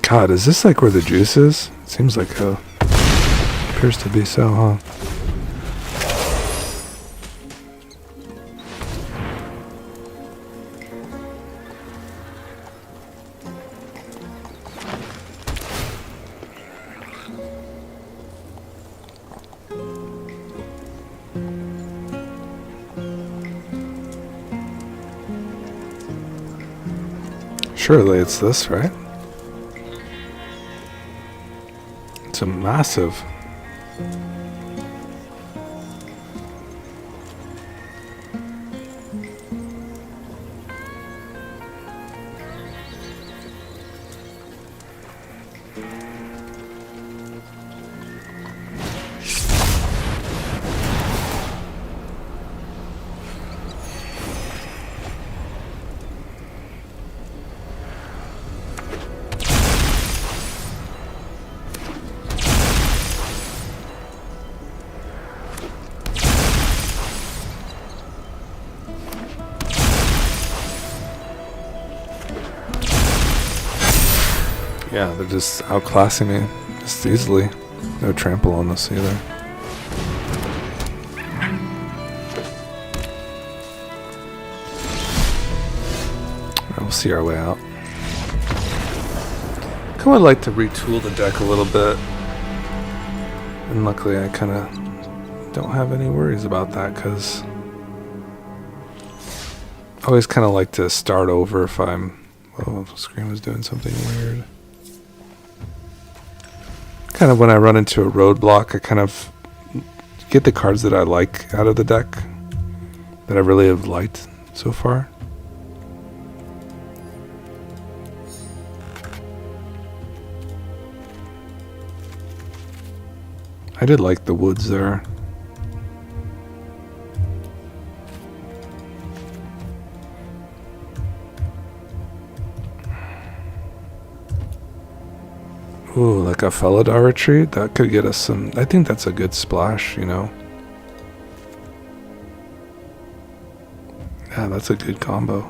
God, is this like where the juice is? It seems like appears to be so, huh? Surely it's this, right? It's a massive. Yeah, they're just outclassing me just easily. No trample on this either. Alright, we'll see our way out. I would like to retool the deck a little bit. And luckily I kind of don't have any worries about that because I always kind of like to start over if I'm... Oh, the screen was doing something weird. Kind of when I run into a roadblock, I kind of get the cards that I like out of the deck that I really have liked so far. I did like the woods there. Ooh, like a Felidar retreat? That could get us some... I think that's a good splash, you know? Yeah, that's a good combo.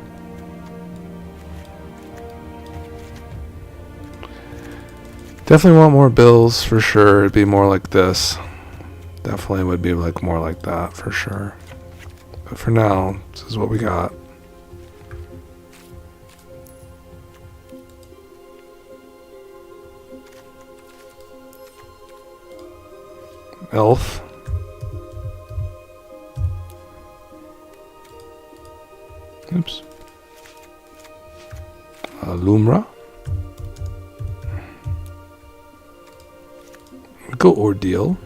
Definitely want more bills, for sure. It'd be more like this. Definitely would be like more like that, for sure. But for now, this is what we got. Elf. Oops. Lumra. We go Ordeal.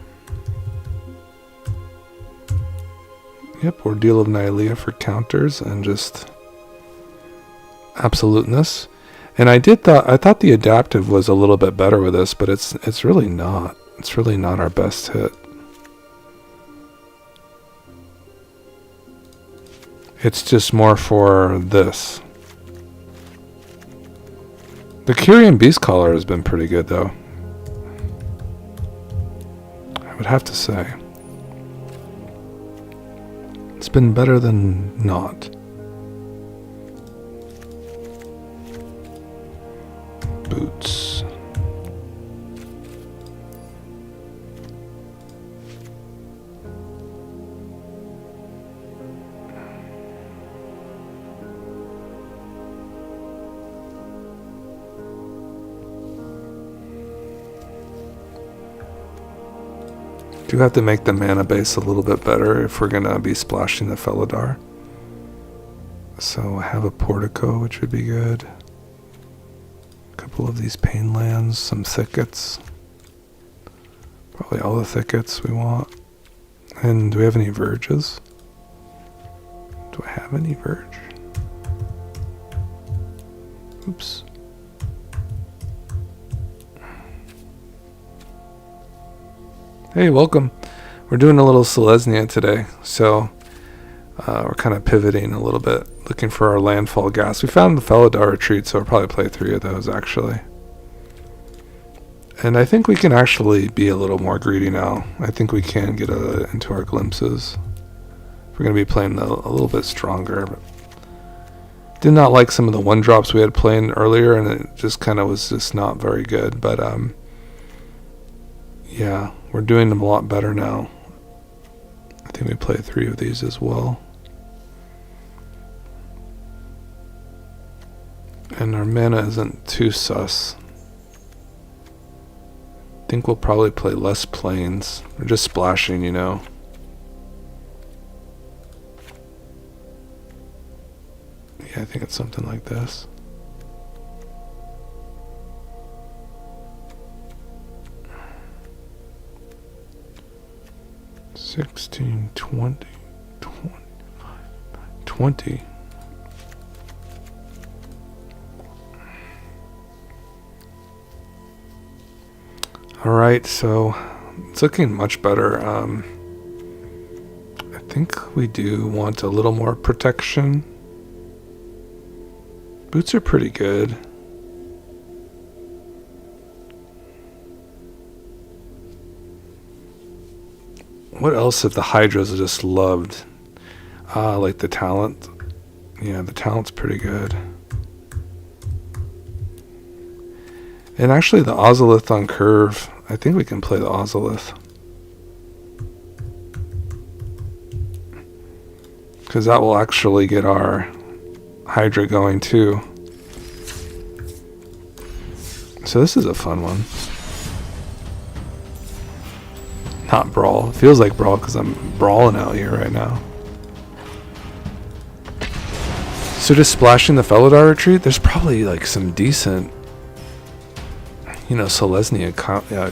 Yep, Ordeal of Nylea for counters and just absoluteness. And I thought the adaptive was a little bit better with this, but it's really not. It's really not our best hit. It's just more for this. The Quirion Beastcaller has been pretty good, though. I would have to say. It's been better than not. Boots. Do have to make the mana base a little bit better if we're going to be splashing the Felidar. So I have a Portico, which would be good. A couple of these Pain Lands, some Thickets. Probably all the Thickets we want. And do we have any Verges? Do I have any Verge? Oops. Hey, welcome. We're doing a little Selesnya today, so we're kind of pivoting a little bit, looking for our landfall gas. We found the Felidar retreat, so we'll probably play 3 of those, actually. And I think we can actually be a little more greedy now. I think we can get into our glimpses. We're going to be playing a little bit stronger. But did not like some of the 1-drops we had playing earlier, and it just kind of was just not very good. But yeah, we're doing them a lot better now. I think we play 3 of these as well. And our mana isn't too sus. I think we'll probably play less planes. We're just splashing, you know. Yeah, I think it's something like this. $16, $20, $20. Alright, so it's looking much better. I think we do want a little more protection. Boots are pretty good. What else have the Hydras just loved? Like the talent. Yeah, the talent's pretty good. And actually the Ozolith on curve, I think we can play the Ozolith. Because that will actually get our Hydra going too. So this is a fun one. Not Brawl. It feels like Brawl because I'm brawling out here right now. So just splashing the Felidar retreat, there's probably like some decent, you know, Selesnya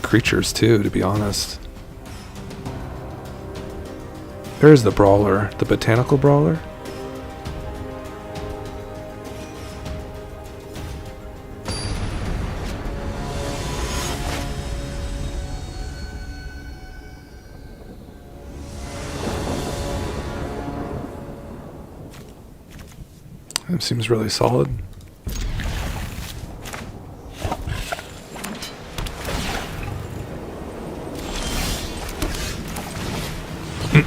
creatures too, to be honest. There's the Brawler, the Botanical Brawler. That seems really solid. I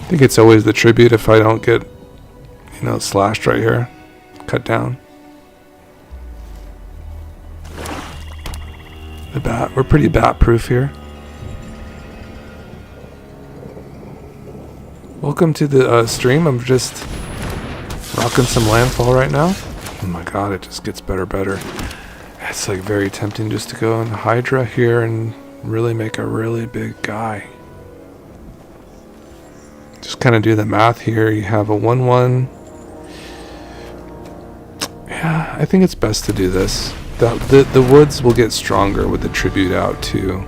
think it's always the tribute if I don't get, slashed right here. Cut down. The bat. We're pretty bat proof here. Welcome to the stream. I'm just rocking some landfall right now. Oh my god, it just gets better. It's like very tempting just to go on Hydra here and really make a really big guy. Just kind of do the math here. You have a 1/1. Yeah, I think it's best to do this. The woods will get stronger with the tribute out too.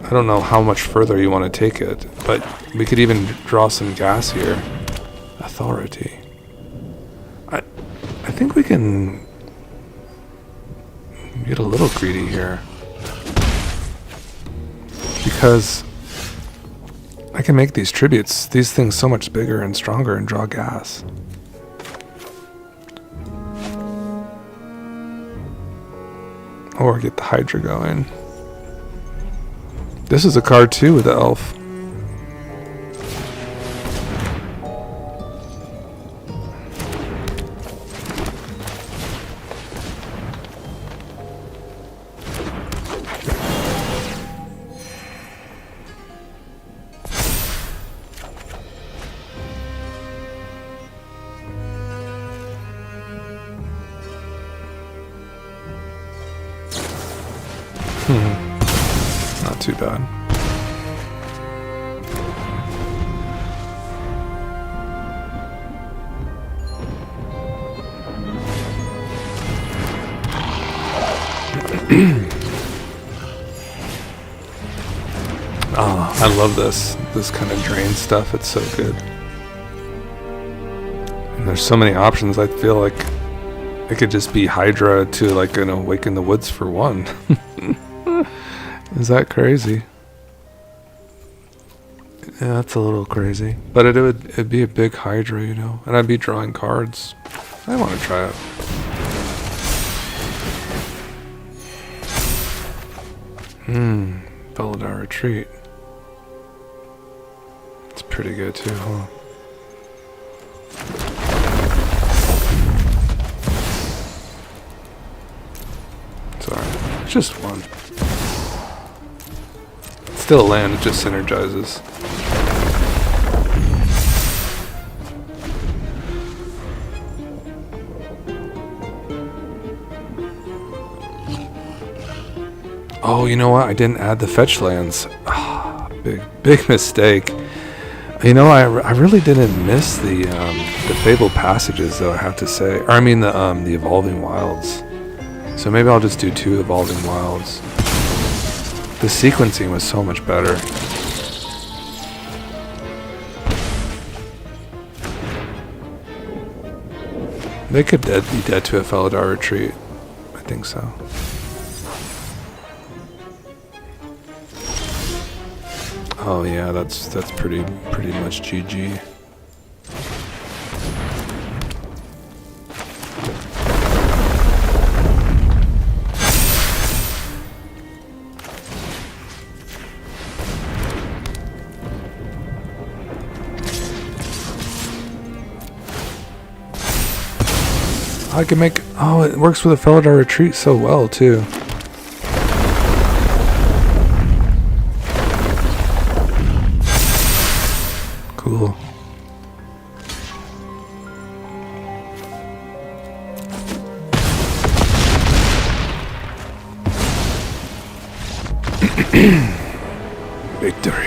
I don't know how much further you want to take it, but we could even draw some gas here. Authority. I think we can get a little greedy here. Because I can make these these things so much bigger and stronger and draw gas. Or get the Hydra going. This is a card too with the elf. Not too bad. Oh, I love this kind of drain stuff. It's so good. And there's so many options. I feel like it could just be Hydra to like an Awaken the Woods for 1. Is that crazy? Yeah, that's a little crazy. But it'd be a big Hydra, and I'd be drawing cards. I want to try it. Bellow Retreat. It's pretty good too, huh? Sorry, just one. It's still a land, it just synergizes. Oh, you know what? I didn't add the fetch lands. Big mistake. I really didn't miss the Fabled Passages, though, I have to say. Or I mean the Evolving Wilds. So maybe I'll just do 2 Evolving Wilds. The sequencing was so much better. They could be dead to a Felidar Retreat. I think so. Oh yeah, that's pretty much GG. I can make... Oh, it works with a Felidar Retreat so well, too. Cool. Victory.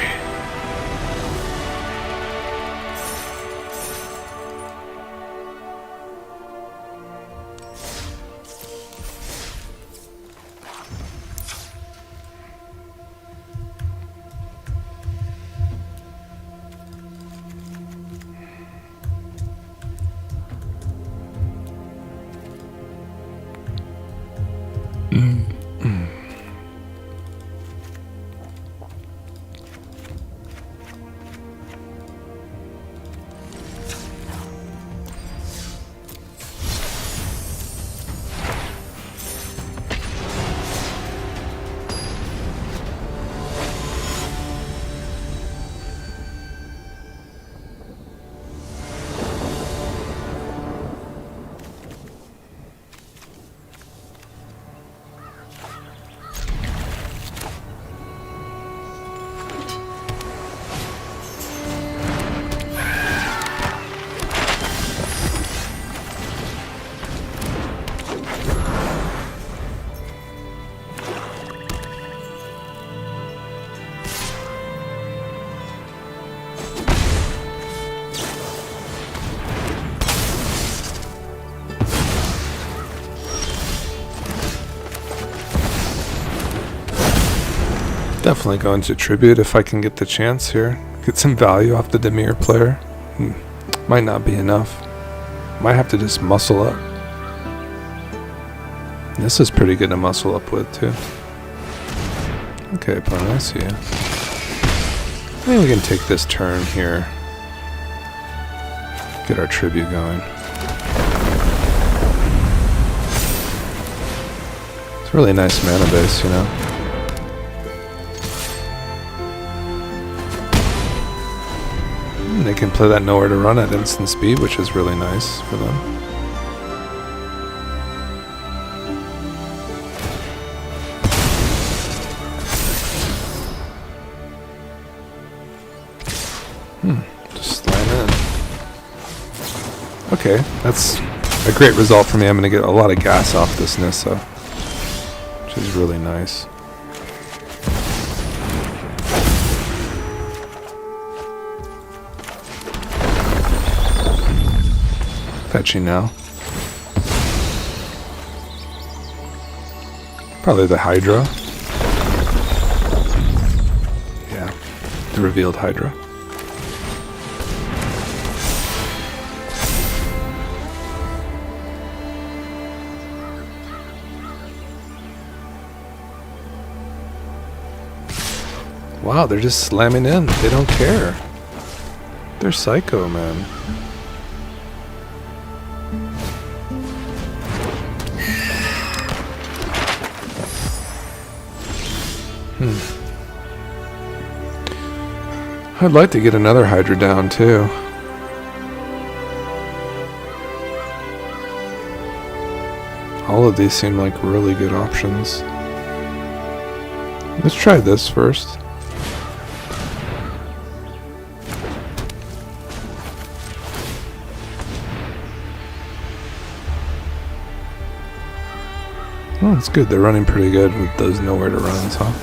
Definitely going to tribute if I can get the chance here. Get some value off the Dimir player. Might not be enough. Might have to just muscle up. This is pretty good to muscle up with too. Okay, opponent, I see you. I think we can take this turn here. Get our tribute going. It's a really nice mana base, you know. And they can play that nowhere to run at instant speed, which is really nice for them. Just slam in. Okay, that's a great result for me. I'm going to get a lot of gas off this Nissa, which is really nice. Fetching now. Probably the Hydra. Yeah, the revealed Hydra. Wow, they're just slamming in. They don't care. They're psycho, man. I'd like to get another Hydra down too. All of these seem like really good options. Let's try this first. Oh, it's good. They're running pretty good with those nowhere to runs, huh?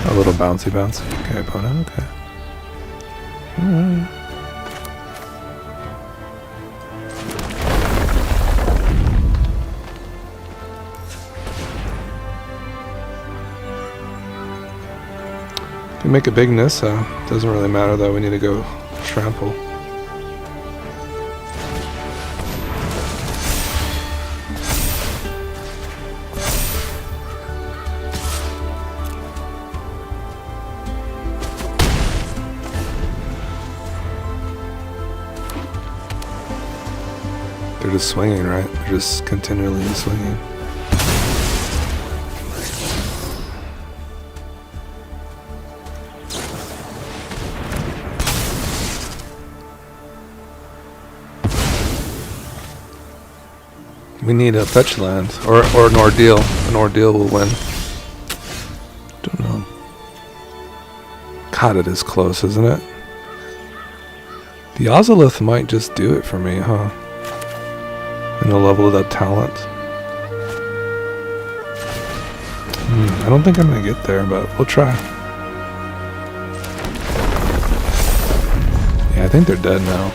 A little bouncy. Okay, opponent, okay. Alright. Can make a big Nissa. Doesn't really matter though, we need to go trample. They're just swinging, right? They're just continually swinging. We need a fetch land, or an ordeal. An ordeal will win. Don't know. God, it is close, isn't it? The Ozolith might just do it for me, huh? And the level of that talent. I don't think I'm gonna get there, but we'll try. Yeah, I think they're dead now.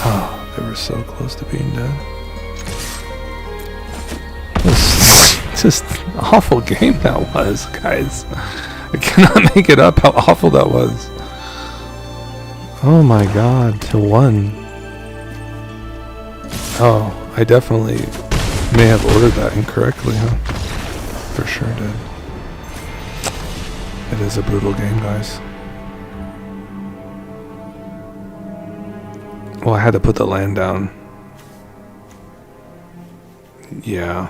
Oh, they were so close to being dead. It's just an awful game that was, guys. I cannot make it up how awful that was. Oh my god, to 1. Oh, I definitely may have ordered that incorrectly, huh? For sure did. It is a brutal game, guys. Well, I had to put the land down. Yeah.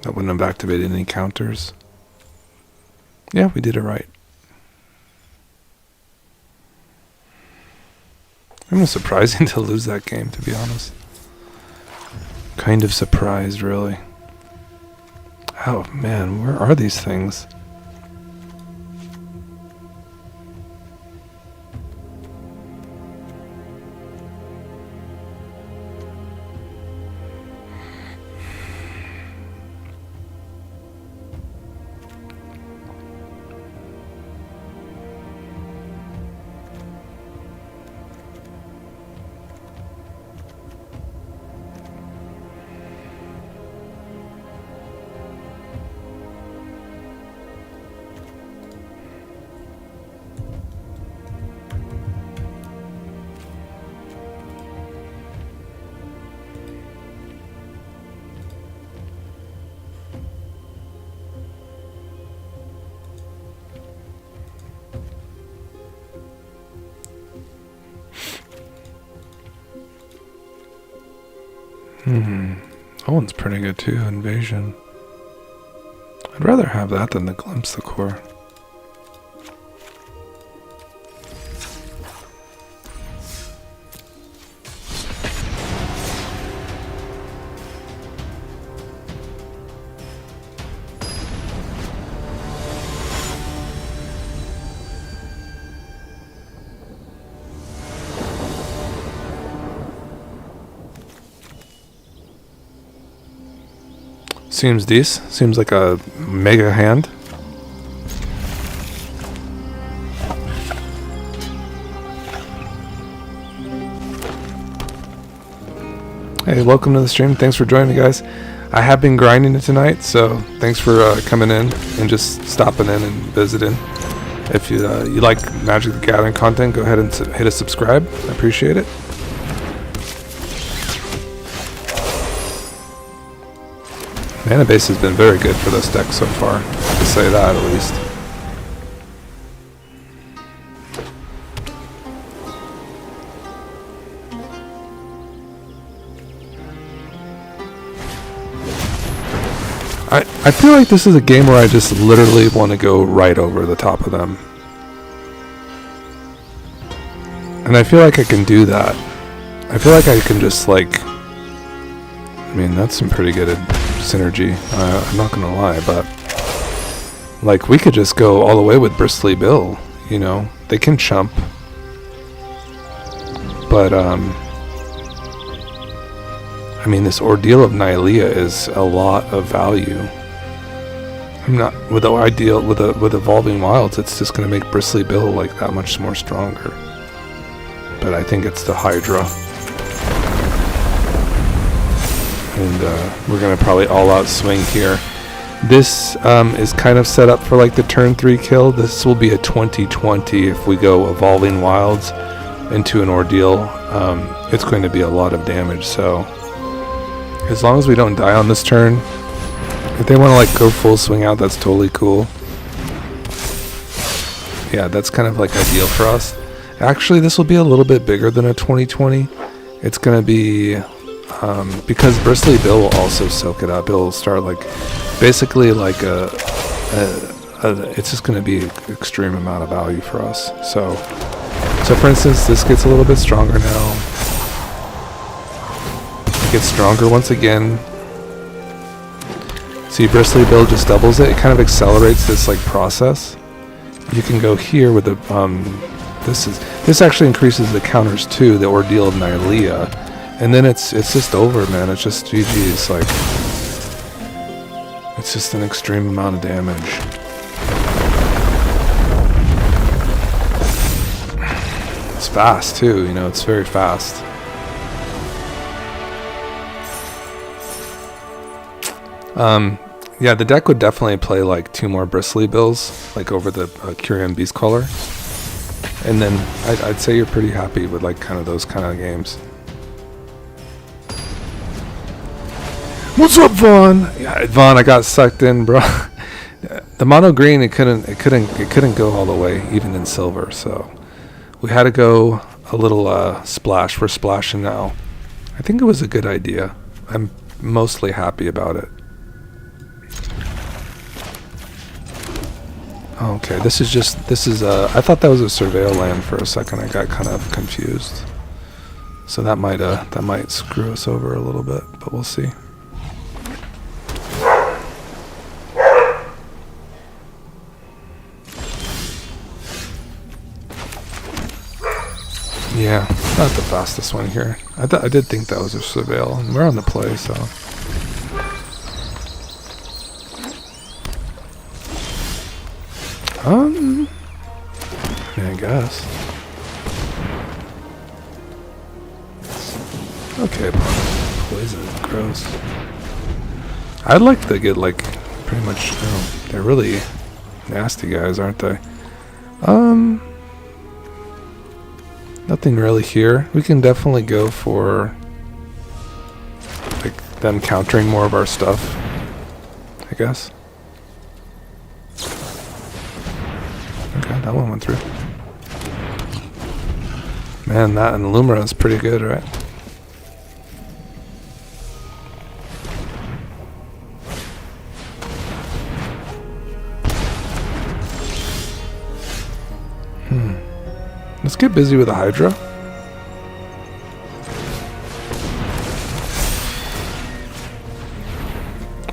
That wouldn't have activated any counters. Yeah, we did it right. It was surprising to lose that game, to be honest. Kind of surprised, really. Oh, man, where are these things? That one's pretty good too, Invasion. I'd rather have that than the Glimpse the Core. Seems decent. Seems like a mega hand. Hey, welcome to the stream. Thanks for joining me, guys. I have been grinding it tonight, so thanks for coming in and just stopping in and visiting. If you like Magic the Gathering content, go ahead and hit a subscribe. I appreciate it. Mana base has been very good for this deck so far, to say that at least. I feel like this is a game where I just literally want to go right over the top of them. And I feel like I can do that. I feel like I can just like... I mean, that's some pretty good synergy, I'm not gonna lie, but like we could just go all the way with Bristly Bill, you know, they can chump, but I mean, this Ordeal of Nylea is a lot of value. I'm not with the ideal with Evolving Wilds, it's just gonna make Bristly Bill like that much more stronger, but I think it's the Hydra. And we're going to probably all-out swing here. This is kind of set up for like the turn 3 kill. This will be a 20-20 if we go Evolving Wilds into an Ordeal. It's going to be a lot of damage, so as long as we don't die on this turn, if they want to like go full swing out, that's totally cool. Yeah, that's kind of like ideal for us. Actually, this will be a little bit bigger than a 20-20. It's going to be... because Bristly Bill will also soak it up. It'll start like basically like it's just going to be an extreme amount of value for us. So for instance, this gets a little bit stronger now. It gets stronger once again. See, Bristly Bill just doubles it. It kind of accelerates this like process. You can go here with the this actually increases the counters too, the Ordeal of Nylea. And then it's just over, man. It's just GG's, like... It's just an extreme amount of damage. It's fast, too, you know, it's very fast. Yeah, the deck would definitely play, like, 2 more Bristly Bills, like, over the Quirion Beastcaller. And then I'd say you're pretty happy with, like, kind of those kind of games. What's up, Vaughn? Yeah, Vaughn, I got sucked in, bro. The mono green, it couldn't go all the way, even in silver. So we had to go a little splash. We're splashing now. I think it was a good idea. I'm mostly happy about it. Okay, this is I thought that was a surveil land for a second. I got kind of confused. So that might screw us over a little bit, but we'll see. Yeah, not the fastest one here. I did think that was a surveil, and we're on the play, so. I guess. Okay, poison, gross. I'd like to get like pretty much. Oh, they're really nasty guys, aren't they? Nothing really here. We can definitely go for like them countering more of our stuff, I guess. Okay, that one went through. Man, that and Lumra is pretty good, right? Let's get busy with the Hydra.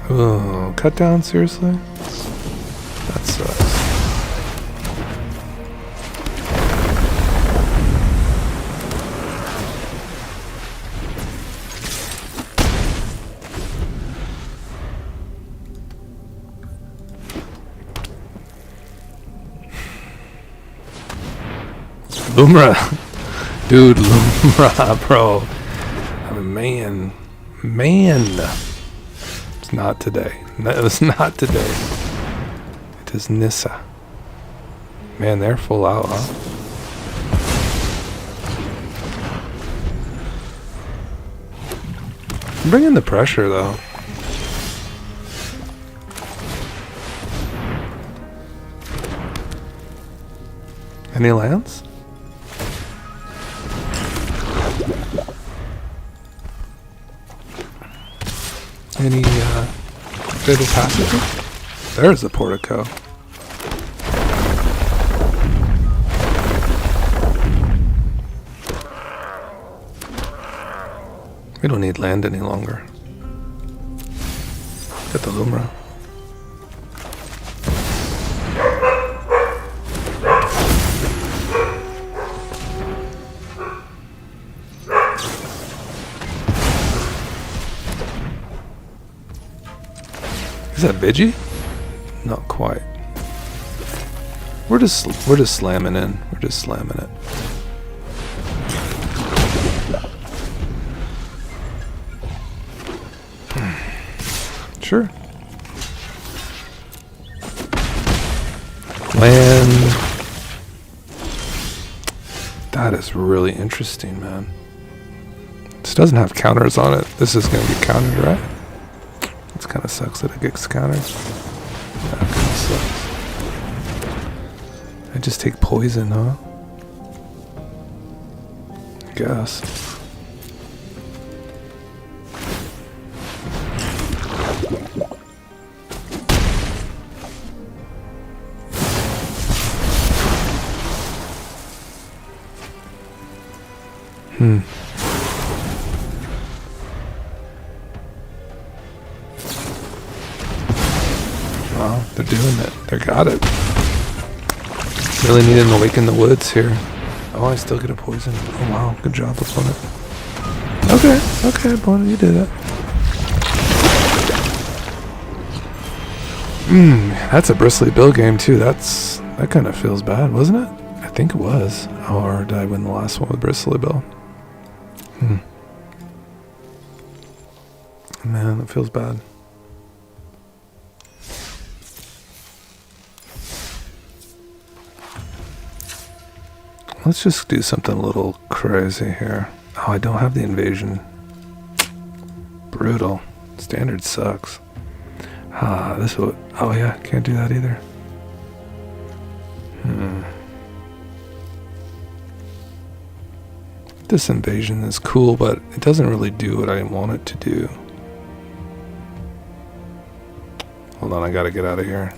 Oh, cut down, seriously? That sucks. Lumra. Dude, Lumra, bro. I mean, man. It's not today. No, it's not today. It is Nissa. Man, they're full out, huh? Bring in the pressure, though. Any lands? Any Fabled Passage? There's the portico. We don't need land any longer. Get the Lumra. Is that Vigi? Not quite. We're just slamming in. We're just slamming it. Sure. Land. That is really interesting, man. This doesn't have counters on it. This is going to get countered, right? It kind of sucks that it gets countered. That kind of sucks. I just take poison, huh? I guess. Well, they're doing it. They got it. Really need an Awaken the Woods here. Oh, I still get a poison. Oh wow, good job, opponent. Okay, opponent, you did it. That's a Bristly build game too. That kind of feels bad, wasn't it? I think it was. Or did I win the last one with Bristly Bill? Man, that feels bad. Let's just do something a little crazy here. Oh, I don't have the invasion. Brutal. Standard sucks. This will. Oh yeah, can't do that either. This invasion is cool, but it doesn't really do what I want it to do. Hold on, I gotta get out of here.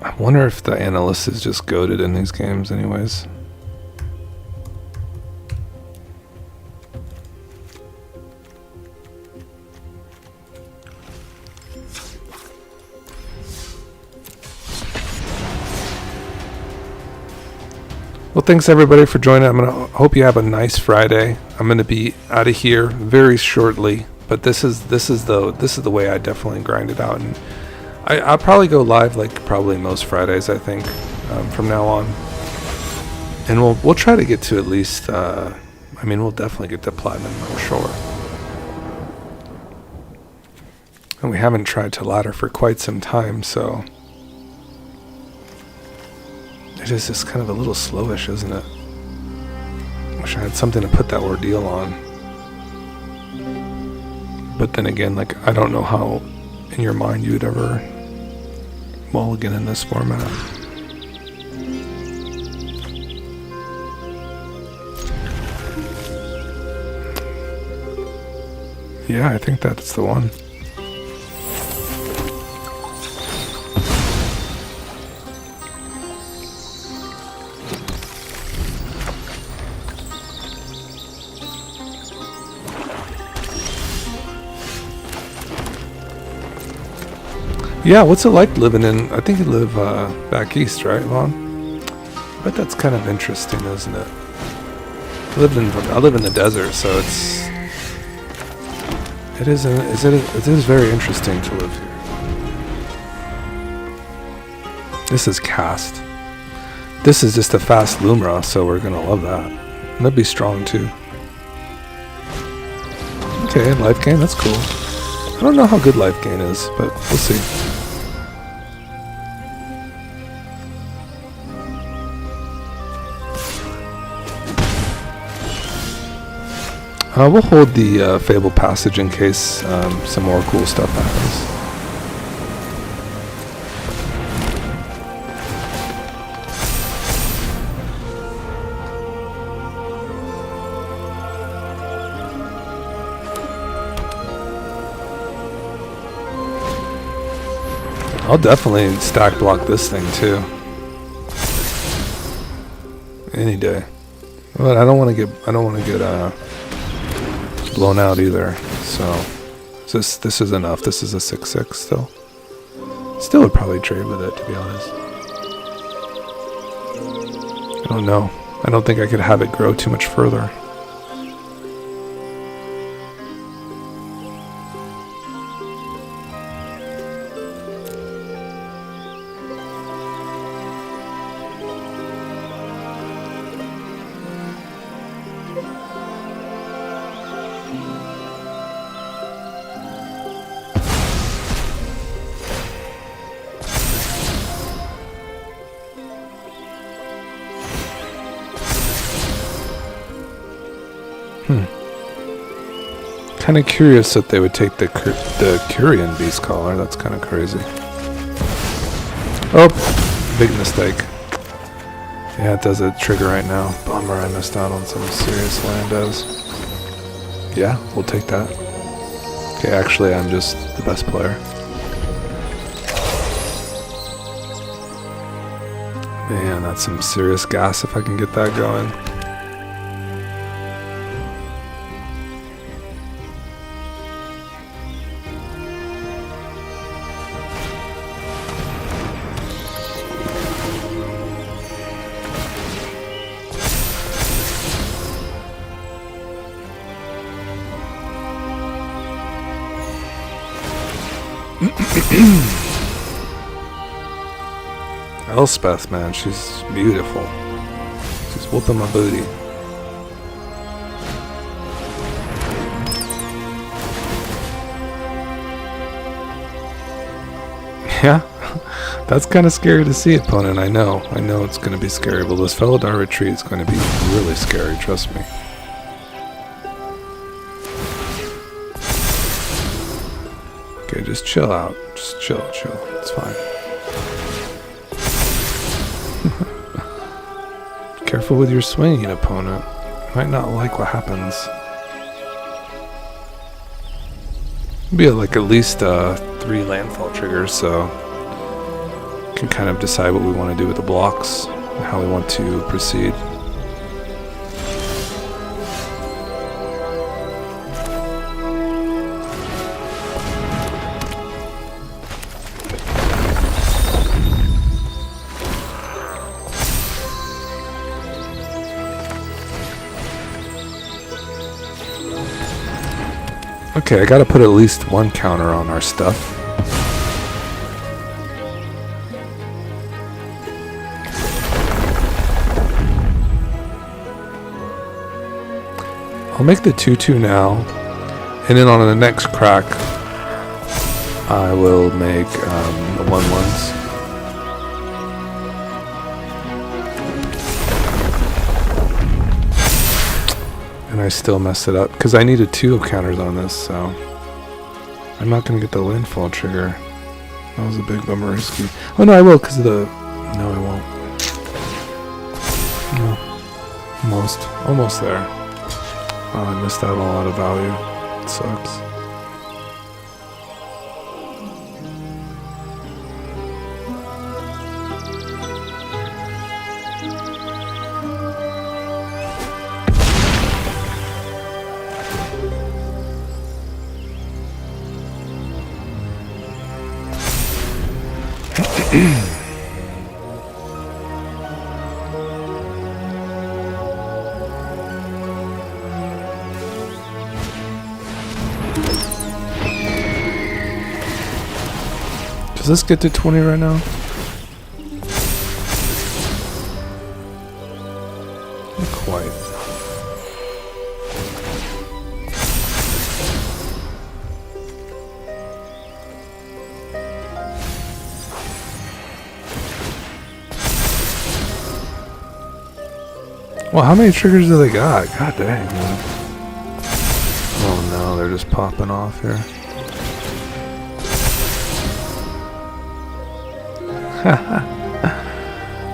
I wonder if the Analyst is just goated in these games anyways. Well, thanks everybody for joining. Hope you have a nice Friday. I'm gonna be out of here very shortly, but this is the way I definitely grind it out, and I'll probably go live like probably most Fridays, I think, from now on. And we'll try to get to at least, we'll definitely get to platinum, I'm sure. And we haven't tried to ladder for quite some time, so it is just kind of a little slowish, isn't it? Wish I had something to put that ordeal on. But then again, like, I don't know how in your mind you would ever mulligan in this format. Yeah, I think that's the one. Yeah, what's it like living in, I think you live back east, right, Lon? But that's kind of interesting, isn't it? I live in the desert, so it is very interesting to live here. This is cast. This is just a fast Lumra, so we're gonna love that. And that'd be strong too. Okay, life gain, that's cool. I don't know how good life gain is, but we'll see. We'll hold the Fabled Passage in case some more cool stuff happens. I'll definitely stack block this thing too. Any day. But I don't want to get blown out either. So this is enough. This is a 6/6 still. Still would probably trade with it, to be honest. I don't know. I don't think I could have it grow too much further. Kind of curious that they would take the Quirion Beastcaller. That's kind of crazy. Oh, big mistake. Yeah, it does a trigger right now. Bummer, I missed out on some serious Landos. Yeah, we'll take that. Okay, actually, I'm just the best player. Man, that's some serious gas if I can get that going. Elspeth, man, she's beautiful. She's whooping my booty. Yeah, that's kind of scary to see, opponent. I know it's going to be scary, but this Felidar retreat is going to be really scary, trust me. Okay, just chill out. Just chill. It's fine. Careful with your swinging, opponent. Might not like what happens. Be like at least 3 landfall triggers, so can kind of decide what we want to do with the blocks and how we want to proceed. Okay, I gotta put at least 1 counter on our stuff. I'll make the 2/2 now, and then on the next crack, I will make the 1/1s. And I still messed it up because I needed 2 counters on this, so I'm not gonna get the landfall trigger. That was a big bummer-risky. Oh no, I will because of the... No, I won't. No. Almost there. Oh, I missed out on a lot of value. It sucks. Does this get to 20 right now? Not quite. Well, how many triggers do they got? God dang, man. Oh no, they're just popping off here.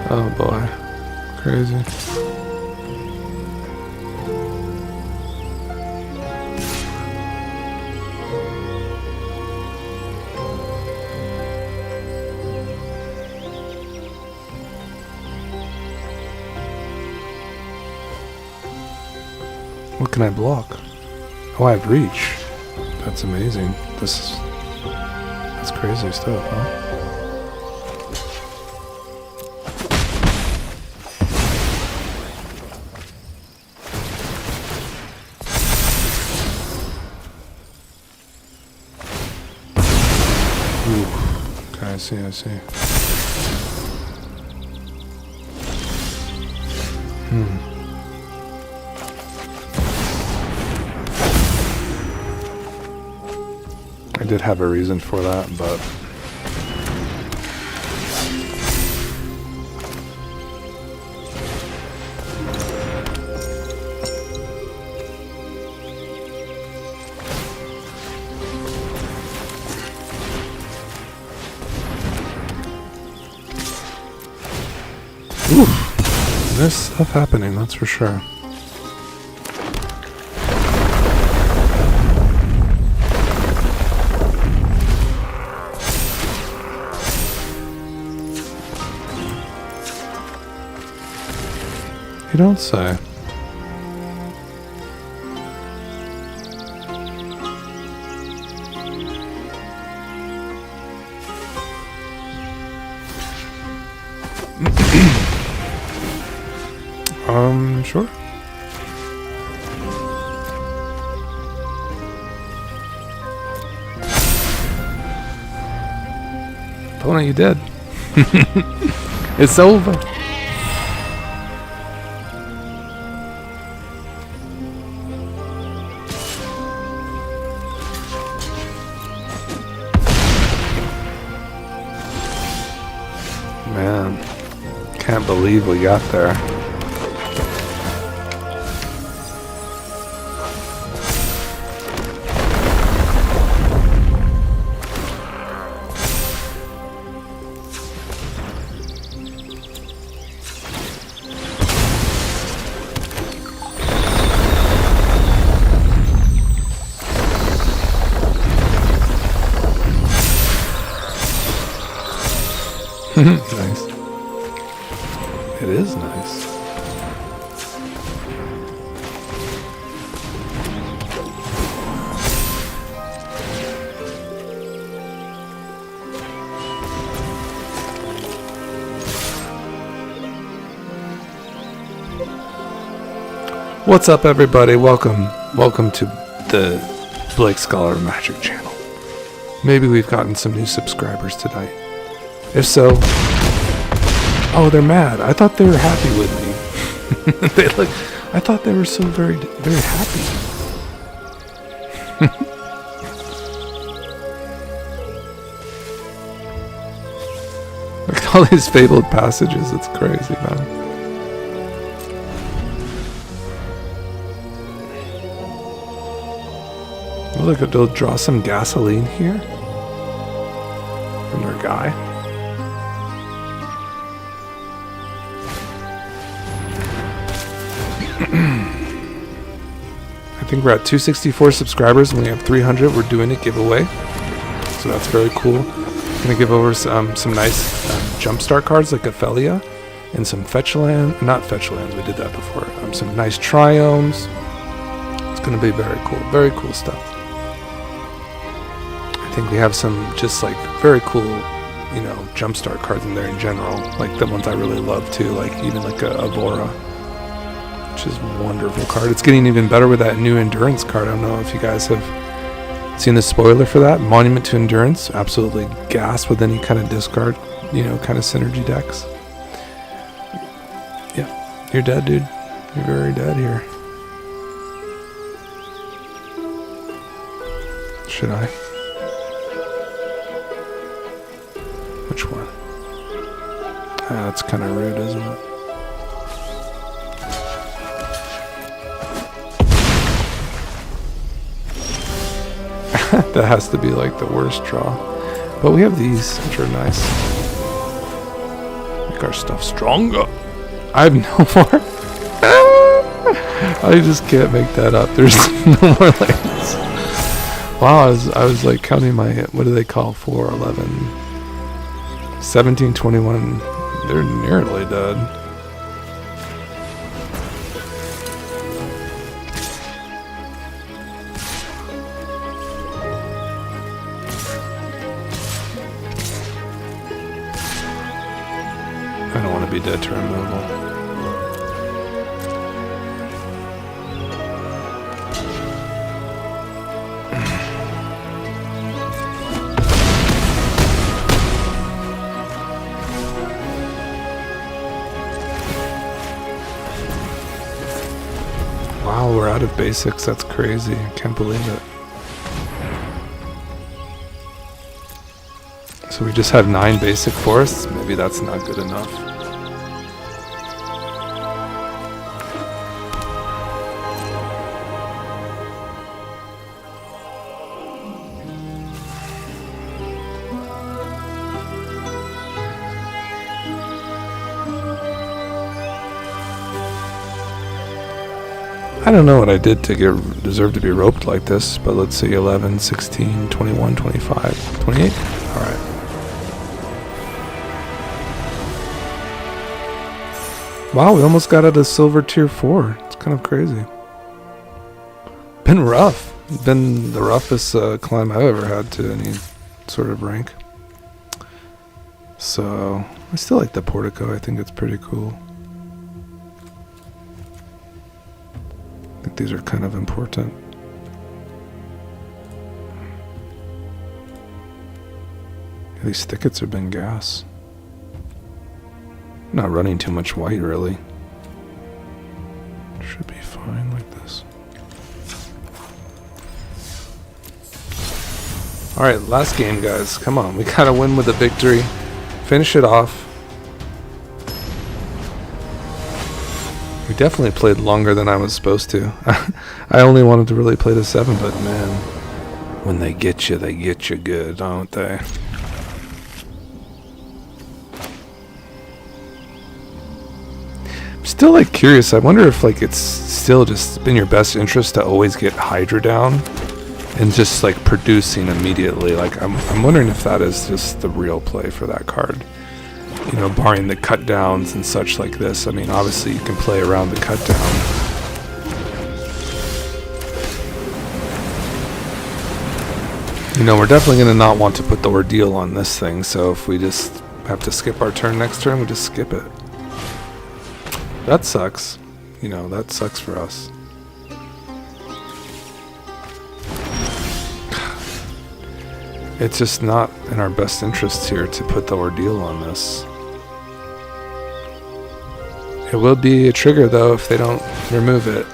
Oh boy. Crazy. What can I block? Oh, I have reach. That's amazing. That's crazy stuff, huh? Okay, I see. I did have a reason for that, but... Oof. There's stuff happening, that's for sure. You don't say. Sure. Opponent, you dead. It's over. Man, can't believe we got there. Nice. It is nice. What's up, everybody? Welcome to the Blake Scholar Magic channel. Maybe we've gotten some new subscribers tonight. If so, oh, they're mad. I thought they were happy with me. I thought they were so very, very happy. Look at all these Fabled Passages. It's crazy, man. Look, they'll draw some gasoline here. from their guy. I think we're at 264 subscribers and we have 300. We're doing a giveaway, so that's very cool. I'm gonna give over some nice jumpstart cards like Ophelia and some fetch land, not fetch lands, we did that before. Some nice triomes. It's gonna be very cool stuff. I think we have some just like very cool, you know, jumpstart cards in there in general, like the ones I really love too, like even like a Avora, which is a wonderful card. It's getting even better with that new Endurance card. I don't know if you guys have seen the spoiler for that. Monument to Endurance, absolutely gas with any kind of discard, you know, kind of synergy decks. Yeah, you're dead, dude. You're very dead here. Should I? Which one? That's kind of rude, isn't it? That has to be like the worst draw. But we have these, which are nice. Make our stuff stronger. I have no more. I just can't make that up. There's no more lands. Wow, I was like counting my, what do they call 4, 11, 17, 21. They're nearly dead. I don't want to be dead to removal. Wow, we're out of basics. That's crazy. I can't believe it. So we just have 9 basic forests? Maybe that's not good enough. I don't know what I did to deserve to be roped like this, but let's see, 11, 16, 21, 25, 28? Alright. Wow, we almost got out of silver tier 4. It's kind of crazy. Been rough. Been the roughest climb I've ever had to any sort of rank. So, I still like the portico. I think it's pretty cool. I think these are kind of important. Yeah, these thickets have been gas. Not running too much white, really. Should be fine like this. Alright, last game, guys. Come on, we gotta win with a victory. Finish it off. We definitely played longer than I was supposed to. I only wanted to really play to 7, but man, when they get you good, don't they? I'm still like curious. I wonder if like it's still just in your best interest to always get Hydra down and just like producing immediately. Like I'm wondering if that is just the real play for that card. You know, barring the cut downs and such like this. I mean, obviously you can play around the cut down. You know, we're definitely going to not want to put the ordeal on this thing, so if we just have to skip our turn next turn, we just skip it. That sucks. You know, that sucks for us. It's just not in our best interests here to put the ordeal on this. It will be a trigger though if they don't remove it.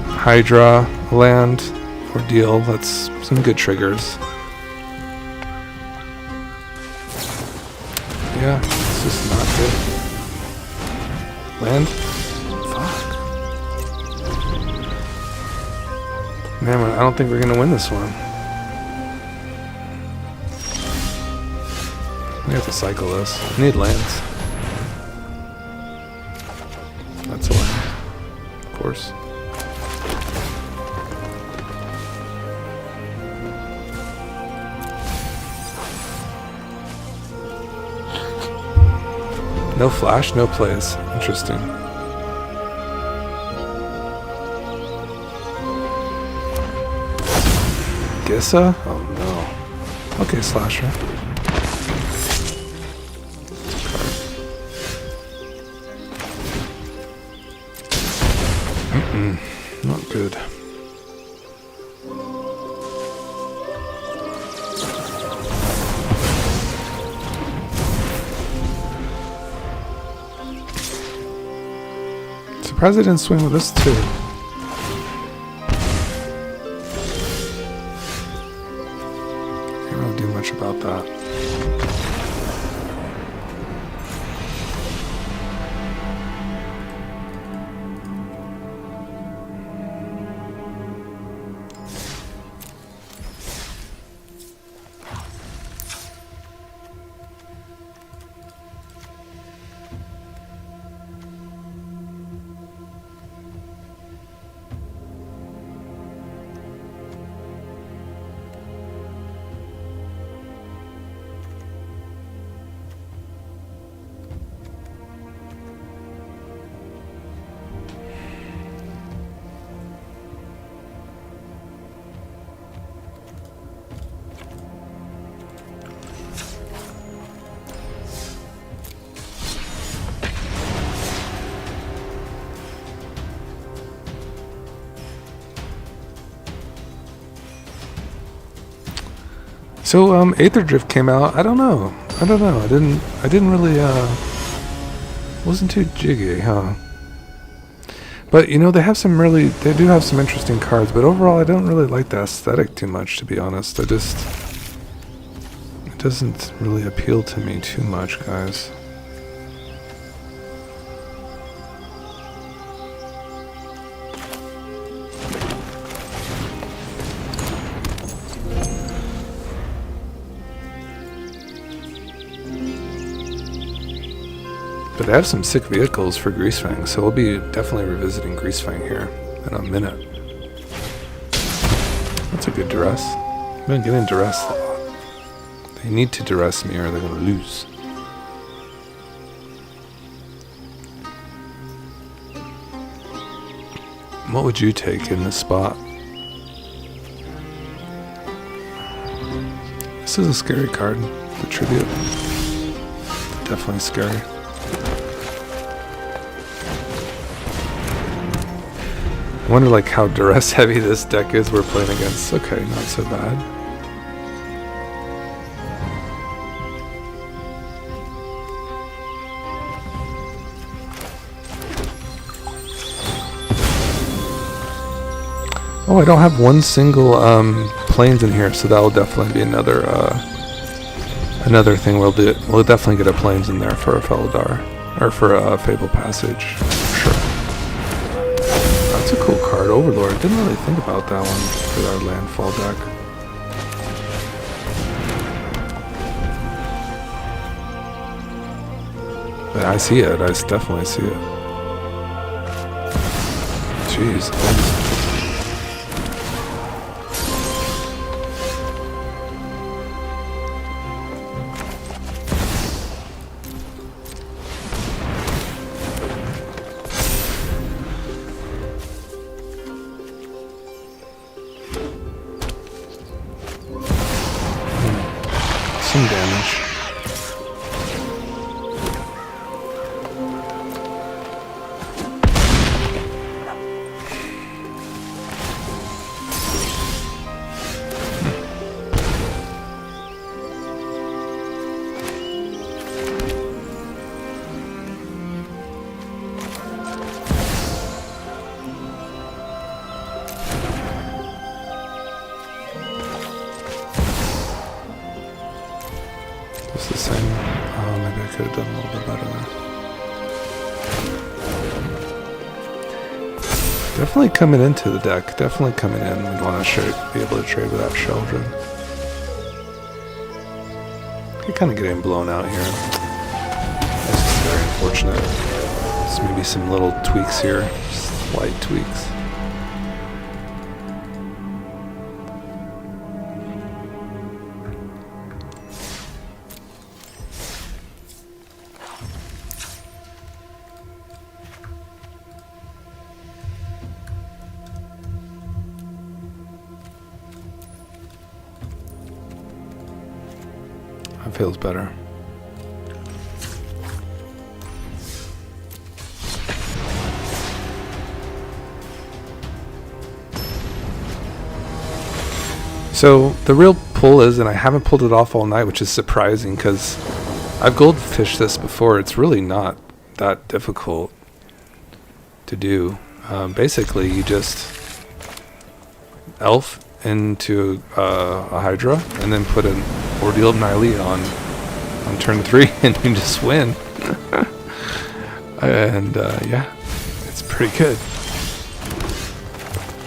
Hydra, land, ordeal, that's some good triggers. Yeah, it's just not good. Land? Fuck. Man, I don't think we're gonna win this one. We have to cycle this. We need lands. That's a land, of course. No flash, no plays. Interesting. Gissa? Oh no. Okay, Slasher. Not good. Surprised I didn't swing with this too. Can't really do much about that. So Aether Drift came out. I don't know. I didn't really wasn't too jiggy, huh? But you know, they do have some interesting cards, but overall I don't really like the aesthetic too much, to be honest. It doesn't really appeal to me too much, guys. But they have some sick vehicles for Greasefang, so we'll be definitely revisiting Greasefang here in a minute. That's a good duress. I've been getting duress a lot. They need to duress me or they're going to lose. What would you take in this spot? This is a scary card, the Tribute. Definitely scary. I wonder like how duress heavy this deck is we're playing against. Okay, not so bad. Oh, I don't have one single planes in here, so that will definitely be another thing we'll do. We'll definitely get a planes in there for a Felidar or for a Fabled Passage. Sure. That's a cool card, Overlord. Didn't really think about that one for our landfall deck. But I see it. I definitely see it. Jeez. Some damage. It's the same. Oh, maybe I could have done a little bit better there. Definitely coming into the deck. Definitely coming in. We'd want to be able to trade without Sheldon. You're kind of getting blown out here. This is very unfortunate. There's maybe some little tweaks here. Slight tweaks. That feels better. So the real pull is, and I haven't pulled it off all night, which is surprising because I've goldfished this before. It's really not that difficult to do. Basically, you just elf into a Hydra and then put an Ordeal of Nylea on turn 3 and you just win. And yeah, it's pretty good.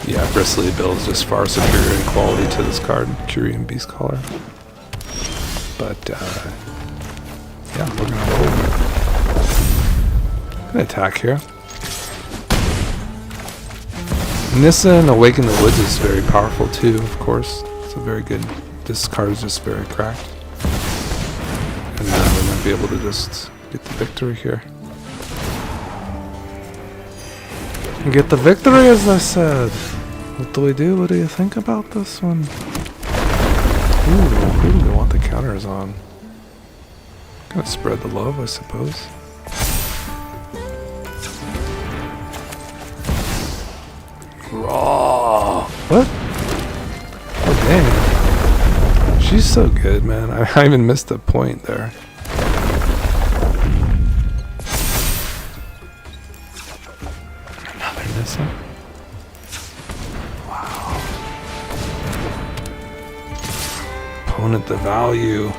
Yeah, Bristly build is just far superior in quality to this card, Quirion Beastcaller. But yeah, we're gonna attack here. Nissa and Awaken the Woods is very powerful too, of course. It's a very good. This card is just very cracked. And we might be able to just get the victory here. And get the victory, as I said. What do we do? What do you think about this one? Ooh, who do we want the counters on? Gonna spread the love, I suppose. Raw. What? Oh dang. She's so good, man. I even missed a point there. Another Nissa. Wow. Opponent the value.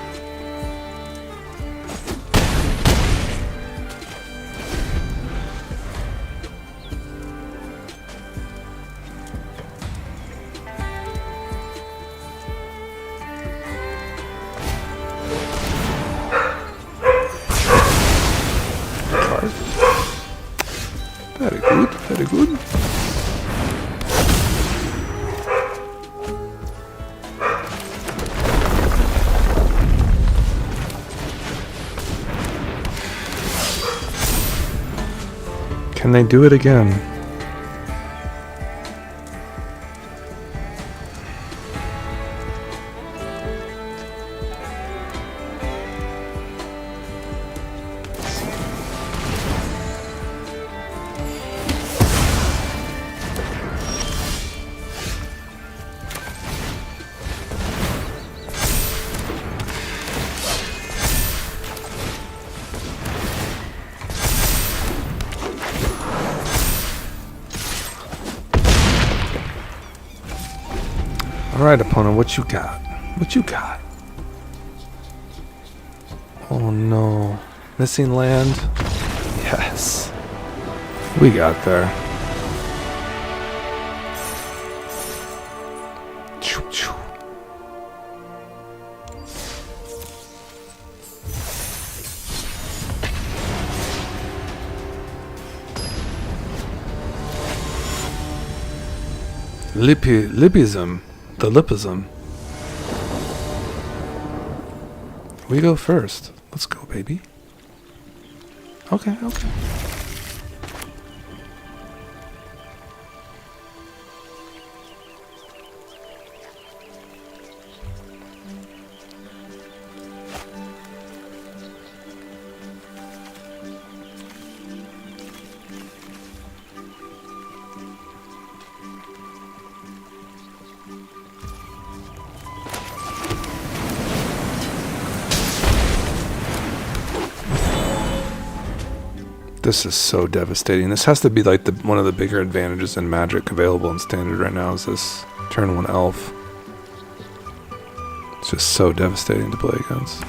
Very good, very good. Can they do it again? Alright, opponent, what you got? What you got? Oh no. Missing land? Yes. We got there. Choo choo. Lipism. The lipism. We go first. Let's go, baby. Okay, okay. This is so devastating. This has to be like one of the bigger advantages in Magic available in Standard right now is this turn 1 elf. It's just so devastating to play against.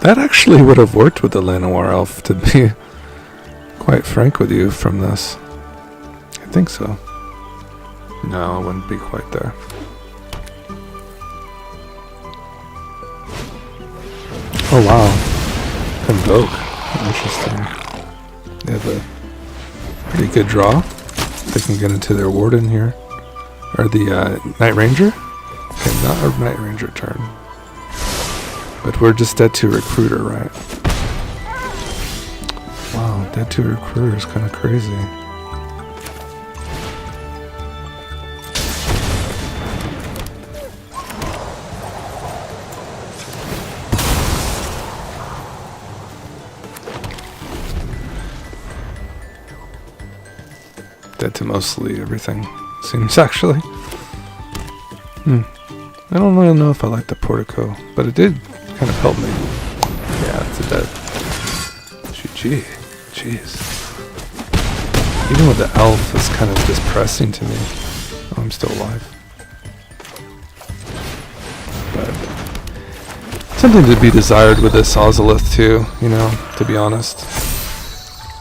That actually would have worked with the Llanowar Elf, to be quite frank with you from this. I think so. No, it wouldn't be quite there. Oh wow. Convoke. Interesting. They have a pretty good draw. They can get into their Warden here. Or the Night Ranger? Okay, not a Night Ranger turn. But we're just dead to Recruiter, right? Wow, dead to Recruiter is kind of crazy. Dead to mostly everything, seems actually. I don't really know if I like the Portico, but it did kind of help me. Yeah, it's a dead. GG. Jeez. Even with the elf, it's kind of depressing to me. Oh, I'm still alive. But something to be desired with this Ozolith too, you know, to be honest.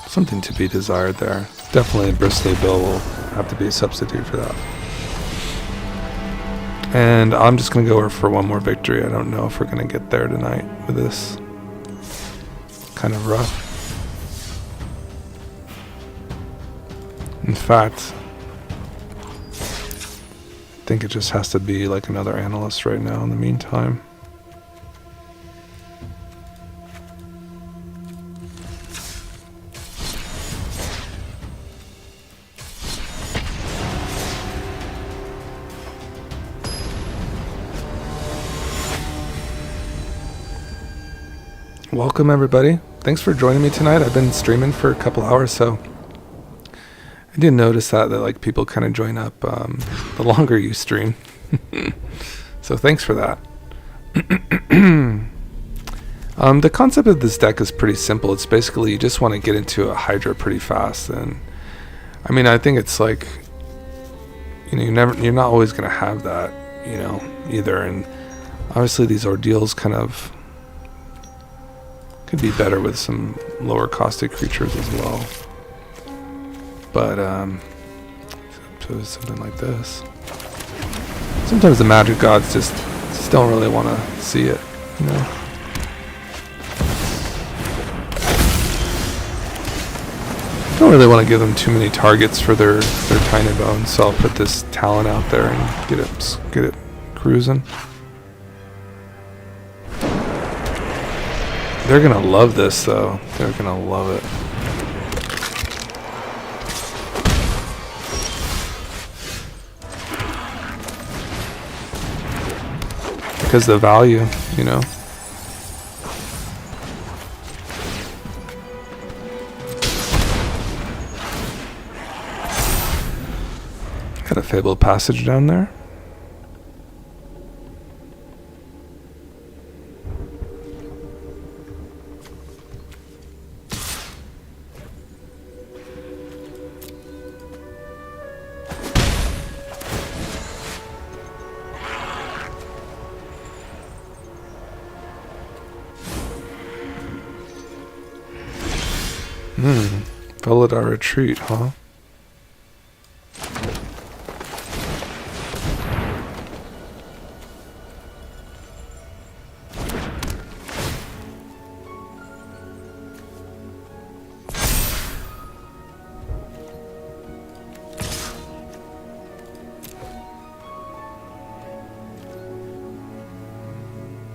Something to be desired there. Definitely Bristly Bill will have to be a substitute for that. And I'm just going to go for one more victory. I don't know if we're going to get there tonight with this. Kind of rough. In fact, I think it just has to be like another analyst right now in the meantime. Welcome everybody. Thanks for joining me tonight. I've been streaming for a couple hours, so I did notice that like people kind of join up the longer you stream. So thanks for that. The concept of this deck is pretty simple. It's basically you just want to get into a Hydra pretty fast, and I mean I think it's like, you know, you're not always gonna have that, you know, either, and obviously these ordeals kind of could be better with some lower costed creatures as well. But so something like this. Sometimes the magic gods just don't really want to see it, you know. Don't really want to give them too many targets for their tiny bones, so I'll put this talent out there and get it cruising. They're gonna love this though. They're gonna love it. Because the value, you know. Got a Fabled Passage down there. Followed our retreat, huh?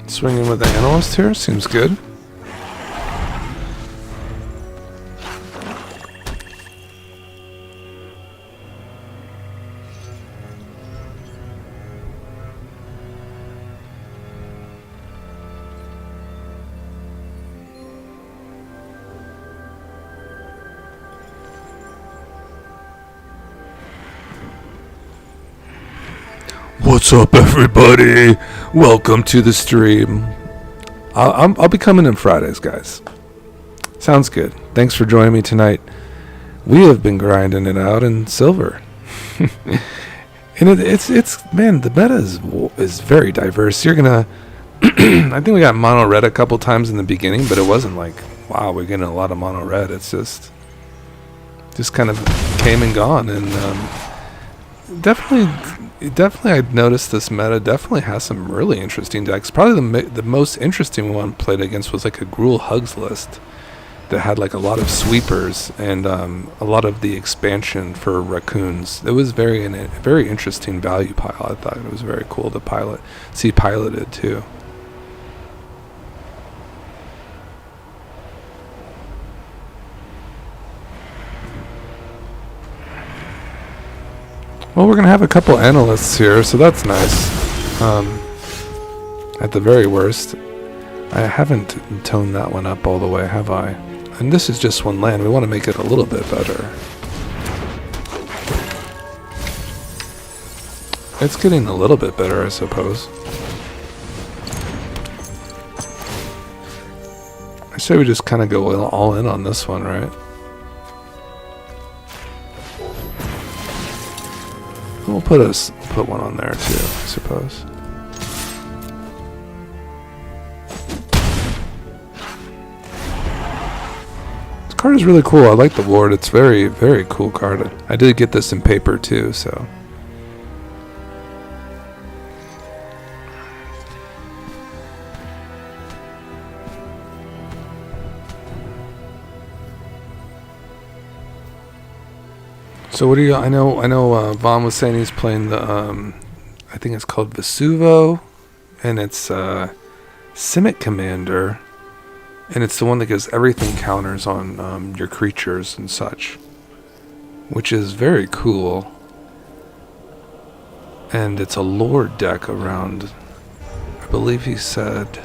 Swinging with the analyst here seems good. What's up, everybody? Welcome to the stream. I'll be coming in Fridays, guys. Sounds good. Thanks for joining me tonight. We have been grinding it out in silver, and it's man, the meta is very diverse. You're gonna I think we got mono red a couple times in the beginning, but it wasn't like, wow, we're getting a lot of mono red. It's just kind of came and gone. And definitely I'd noticed this meta definitely has some really interesting decks. Probably the most interesting one played against was like a Gruul Hugs list that had like a lot of sweepers and a lot of the expansion for raccoons. It was very interesting value pile. I thought it was very cool to see piloted too. Well, we're going to have a couple analysts here, so that's nice. At the very worst. I haven't toned that one up all the way, have I? And this is just one land. We want to make it a little bit better. It's getting a little bit better, I suppose. I say we just kind of go all in on this one, right? We'll put one on there too, I suppose. This card is really cool. I like the ward. It's very, very cool card. I did get this in paper too, so. So what do you? I know. Vaughn was saying he's playing the. I think it's called Vesuvo, and it's Simic Commander, and it's the one that gives everything counters on your creatures and such, which is very cool. And it's a Lord deck around. I believe he said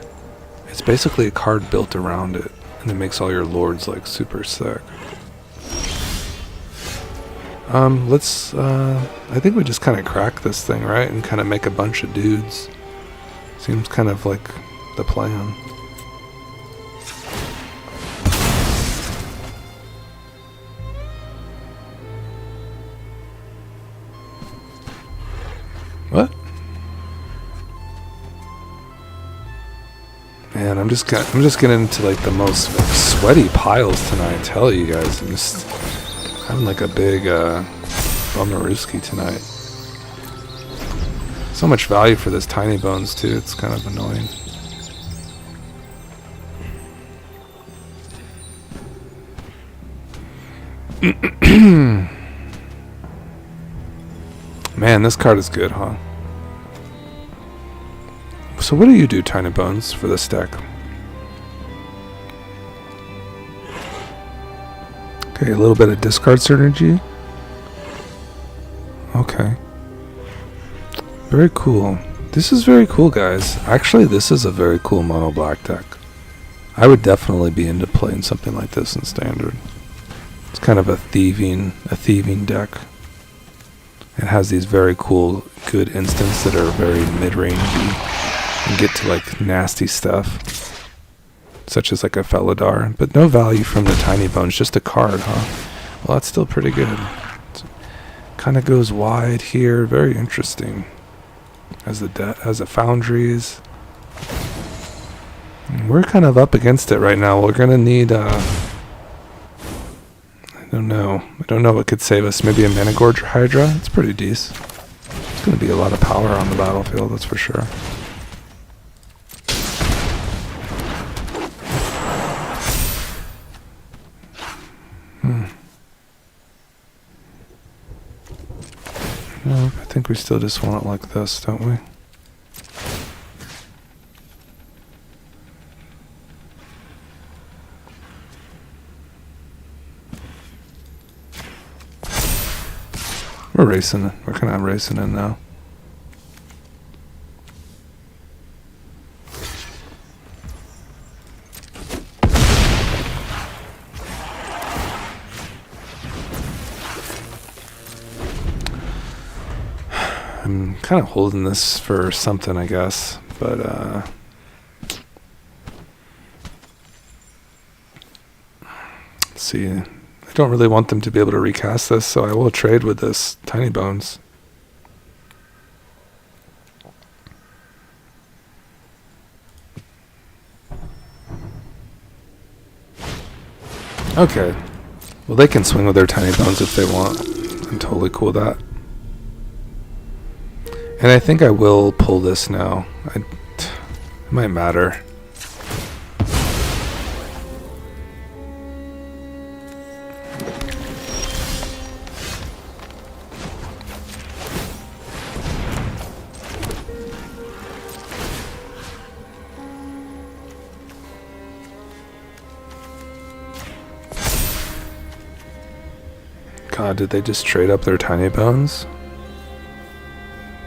it's basically a card built around it, and it makes all your Lords like super sick. I think we just kind of crack this thing, right? And kind of make a bunch of dudes. Seems kind of like the plan. What? Man, I'm just getting into like the most sweaty piles tonight. I tell you guys, I'm just having like a big bummerooski tonight. So much value for this tiny bones too. It's kind of annoying. Man, this card is good, huh? So what do you do, Tiny Bones, for this deck? Okay, a little bit of discard synergy. Okay. Very cool. This is very cool, guys. Actually, this is a very cool mono black deck. I would definitely be into playing something like this in Standard. It's kind of a thieving deck. It has these very cool, good instants that are very mid-rangey and get to like nasty stuff, such as like a Felidar, but no value from the Tiny Bones, just a card, huh? Well, that's still pretty good. Kind of goes wide here, very interesting. Has the Foundries. We're kind of up against it right now. We're gonna need I don't know what could save us. Maybe a Managorger Hydra? It's pretty decent. It's going to be a lot of power on the battlefield, that's for sure. No, I think we still just want it like this, don't we? We're racing. We're kind of racing in now. I'm kind of holding this for something, I guess, but let's see. I don't really want them to be able to recast this, so I will trade with this Tiny Bones. Okay. Well, they can swing with their tiny bones if they want. I'm totally cool with that. And I think I will pull this now. It might matter. God, did they just trade up their tiny bones?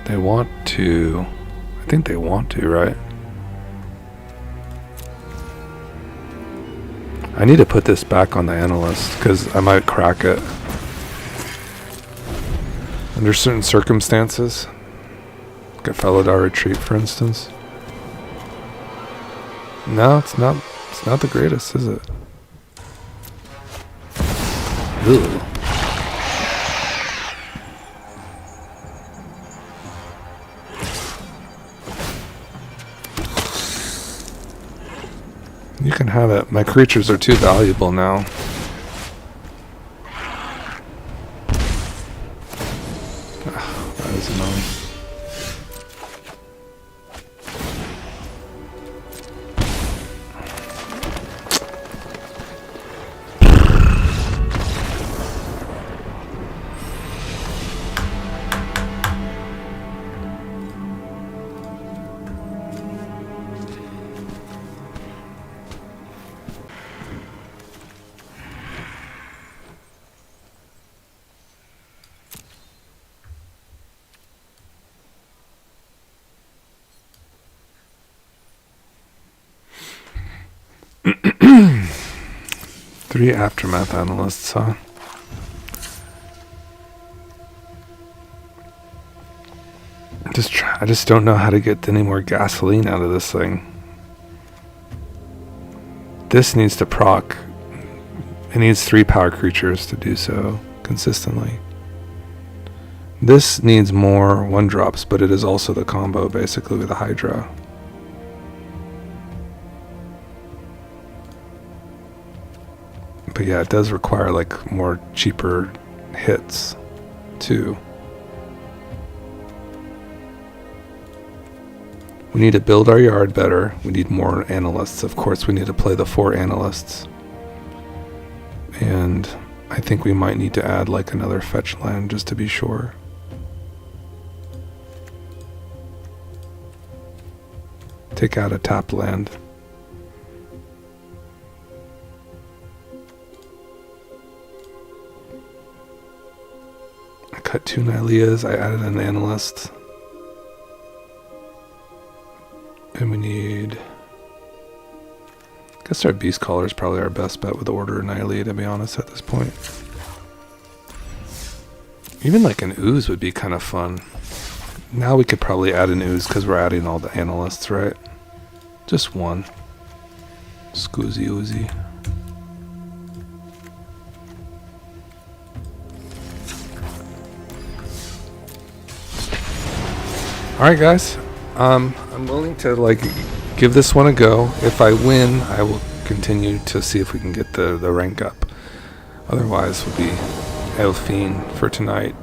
They want to. I think they want to, right? I need to put this back on the analyst because I might crack it. Under certain circumstances. Like a Fabled retreat, for instance. No, it's not the greatest, is it? Ugh. You can have it. My creatures are too valuable now. That is annoying. Three Aftermath Analysts, huh? I just don't know how to get any more gasoline out of this thing. This needs to proc. It needs 3 power creatures to do so consistently. This needs more 1-drops, but it is also the combo basically with the Hydra. But yeah, it does require like more cheaper hits too. We need to build our yard better. We need more analysts. Of course, we need to play the 4 analysts. And I think we might need to add like another fetch land just to be sure. Take out a tap land. I cut 2 Nyleas. I added an analyst. And we need... I guess our Beastcaller is probably our best bet with Order of Nylea, to be honest, at this point. Even like an Ooze would be kind of fun. Now we could probably add an Ooze because we're adding all the analysts, right? Just one. Scoozy Oozy. Alright guys, I'm willing to like give this one a go. If I win, I will continue to see if we can get the rank up. Otherwise, we'll be Elfine for tonight.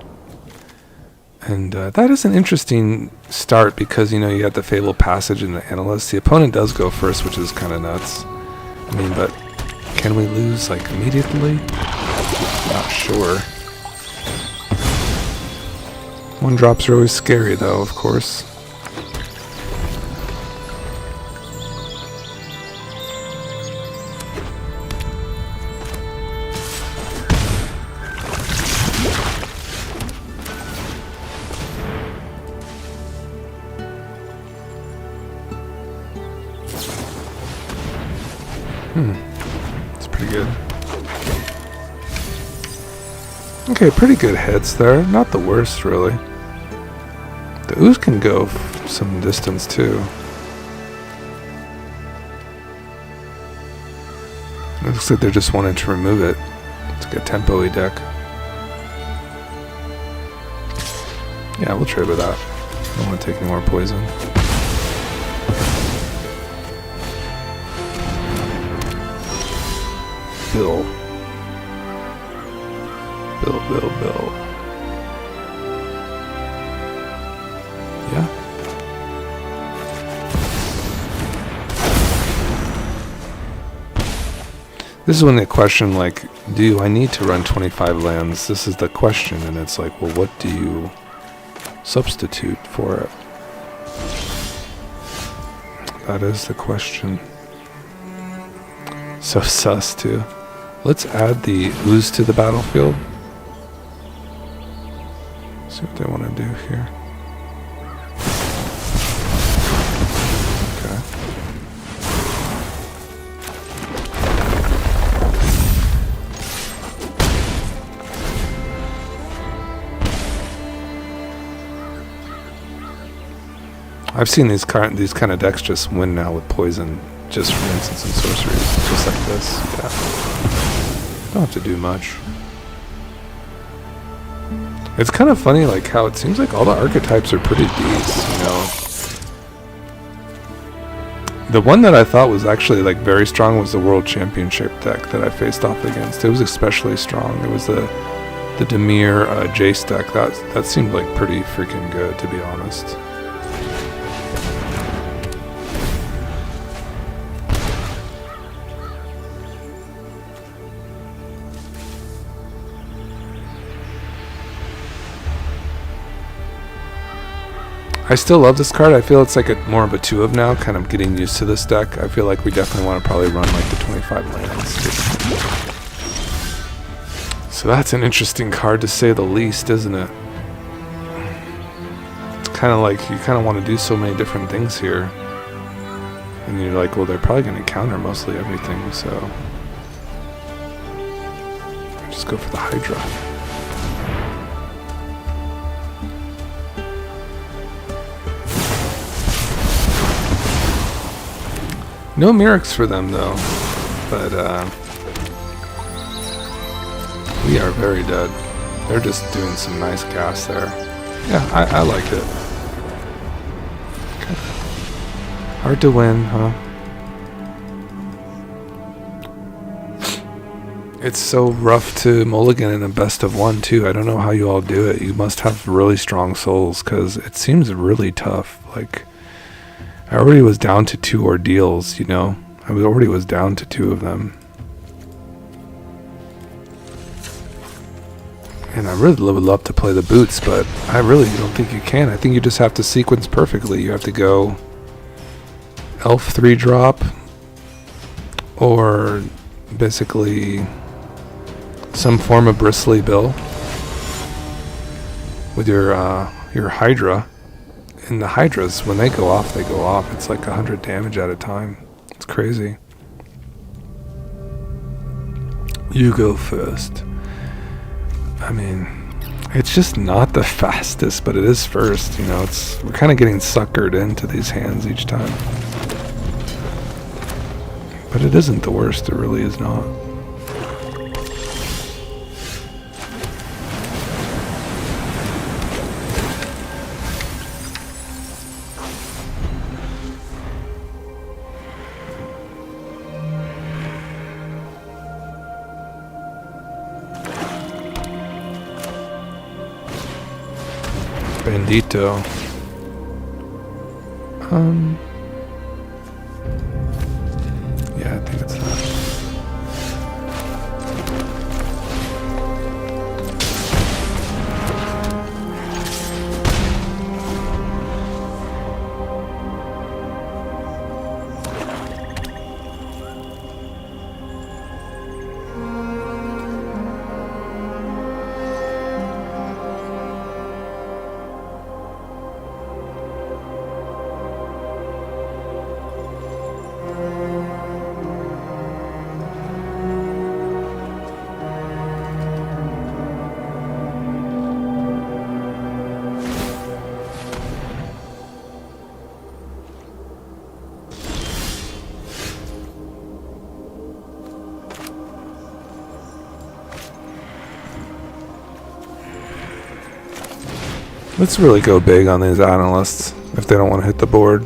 And that is an interesting start because, you know, you got the Fabled Passage and the Analyst. The opponent does go first, which is kind of nuts. I mean, but can we lose like immediately? Not sure. 1-drops are always scary though, of course. It's pretty good. Okay, pretty good hits there. Not the worst, really. The Ooze can go some distance, too. It looks like they're just wanting to remove it. It's like a tempo-y deck. Yeah, we'll trade with that. I don't want to take any more poison. Bill. Bill. Yeah. This is when they question, like, do I need to run 25 lands? This is the question, and it's like, well, what do you substitute for it? That is the question. So sus, too. Let's add the ooze to the battlefield. See what they want to do here. I've seen these kind of decks just win now with poison, just for instance and sorceries, just like this. Yeah. Don't have to do much. It's kind of funny, like how it seems like all the archetypes are pretty decent, you know. The one that I thought was actually like very strong was the World Championship deck that I faced off against. It was especially strong. It was the Demir Jace deck. That seemed like pretty freaking good, to be honest. I still love this card. I feel it's like more of a 2 of now, kind of getting used to this deck. I feel like we definitely want to probably run like the 25 lands. So that's an interesting card to say the least, isn't it? It's kind of like you kind of want to do so many different things here. And you're like, well, they're probably going to counter mostly everything, so just go for the Hydra. No Merrics for them though, but we are very dead. They're just doing some nice gas there. Yeah, I like it. Okay. Hard to win, huh? It's so rough to mulligan in a best of 1 too. I don't know how you all do it. You must have really strong souls, because it seems really tough. Like, I already was down to 2 ordeals, you know? I already was down to 2 of them. And I really would love to play the boots, but I really don't think you can. I think you just have to sequence perfectly. You have to go elf 3-drop, or basically some form of Bristly Bill with your Hydra. And the Hydras, when they go off, they go off. It's like 100 damage at a time. It's crazy. You go first. I mean, it's just not the fastest, but it is first. You know, we're kind of getting suckered into these hands each time. But it isn't the worst. It really is not. Bandito. Yeah, I think it's that. Let's really go big on these analysts if they don't want to hit the board.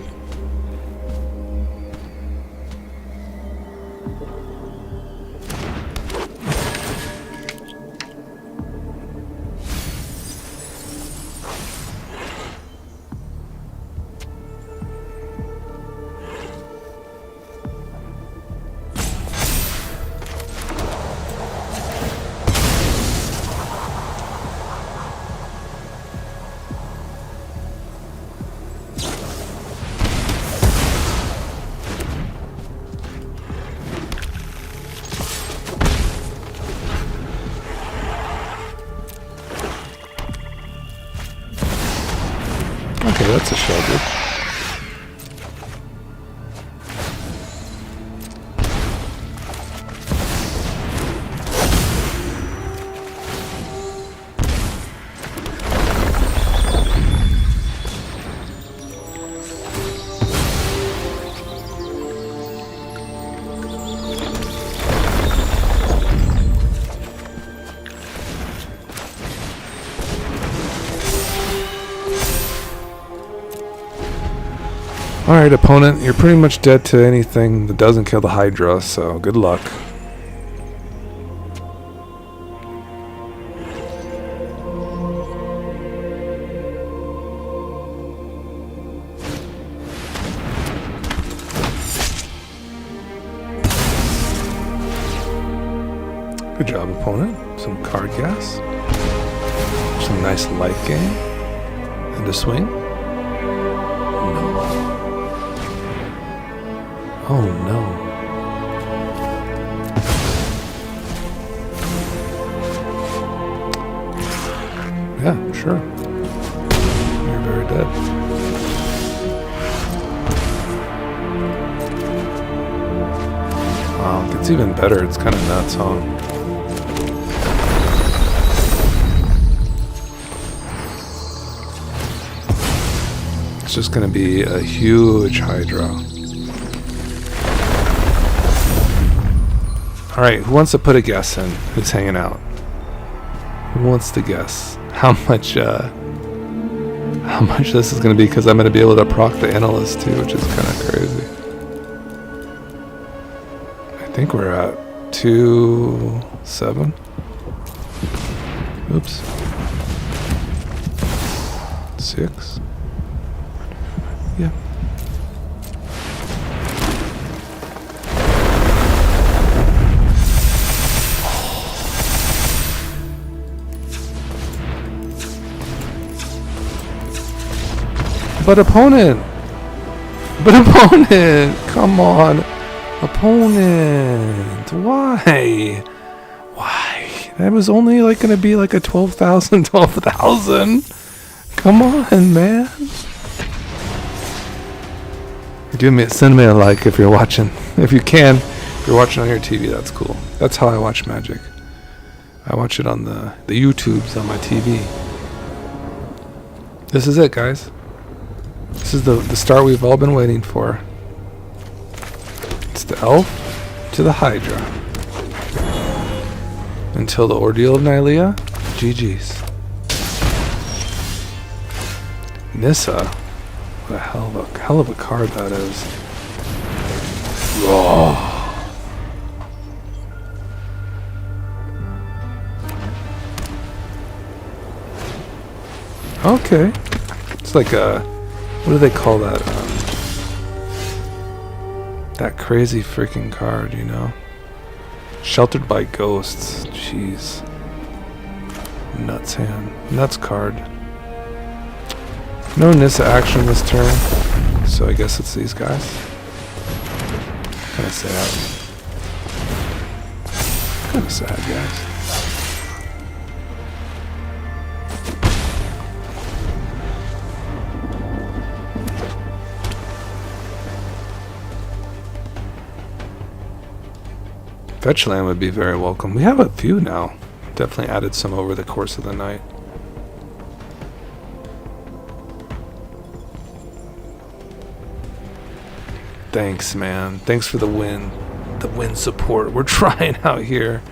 Okay, that's a shelter. Alright, opponent, you're pretty much dead to anything that doesn't kill the Hydra, so good luck. Good job, opponent. Some card gas. Some nice light gain. And a swing. Oh no. Yeah, sure. You're very dead. Wow, it's even better. It's kind of nuts, huh? It's just going to be a huge Hydra. Alright, who wants to put a guess in? Who's hanging out? Who wants to guess how much this is going to be? Because I'm going to be able to proc the Analyst too, which is kind of crazy. I think we're at 2-7. Oops. 6. Yeah. But opponent! Come on! Opponent! Why? Why? That was only like gonna be like a 12,000. Come on, man! Send me a like if you're watching. If you can. If you're watching on your TV, that's cool. That's how I watch Magic. I watch it on the YouTubes on my TV. This is it, guys. This is the start we've all been waiting for. It's the Elf to the Hydra. Until the Ordeal of Nylea, GG's. Nissa. What a hell of a card that is. Oh. Okay. It's like a... What do they call that? That crazy freaking card, you know? Sheltered by Ghosts. Jeez. Nuts hand. Nuts card. No Nissa action this turn, so I guess it's these guys. Kinda sad. Kinda sad, guys. Fetch land would be very welcome. We have a few now. Definitely added some over the course of the night. Thanks, man. Thanks for the win. The win support. We're trying out here.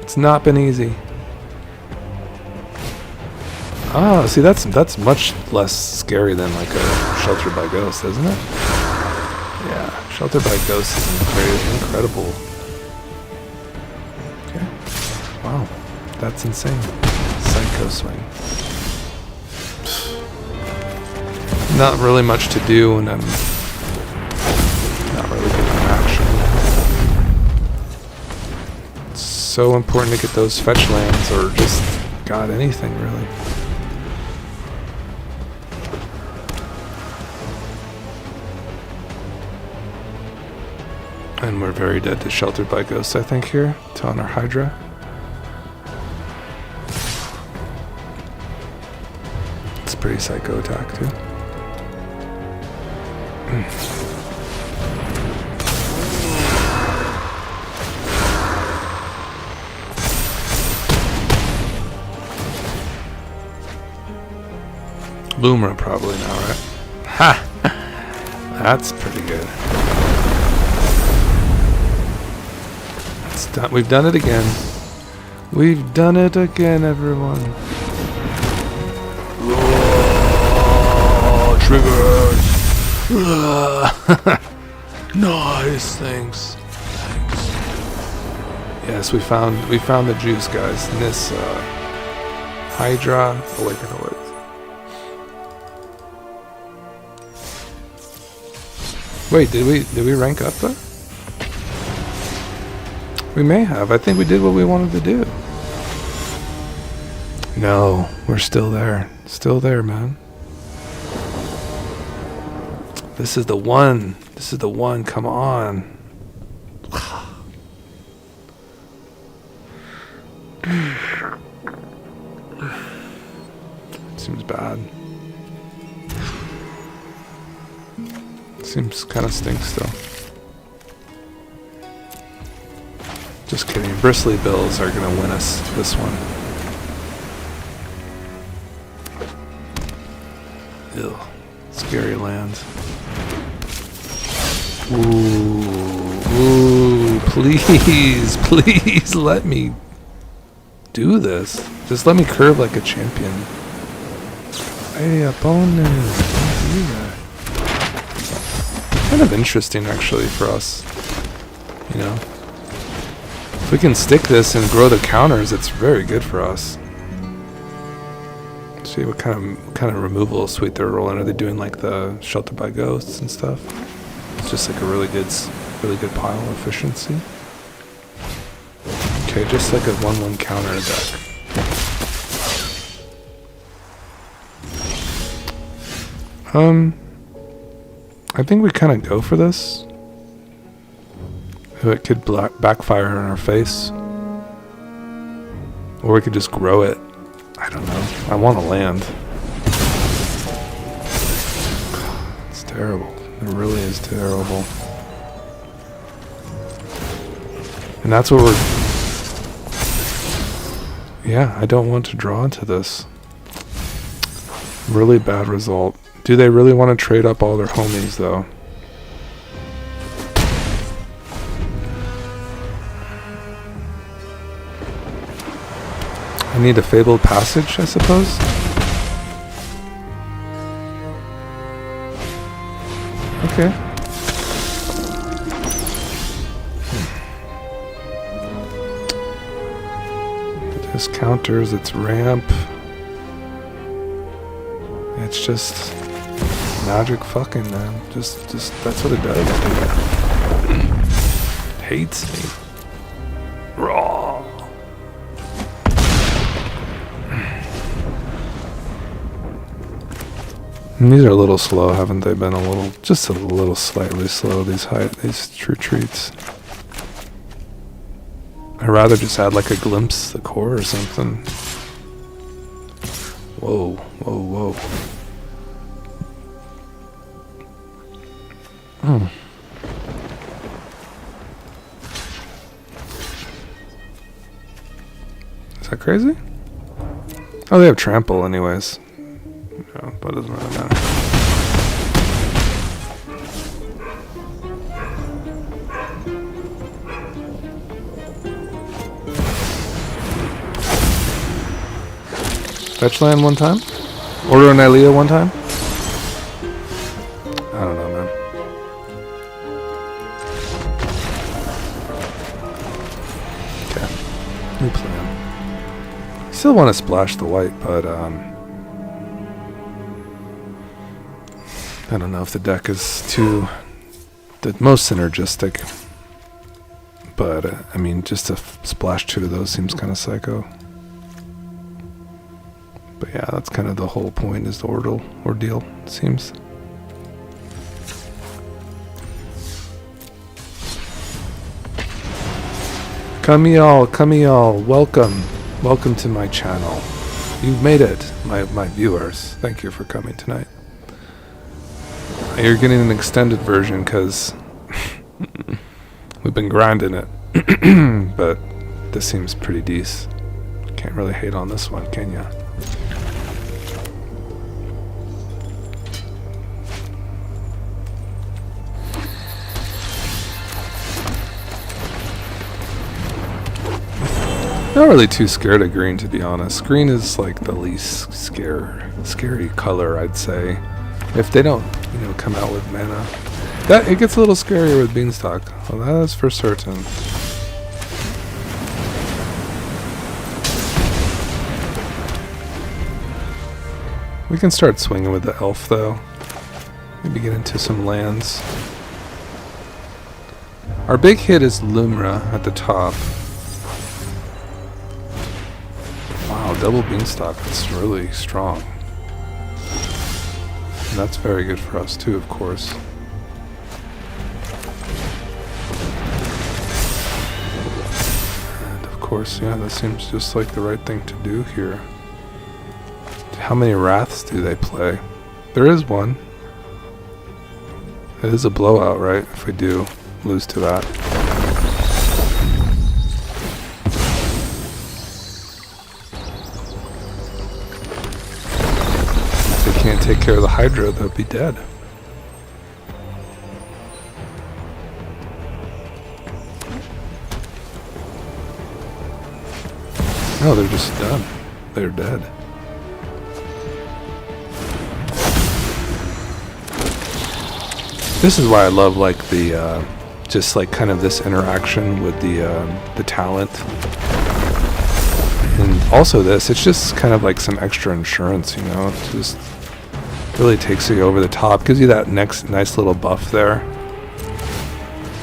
It's not been easy. Ah, see, that's much less scary than like a Sheltered by Ghost, isn't it? Yeah, Sheltered by Ghost is incredible. Okay. Wow, that's insane. Psycho swing. Not really much to do, and I'm not really getting action. It's so important to get those fetch lands, or just God, anything really. And we're very dead to Sheltered by Ghosts, I think, here, to on our Hydra. Deck's pretty psycho attack too. Lumra probably now, right? Ha! That's pretty good. It's done. We've done it again. We've done it again, everyone. Oh, triggers. Nice, thanks. Yes, we found the juice, guys. Nissa, Hydra, Awaken the Woods. Wait, did we rank up though? We may have. I think we did what we wanted to do. No, we're still there. Still there, man. This is the one. This is the one. Come on. Seems bad. Seems kind of stinks though. Just kidding. Bristly Bills are gonna win us this one. Ew. Scary land. Ooh, please, please let me do this. Just let me curve like a champion. Hey, opponent, don't do that. Kind of interesting actually for us, you know. If we can stick this and grow the counters, it's very good for us. Let's see what kind of removal suite they're rolling. Are they doing like the Shelter by Ghosts and stuff? It's just like a really good pile of efficiency. Okay, just like a 1/1 counter deck. I think we kind of go for this. It could backfire in our face. Or we could just grow it. I don't know. I want to land. It's terrible. It really is terrible. And that's what we're... Yeah, I don't want to draw into this. Really bad result. Do they really want to trade up all their homies, though? I need a Fabled Passage, I suppose? Okay. This counters its ramp. It's just magic fucking, man. Just that's what it does. Hates me. Raw. And these are a little slow, haven't they been? Just a little slightly slow, these retreats. I'd rather just add like a glimpse the core or something. Whoa, whoa, whoa. Hmm. Is that crazy? Oh, they have trample anyways. No, but it doesn't really matter. Fetch land one time? Ordeal of Nylea one time? I don't know, man. Okay. New plan. Still want to splash the white, but I don't know if the deck is the most synergistic. But, I mean, just to splash 2 of those seems kind of psycho. But yeah, that's kind of the whole point, is the ordeal, it seems. Come y'all, welcome to my channel. You've made it, my viewers. Thank you for coming tonight. You're getting an extended version because we've been grinding it. But this seems pretty decent. Can't really hate on this one, can ya? Not really too scared of green, to be honest. Green is like the least scary color, I'd say. If they don't, come out with mana. It gets a little scarier with Beanstalk. Well, that is for certain. We can start swinging with the elf, though. Maybe get into some lands. Our big hit is Lumra at the top. Wow, double Beanstalk. That's really strong. And that's very good for us, too, of course. And, of course, yeah, that seems just like the right thing to do here. How many Wraths do they play? There is one. It is a blowout, right? If we do lose to that. If they can't take care of the Hydra, they'll be dead. No, they're just done. They're dead. This is why I love like the just like kind of this interaction with the talent, and also this. It's just kind of like some extra insurance, It just really takes you over the top. Gives you that nice little buff there,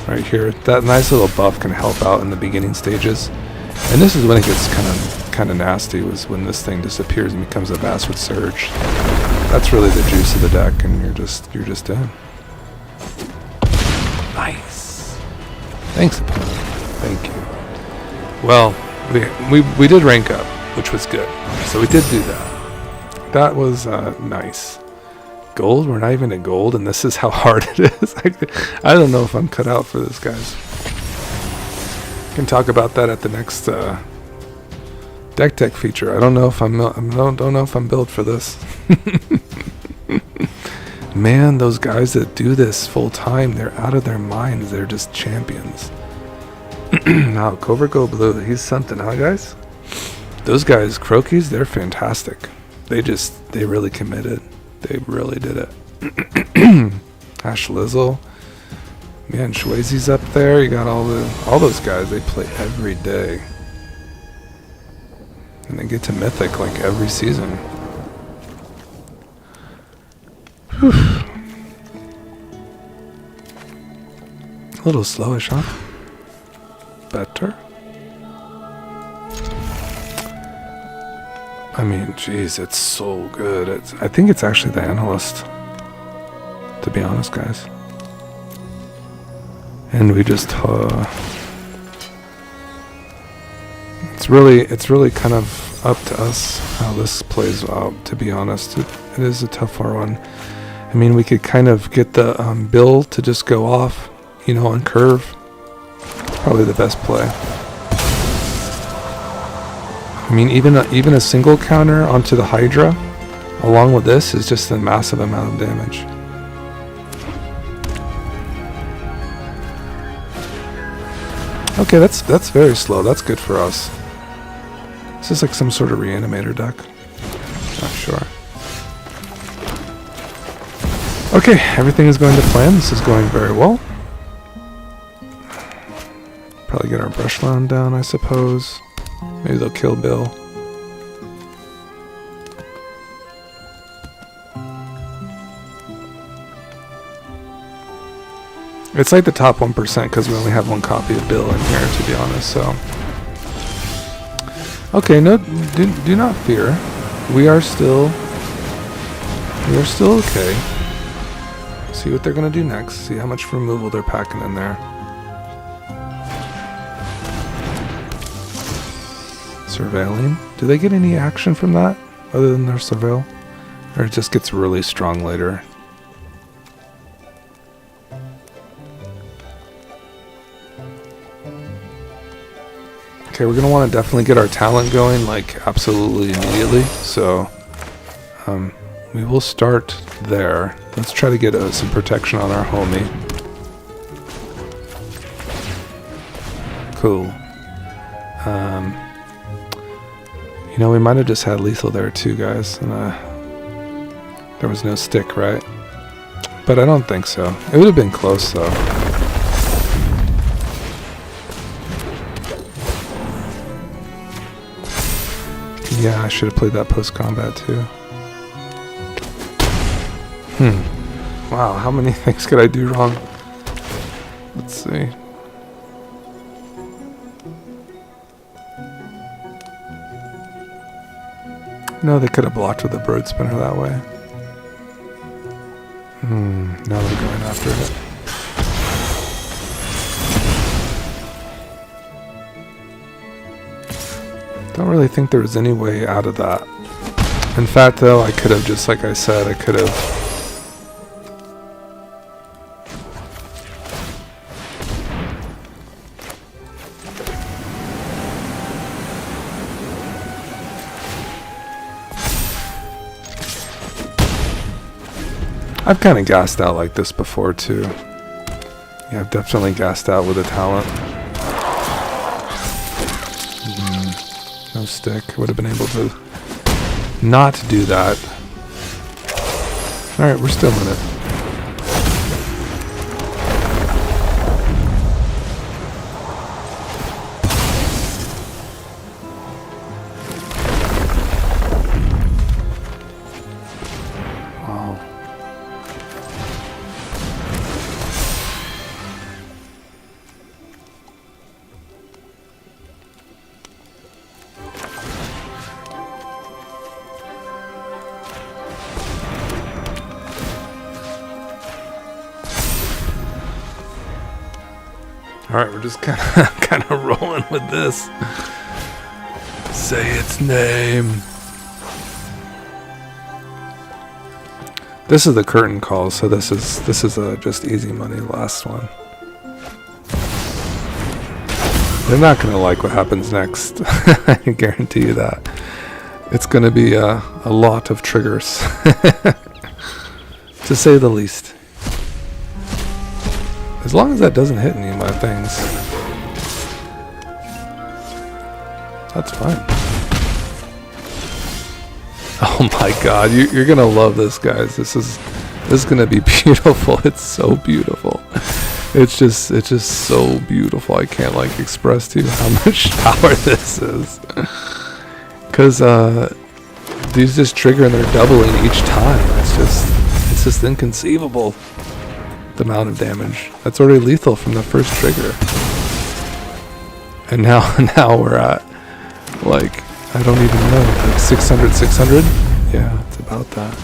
right here. That nice little buff can help out in the beginning stages, and this is when it gets kind of nasty. Was when this thing disappears and becomes a Vast with Surge. That's really the juice of the deck, and you're just in. Nice. Thanks, opponent. Thank you. Well, we did rank up, which was good. So we did do that. That was nice. Gold? We're not even at gold, and this is how hard it is. I don't know if I'm cut out for this, guys. Can talk about that at the next deck tech feature. I don't know if don't know if I'm built for this. Man, those guys that do this full time, they're out of their minds. They're just champions. Now, Covert Go Blue, he's something, huh, guys? Those guys, Croakies, they're fantastic. They really committed. They really did it. Ash Lizzle. Man, Shwazy's up there. You got all those guys. They play every day. And they get to Mythic like every season. Whew. A little slowish, huh? Better? I mean, geez, it's so good. I think it's actually the Analyst, to be honest, guys. And we just it's really kind of up to us how this plays out, to be honest. It is a tough one. I mean, we could kind of get the Bill to just go off, on curve. Probably the best play. I mean, even a single counter onto the Hydra, along with this, is just a massive amount of damage. Okay, that's very slow. That's good for us. This is like some sort of reanimator deck. Not sure. Okay, everything is going to plan. This is going very well. Probably get our brush land down, I suppose. Maybe they'll kill Bill. It's like the top 1% because we only have one copy of Bill in here, to be honest, so. Okay, no, do not fear. We are still okay. See what they're gonna do next. See how much removal they're packing in there. Surveilling. Do they get any action from that? other than their surveil? Or it just gets really strong later? Okay, we're going to want to definitely get our talent going, like, absolutely immediately. So, we will start there. Let's try to get some protection on our homie. Cool. You know, we might have just had lethal there too, guys. And there was no stick, right? But I don't think so. It would have been close, though. Yeah, I should have played that post-combat too. Wow, how many things could I do wrong? Let's see. No, they could have blocked with a bird spinner that way. Now they're going after it. Don't really think there was any way out of that. In fact, though, I could have, just like I said, I could have... I've kind of gassed out like this before, too. Yeah, I've definitely gassed out with a talent. No stick. Would have been able to not do that. Alright, we're still in it. Wow. Alright, we're just kind of rolling with this. Say its name. This is the curtain call, so this is a just easy money last one. They're not gonna like what happens next. I can guarantee you that. It's gonna be a lot of triggers, to say the least. As long as that doesn't hit any of my things, that's fine. Oh my god, you're gonna love this, guys. This is gonna be beautiful. It's so beautiful. It's just so beautiful. I can't like express to you how much power this is. Cause these just trigger and they're doubling each time. It's just inconceivable. The amount of damage. That's already lethal from the first trigger. And now we're at like, I don't even know, like 600. Yeah, it's about that.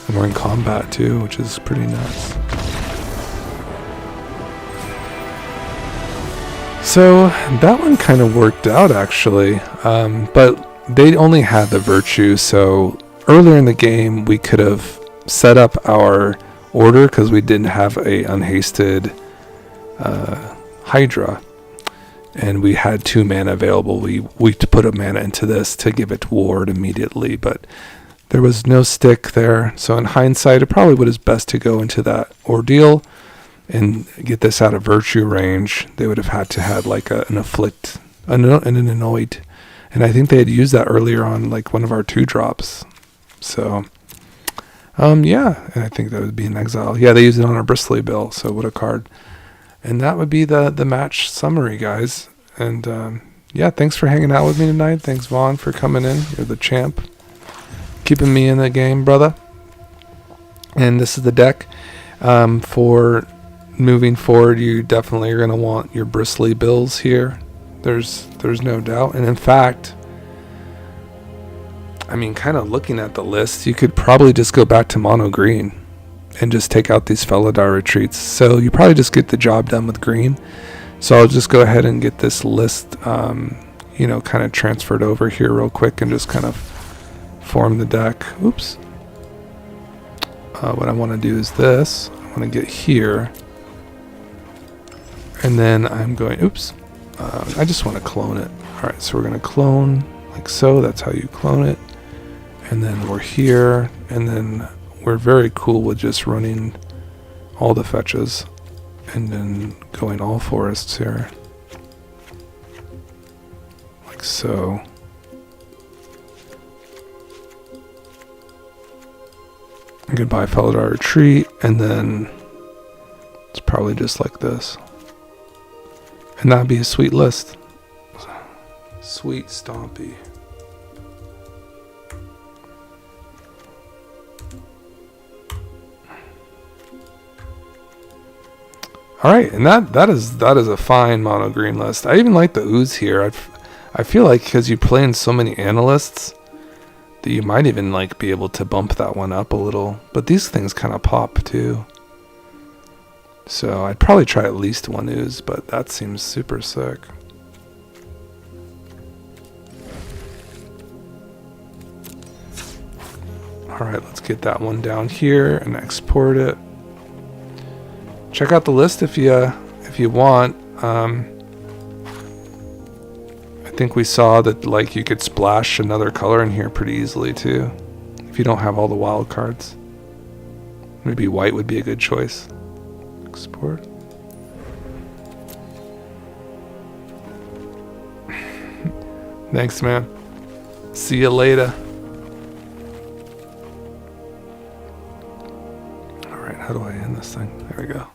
And we're in combat too, which is pretty nuts. So that one kind of worked out actually, but they only had the virtue. So earlier in the game we could have set up our order because we didn't have a unhasted Hydra, and we had 2 mana available. We put a mana into this to give it ward immediately, but there was no stick there. So in hindsight, it probably would have best to go into that ordeal and get this out of virtue range. They would have had to have like an afflict, an anoint, and I think they had used that earlier on like one of our 2-drops. So. Yeah, and I think that would be an exile. Yeah, they used it on our Bristly bill, so what a card. And that would be the match summary, guys. And yeah, thanks for hanging out with me tonight. Thanks, Vaughn, for coming in. You're the champ. Keeping me in the game, brother. And this is the deck. For moving forward, you definitely are going to want your Bristly bills here. There's no doubt. And in fact, I mean, kind of looking at the list, you could probably just go back to mono green and just take out these Felidar retreats. So you probably just get the job done with green. So I'll just go ahead and get this list, kind of transferred over here real quick and just kind of form the deck. Oops. What I want to do is this. I want to get here. And then I'm going, oops. I just want to clone it. Alright, so we're going to clone like so. That's how you clone it. And then we're here. And then we're very cool with just running all the fetches. And then going all forests here. Like so. Goodbye, Felidar Retreat, and then it's probably just like this. And that'd be a sweet list. Sweet Stompy. Alright, and that is a fine mono green list. I even like the ooze here. I feel like because you play in so many analysts, that you might even like be able to bump that one up a little. But these things kind of pop too. So I'd probably try at least one ooze, but that seems super sick. Alright, let's get that one down here and export it. Check out the list if you want. I think we saw that like you could splash another color in here pretty easily too, if you don't have all the wild cards. Maybe white would be a good choice. Export. Thanks, man. See you later. Alright, how do I end this thing? There we go.